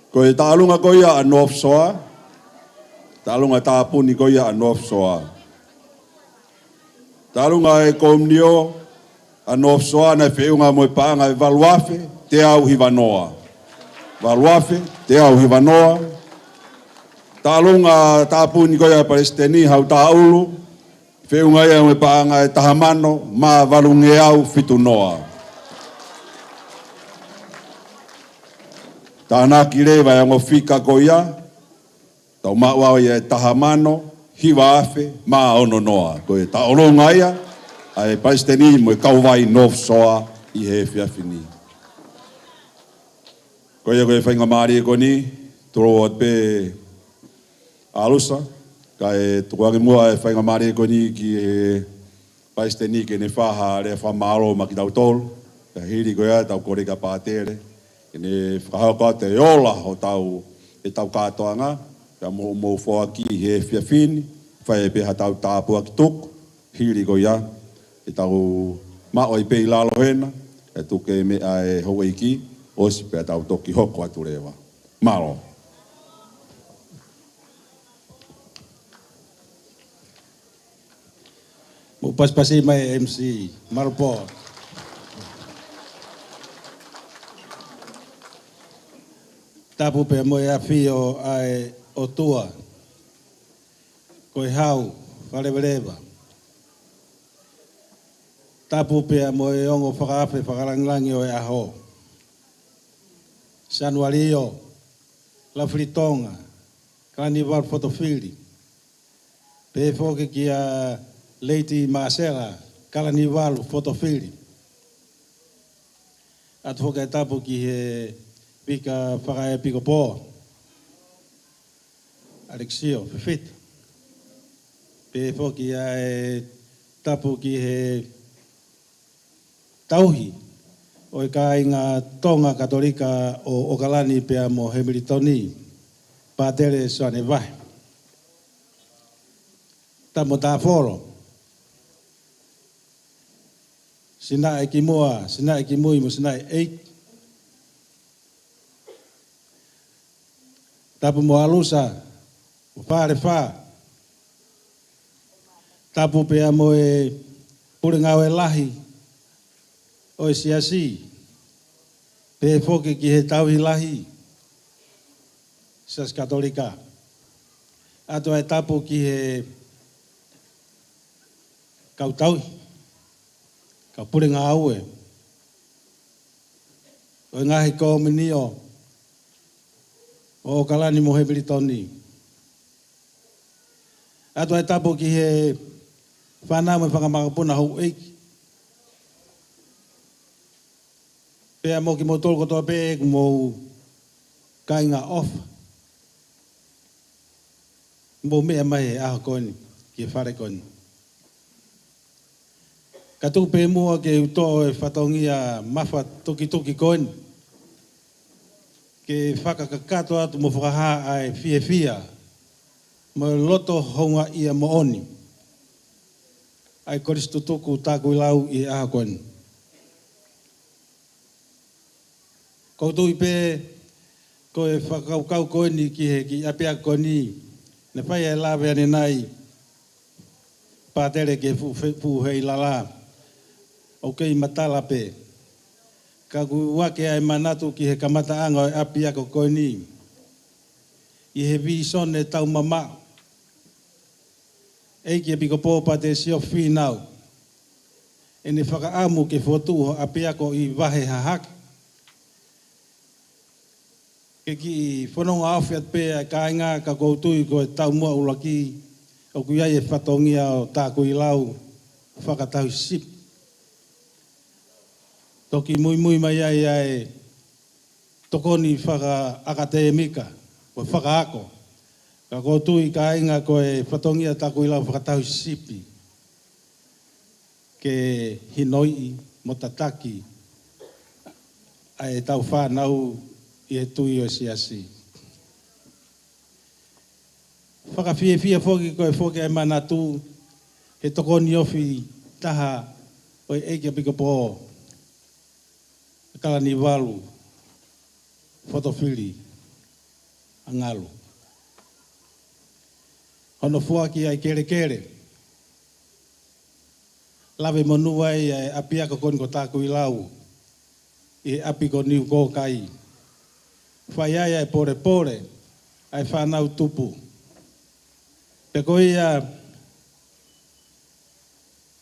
Koe ta alunga koe ia anof soa. Ta alunga ta apuni koe ia anof soa. Ta alunga e komnio anof soa na whiunga moe paanga e valuafe te au hivanoa. Valuafe te au hivanoa. Ta alunga ta apuni koe ia Palestini hau ta aulu. Whiunga ia moe paanga e tahamano ma valunge au fitu noa. Tāna ki rewa e ngofika ko ia, tau maua ia e tahamano, hiwa afe, ma ono noa. Ko e ta oronga ia, a e Palestini mo e kauwai nof soa i he whiawhini. Ko ia ko e whainga maari e ko ni, toro at pe alusa, ka e tukuangi mua e whainga maari e ko ni ki e Palestini ke ne whaha rea whamaro ma ki tau tolu, ka hiri ko ia tau koreka pātere, ne whakahau kua te ola o tau e tau kātoanga, Pea mo fo ki he fiafini, fai pe hatau tāpua ki tuku, hiri ko ia, e tau mao i pei lalo hena, e tuke me ai Hawaii ki, osi pe tau toki hoko atu rewa. Malo. Mo pas-pasi mai MC Malupo. Tapu pe mo ia fio ai o tua. Koe hau, whalewalewa. Tapu pe mo e ongo whakaafe whakaranglangi o e aho. Sanuario, Lafritonga, Carnival Fotofili. Pe foke ki a Lady Marcela, Carnival Fotofili. At foke tapu ki he pika whakae piko pō. Alexio, Fifit. Pe foke a tapu ki he tauhi. O e ka inga tonga katolika o Okalani pea mo Hamiltoni, Padere Soane Vahe. Tamo tā whoro. Sina e ki mua, sina e ki mui mo sina e 8. Tapu mo alusa, o whare wha. Tapu pea mo e puringau e lahi, o e siasi, pe foke ki he tauhi lahi, sas katolika. Ato e tapu ki he kautauhi, ka puringa aue. O ngahi ko minio, o Okalani mo Hamiltoni. Ato e tapu ki he whanau me whakamakapuna hau eiki. Pea mo ki mo tolko toa pe e mo kainga ofa. Mo mea mai e aho koni, ki e whare koni. Ka tuku pe mua ke uto e whatongia mawha toki koni. Ke whakakakato atu mo whakaha ai fia. Mo loto honga ia mo oni. Ai koristu tuku tāku ilau i aho koni. Koutou pe ko e whakaukau koni ki he ki apea koni. Ne whai e lawe ane nai. Pātere ke fu hei lala. O kei matala pe. Ka wake ai manatu ki he kamata anga o apia ko koni. I he vison e tau mama. Eiki e piko pōpa te sio whinau. E ne whakaamu ke whotu apia ko i wahe hahaki. Ke ki whanonga awhiat pēa ka inga ka koutui ko e tau mua ulaki o kuiai e whatongia o tāku i lau whakatau sip. Toki mui mai ai tokoni whaka akate mika o whakaako. Ka koutui ka inga ko e whatongia tāku i lau whakatau sipi. Ke hinoi mo tataki ai tau whanau i e tui o siasi. Whakawhia whoki koe whoki ai manatu he tokoni ofi taha o e eike pika pō. Kalani walu, Fotofili, Angalu. Hono fuaki ai kere. Lawe monua ai apia ko koni ko tāku i lau. I api ko niu kō kai. Whai ai pore, ai whanau tupu. Pe ko ia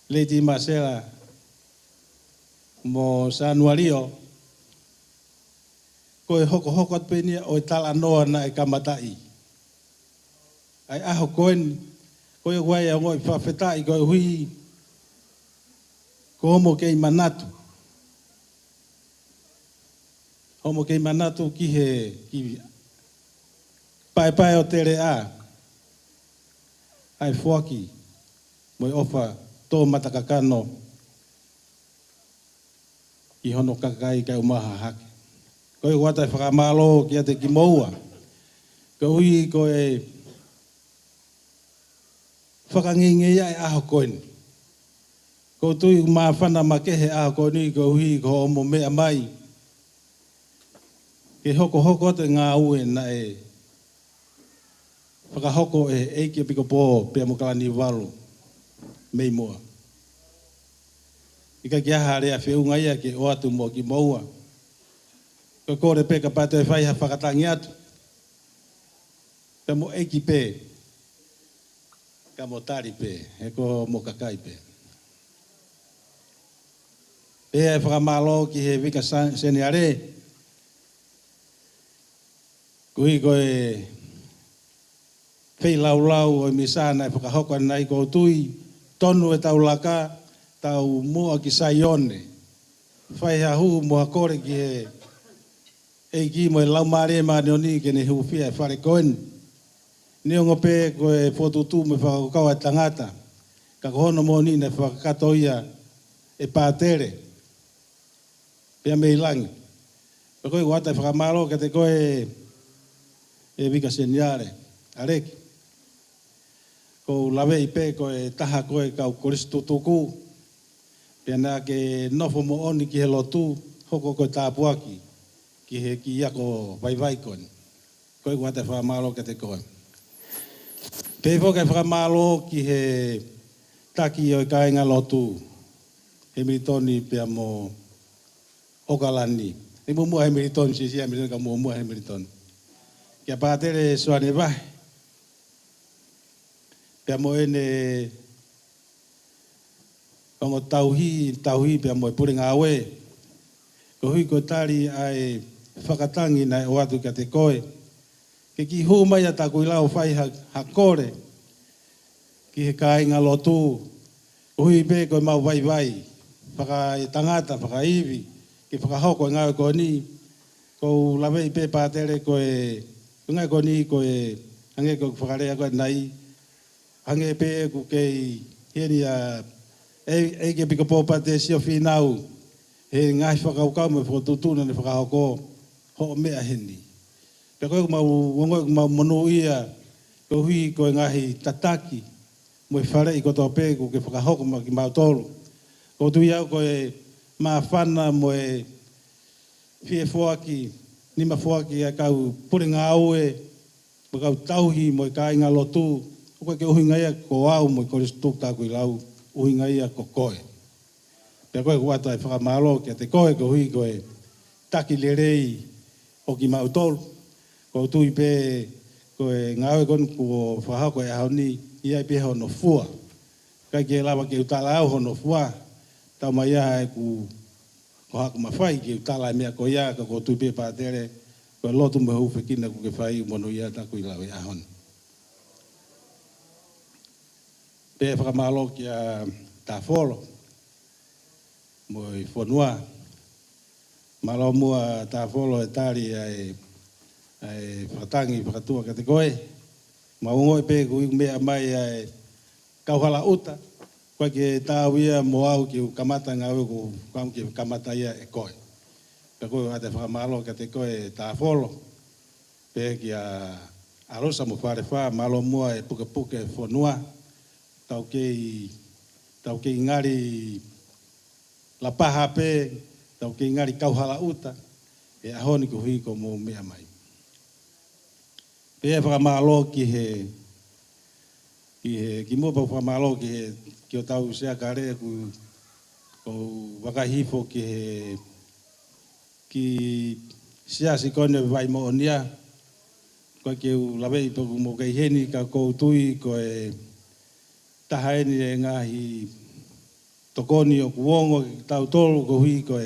Lady Marcela mo Sanuario, ko e hoko at penia o e tala noa na e kamatai. Ai aho koen, ko e wai a ngoi whawhetai ko e hui, ko homo kei manatu. Homo kei manatu ki he ki pai o tere a. Ai fuaki mo ofa tō matakakano ki hono kakai kai umaha hake. Ko e wata whakamalo ki ate ki moua. Ka hui ko e whakanginge ia e aho koini. Ko tui mawhana makehe aho koini ko hui ko omo mea mai. Ke hoko hoko te ngā ue na e whakahoko e eiki piko pō pia mokalani walu mei moa. Ika ki aha rea whiunga ia ke o atu mo ki maua. Ko kore peka pato e whaiha whakatangi atu. Ka mo eiki pē. Ka mo tari pē. He ko mo kakai pē. Pea e whakamalo ki he wika sene are. Kuhi ko e whei lau lau o misana e whakahoko nei ko tui. Tonu e tau laka. Tau mua ki saione. Whaiha hu mua kore ki he. Eiki mo e lau maare maare oni ke ne huwhia e whare koen. Neo ngope ko e whotutu me whakakau e tangata. Ka kohono mo ni ne whakakato ia e pātere. Pea me ilangi. Pe koe wata e whakamaro ke te koe e wika seniare. Areki. Ko lawe i pe ko e taha koe kau koristu tuku. Pea nā ke nofo mo oni ki he lotu hoko koe tāpuaki. Ki he ki iako vai koe. Koe wata e whakamaro ke te koe. Pefo kai whakamalo ki he taki o i kainga lotu. He militoni pia mo okalani. He mua he militoni si sia militoni ka mua he militoni. Kia pātere soane vahe. Pia mo ene kongo tauhi pia mo e puringa awe. Ko hui ko tari ai whakatangi nai o atu ka te koe. Ke ki hu mai ata ko ilau whai ha kore. Ki he kāinga lotu. Ko hui pe ko mau vai. Whaka e tangata, whaka iwi. Ki whakahoko e ngāwe ko ni. Ko lawe i pe pātere ko e. Ko ngai ko ni ko e. Hange ko whakarea ko e nai. Hange pe ko kei. Heni a. E ke pika pōpate sio whinau. He ngai whakaukau me whakatutuna ne whakahoko. Ho mea heni. Pe koe mau manu ia, ko hui koe ngahi tataki, mo i whare i kotoa pē, ko ke whakahoko ma ki mau tolu. Ko tui au koe maa whana mo e whie whuaki, nima whuaki a kau puringa aue, mo kau tauhi mo i kāinga lotu, o koe ke uhinga ia ko au mo i koristu tāku i lau, uhinga ia ko koe. Pe koe kuata e whakamalo ki a te koe, ko hui koe taki lerei o ki mau tolu. Ko tui pe ko e ngawe kon ko whahako e haoni ia i pe hono fua. Kai ke lawa ke utala au hono fua. Tau mai ia e ku ko hako mawhai ke utala mea ko ia ka ko tui pe pātere. Ko lotu me hau whekina ku ke whai mono ia taku i lawa i ahon. Pe whakamalo ki a tāwholo. Mo i whanua. Malo mua tāwholo e tari ai ai whakatangi, whakatua ka te koe. Maungo e pē kui mea mai ai kauhala uta. Koe ke tāu ia mo au ki kamata ngā ue ku kam ki kamata ia e koe. Ka koe hate whakamalo ka te koe tā wholo. Pē ki a arosa mo whare wha, malo mua e puke puke whanua. Tau kei ngari la paha pē, tau kei ngari kauhala uta. E ahoni ku hui ko mo mea mai. Pea whakamalo ki mua pau whakamalo ki o tau sea kare ku wakahifo ki sea si kone vai mo onia koe ke u lawei toku mo kei heni ka kou tui ko e tahaeni e ngahi tokoni o kuongo ki tau tolu ko hui ko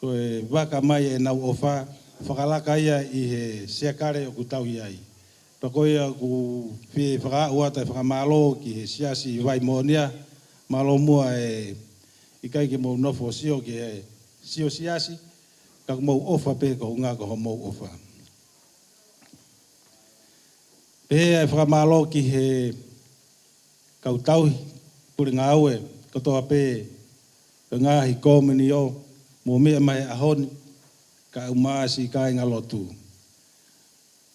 e waka mai e nau ofa whakalaka ia i he sea kare o ku tau iai. Pakoia ku whie whakauata e whakamalo ki he siasi vai monia, malo mua e i kai ke mou nofo sio ki he sio siasi, ka mou ofa pe ko ngā ko mou ofa. Pe e whakamalo ki he kautauhi, puri ngā aue, katoa pe ngā hi kōmini o, mō mea mai ahoni, ka umaasi ka inga lotu.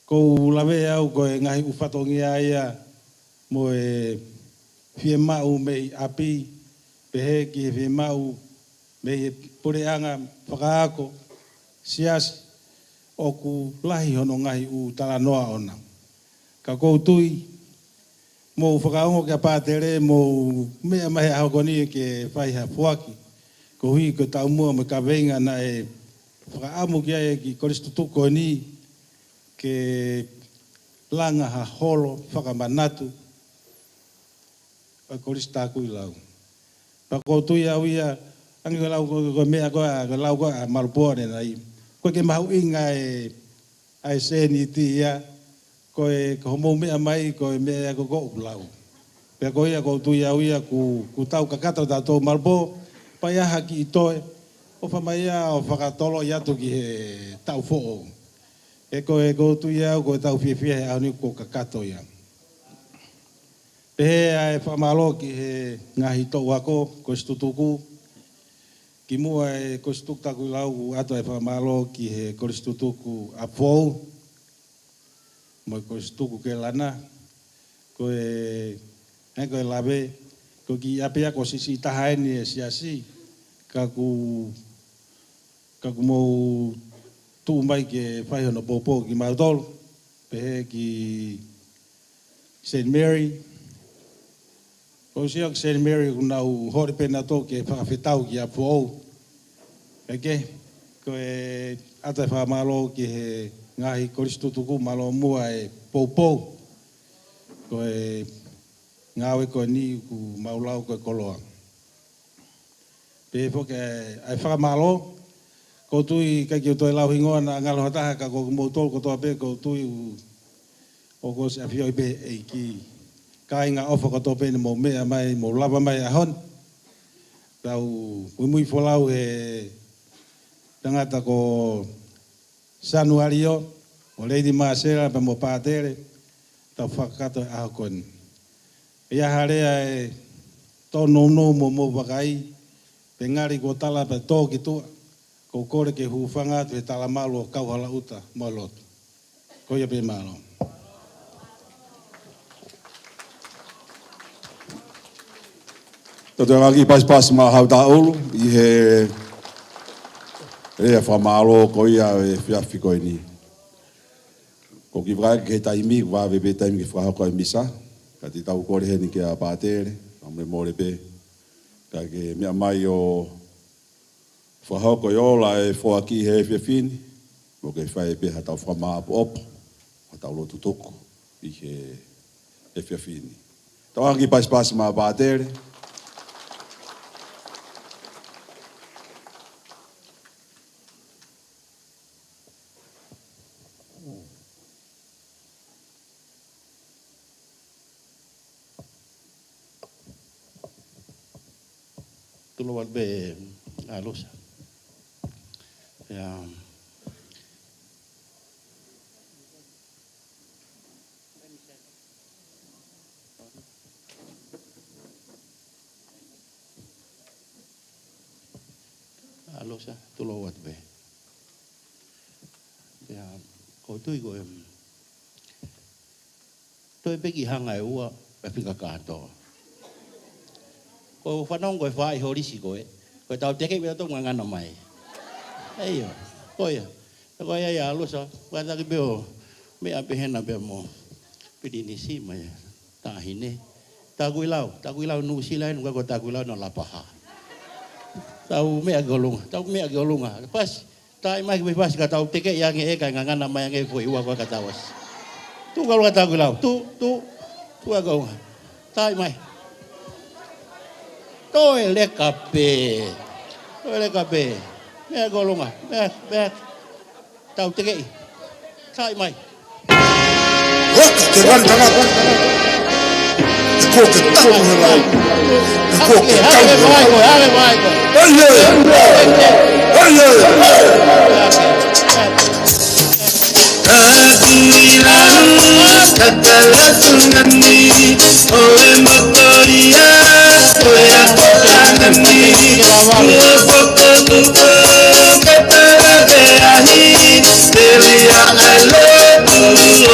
Ko lawe au ko e ngahi ufatongia ia mo e fie mau me api pehe ki fie mau me pureanga whakaako sias o ku lahi hono ngahi u talanoa ona. Ka koutui mo whakaongo kia pātere mo mea mahe ahokoni ke whaiha puaki. Ko hui ko tau mua me ka venga na e whakaamu kia e ki koristutuko ni ke langa ha holo whakamanatu pa koristaku i lau. Pa koutui au ia angi ko lau ko mea koa lau koa malupone na i. Ko ke mahu inga e ai seni ti ia ko e homo mea mai ko e mea ko ko ulau. Pe ko ia ko tu ia uia ku tau kakata ta to malbo pa ia haki itoe o fa mai o fakatolo ia to ki he tau fo. E ko tu ia ko tau fie fie a ni ko kakato ia. Pe ai fa malo ki he ngahi to wako ko stutuku ki mua e ko stukta ku lau ato e fa malo ki he ko stutuku a fo mo ko stuku ke lana ko e ko labe ko ki apia ko sisi tahaini e siasi ka ku mo tu mai ke fai no popo ki maudol pe ki St. Mary ko sia St. Mary na u hore pena to ke fa fetau ki apo ke ko e ata fa malo ki he ngahi koristutuku malo mua e poupou ko e ngawe ko ni ku maulau ko koloa. Pe foke ai whakamalo ko tui kai ki toi lau hingoa na ngalo hataha ka ko motol ko toa pe ko tui o ko se afio be e ki kai nga ofa ko tope ni mo mea mai mo lava mai ahon. Tau mui folau e tangata ko Sanuario, o Lady Marcela pa mo pātere, tau whakato e ahokoni. Ia harea e tō nono mo wakai, pe ngari ko tala pa tō ki tua, ko kore ke huwhanga tu he tala malo o kauhala uta mo lotu. Ko ia pe malo. Toto ngaki pas ma hau ta olu, i he rea whamalo ko ia e whiawhi koe ni. Ko ki whae ke taimi, wawe pe taimi ke whahako e misa, ka ti tau kore heni ke a pātere, amre more pe, ka ke mea mai o whahako i ola e whoaki he whiawhini, mo ke whae pe ha tau whamaa po opo, ha tau lotu toko, i he whiawhini. Tau ngaki pas ma pātere, Tulowat be alus. Ya. Alus tulowat be. Ya, ko tui ko tôi pe ki hanga e ua e pika kato. Ko whanong koe whae hori si koe. Koe tau teke mea tō ngangana mai. Eio, koe. Ko ia ia alusa. Koe taki peo mea pehena peo mo. Pidi ni si mai. Tahine. Takui lau nu silai nuka ko takui lau no lapaha. Tau mea golunga. Pas. Tai mai koe pas ka tau teke yange eka ngangana mai yange koe ua koe katawas. Tu kalau kata takui lau. Tu agak. Tai mai. Toi le kape. Mea golonga. Mea. Tau teke. Tai mai. Waka te rantanga. Te ko ke tapu he lau. Te ko ke tapu he lau. Hale mai ko. Kakala tungani, oe motoria, oe akotangani, oe fototuko, ketara beahi, telia I love you,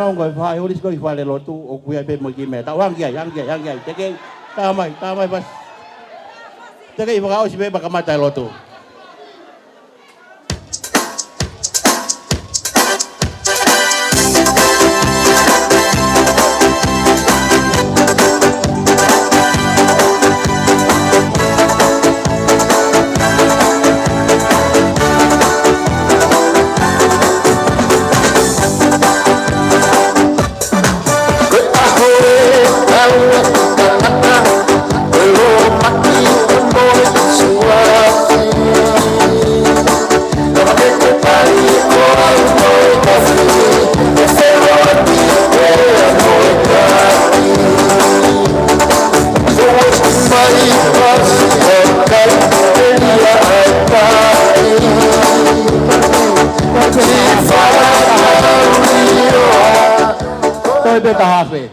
nong ko fa holis ko fa le lotu o ku ya pe mo ki me ta wang ya yang te ke ta mai pas te ke ba o si be ba ka mata lotu tôi biết ta hafe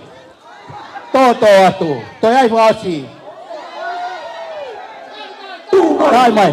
to atu tôi ai phải gì ai mày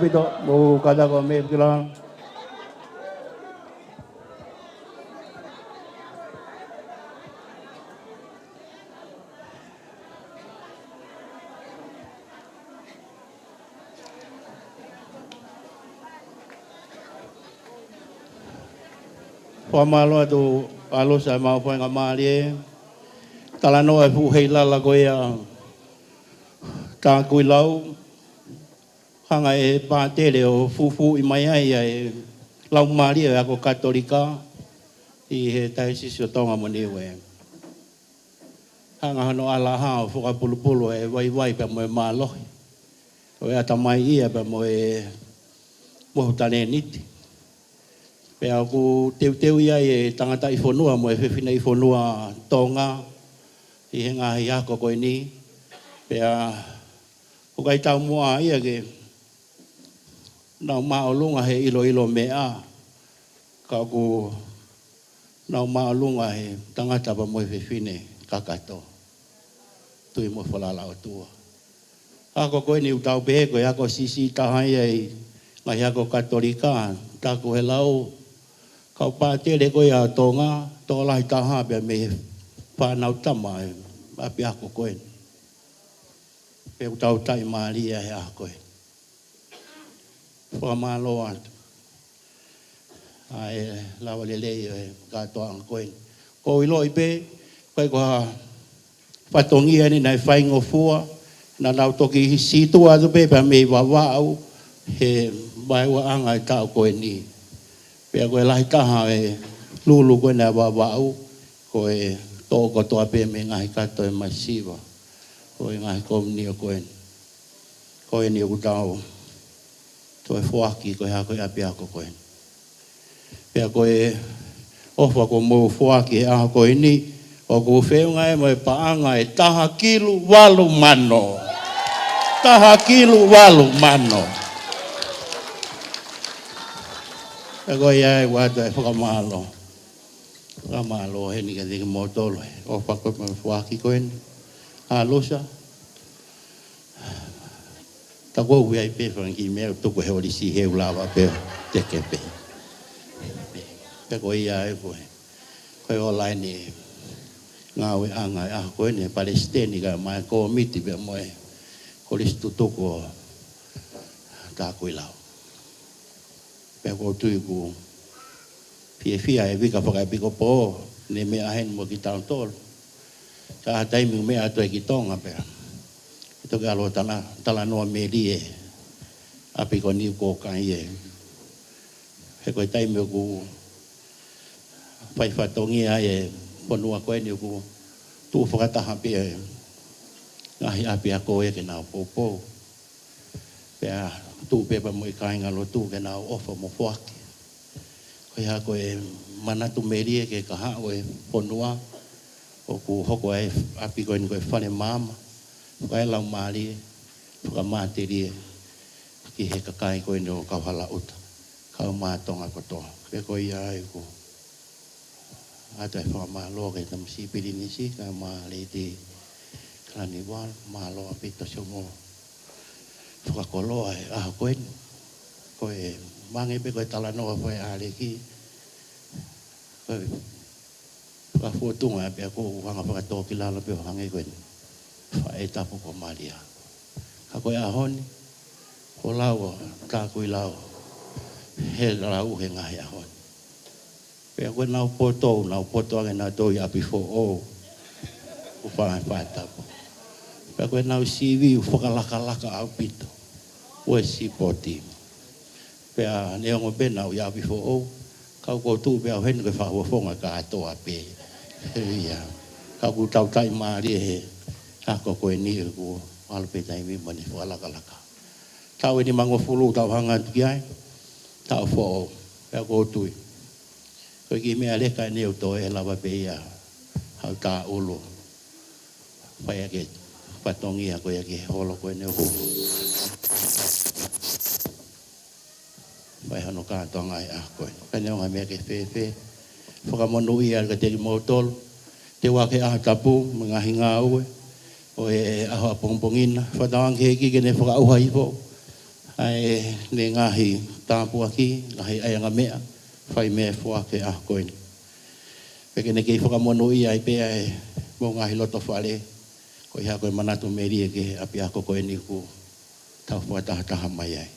Pito, mau kada ko may bilang. Pamalo tu alo sa mau pa ngamali. Talano ay fuhila la ko ya. Ta kuilau hanga e pātere o fufu i mai ai e lau maria ako katolika i he taisi sio tonga mo niwe. Hanga hano ala hao fuka pulu e wai pa mo e malohi. O e atamai ia pa mo e mohutane niti. Pe aku teu ia e tangata i whonua mo e whiwhina i whonua tonga i he ngahi ako koe ni. Pe a hukai tau mua ia ke nau maolunga he ilo mea ka ku nau maolunga he tangata pa mo whiwhine kakato tui mo whalala o tua ako koe ni utau pehe koe ako sisi tahai ai ngai ako katolika tako he lau kau pātere koe a tonga tōlai taha pia me whanau tama api ako koe pe utau tai maria he ako koe Whamalo atu. ai lawa lele e katoa ang koen. Ko ilo ipe, koe koha patongia ni nai whaingo fua, na nau toki situ atu pe pa mei wawau, he mai wa anga i tau koe ni. Pea koe lahi taha e lulu koe na wawau, koe tōko toa pe me ngahi kato e mai siwa. Koe ngahi komni o koe. Koe ni o kutau. Toi fuaki koe hako e api ako koe. Pea koe ofa ko mou fuaki e aha koe ni, o ko whiunga e moe paanga e taha kilu walu mano. Taha kilu walu mano. Pea koe iai wata e whakamalo. Whakamalo he ni ka tiki mō tolo. Ofa koe moe fuaki koe ni. Halosa. Ta ko wi ai pe franki me to ko he ori si he ulawa pe te ke pe. Pe ko ia e ko. Ko online ni nga we anga a ko ni Palestina ga mai ko miti be mo e. Ko listu to ko ta ko ila. Pe ko tu ku fia e vika pa ko po ne me a hen mo ki taun tol. Sa tai mi me a to ki tonga pe. Ito ka alo tala noa meri e api ko ni ko kai e he ko tai me ku pai fatongi ai ponua ko ni ku tu fokata hapi e ngahi api ako e ke na popo pe tu pe pa mo kai ngalo tu ke na ofa mo fuaki ko ya ko e manatu meri e ke ka ha o e ponua o ku hoko e api ko ni ko fane mama Kai lau mali, whakamate rie, ki he kakai koe no kauhala uta, kau mātonga kotoa. Pe koe ia ai ko, ata e whakamalo kei tam sipiri nisi, kai mali te krani wal, malo apita sio mo. Whakakoloa e aha koe, koe mange pe koe talanoa koe ale ki, koe whafuotunga pe ako hanga whakatoki lala pe hange koe. Fa e tapu ko Maria. Ka koe ahoni, ko lau ka koe lau, he lau he ngahi ahoni. Pea koe nau poto ake nau toi api fo o, upangai pae tapu. Pea koe nau siwi u whakalaka au pito, ue si poti. Pea neongo bena u api fo o, kau ko tu pea hen koe whahuafonga ka atoa pe. Ia, kau ku tau tai maari he, ako koe ni ku alpe tai mi mani fo alaka laka. Tau ni mango fulu tau hanga ki ai. Tau fo pe ko tui. Ko ki me ale ka ni to e lava pe ia. Hau ta ulu. Pa ia ke patongi ko ia ke holo ko ne hu. Pai hano ka to ngai a ko. Ka ne nga me ke fe. Fo ka monu ia ka te motol. Te wa ke a tapu mga hinga ue. O e aho pongpongina whatawang heki kene whakauhai po ai ne ngahi tāpu aki ngahi ayanga mea whai mea whake ah koini pekene kei whakamono i ai pea e mo ngahi loto whale ko iha koe manatu meri e ke api ako koini ku tau whataha mai ai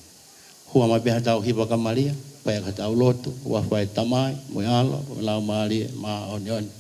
hua mai pea tau hiwa ka maria pai ka tau loto ua whai tamai mui alo lau maria maa oni oni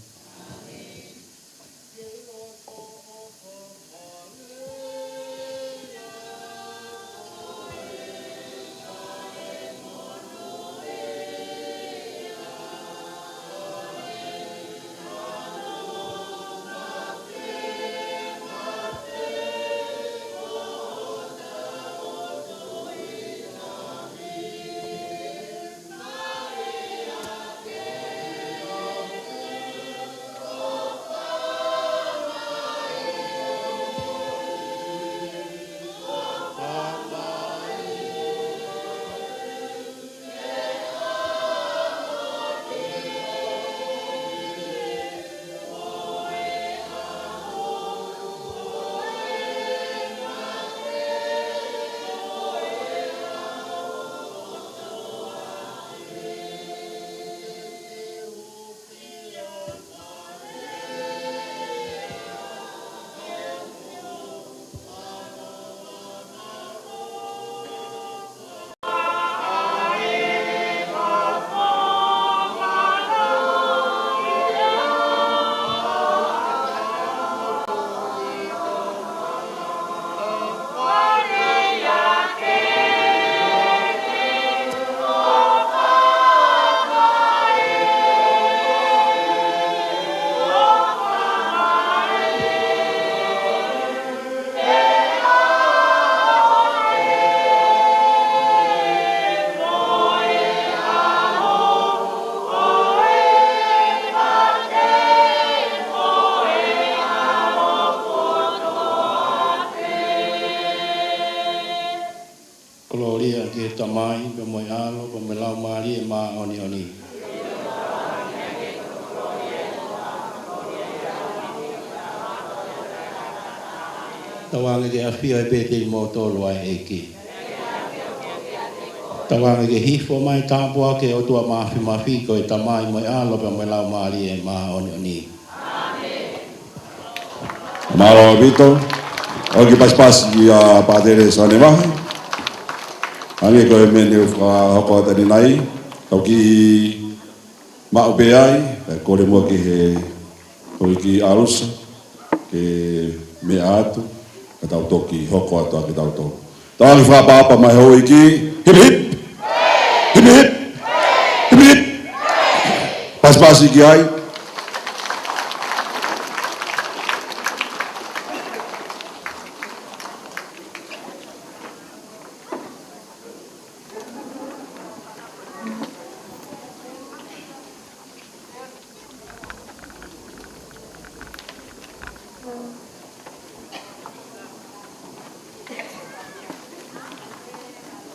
mai, pe mo alo, pe me lau mari e ma oni oni. Tawanga ke afia e pete i mo tolu ai e ki. Tawanga ke hifo mai tāpua ke o tua mafi ko e tamai mo alo, pe me lau mari e ma oni oni. Malo Vito, oggi pas ya padere sone mah. Ani ko me ne fa hoko tani nai, ko ki ma obeai, ko le mo ki ko ki alus ke me atu, ka tau toki hoko atu ki tau to. Tau fa papa mai ho iki, hip hip. Hip hip. Hip hip. Pas iki ai.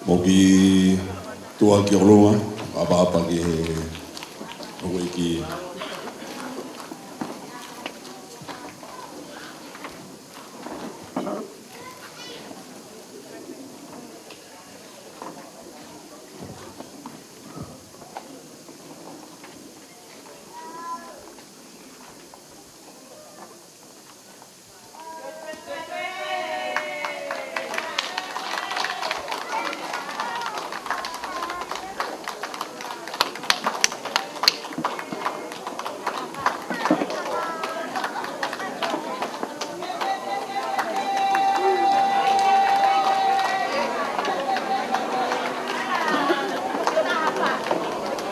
Mogi tua ki olonga, apa ki o ki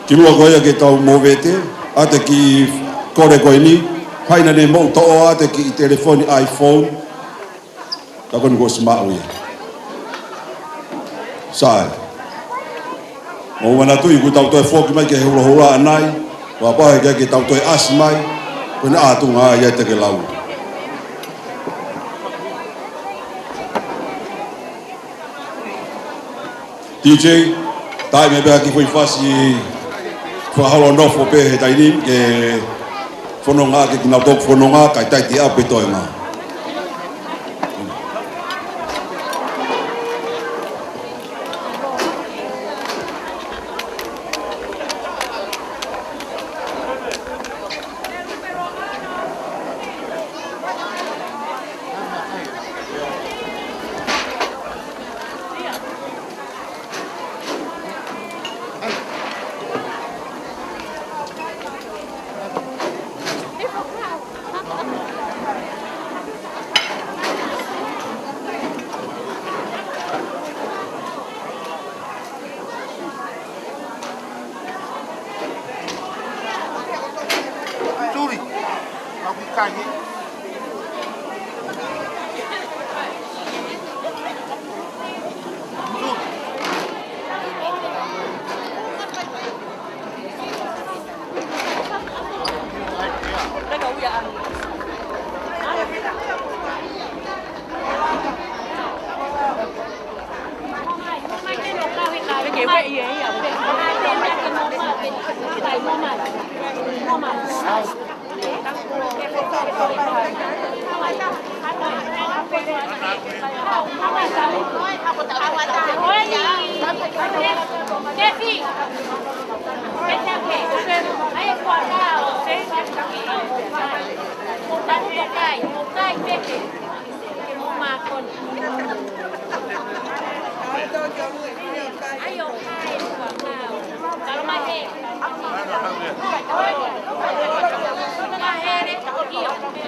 ki lua koia ke tau mōwete, ate ki kore koe ni, haina ne mou to'o ate ki telefoni iPhone, ka koni ko smart wea. Sae. Mo wana tui ku tau toi foki mai ke he hula anai, wa pahe ke tau toi as mai, kone atu ngā ia te ke lau. DJ, tai me bea ki fui fasi whahalo nofo pe he taini ke whanonga ke kina tok whanonga kai tai te ape toi ngā.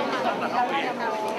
Kalau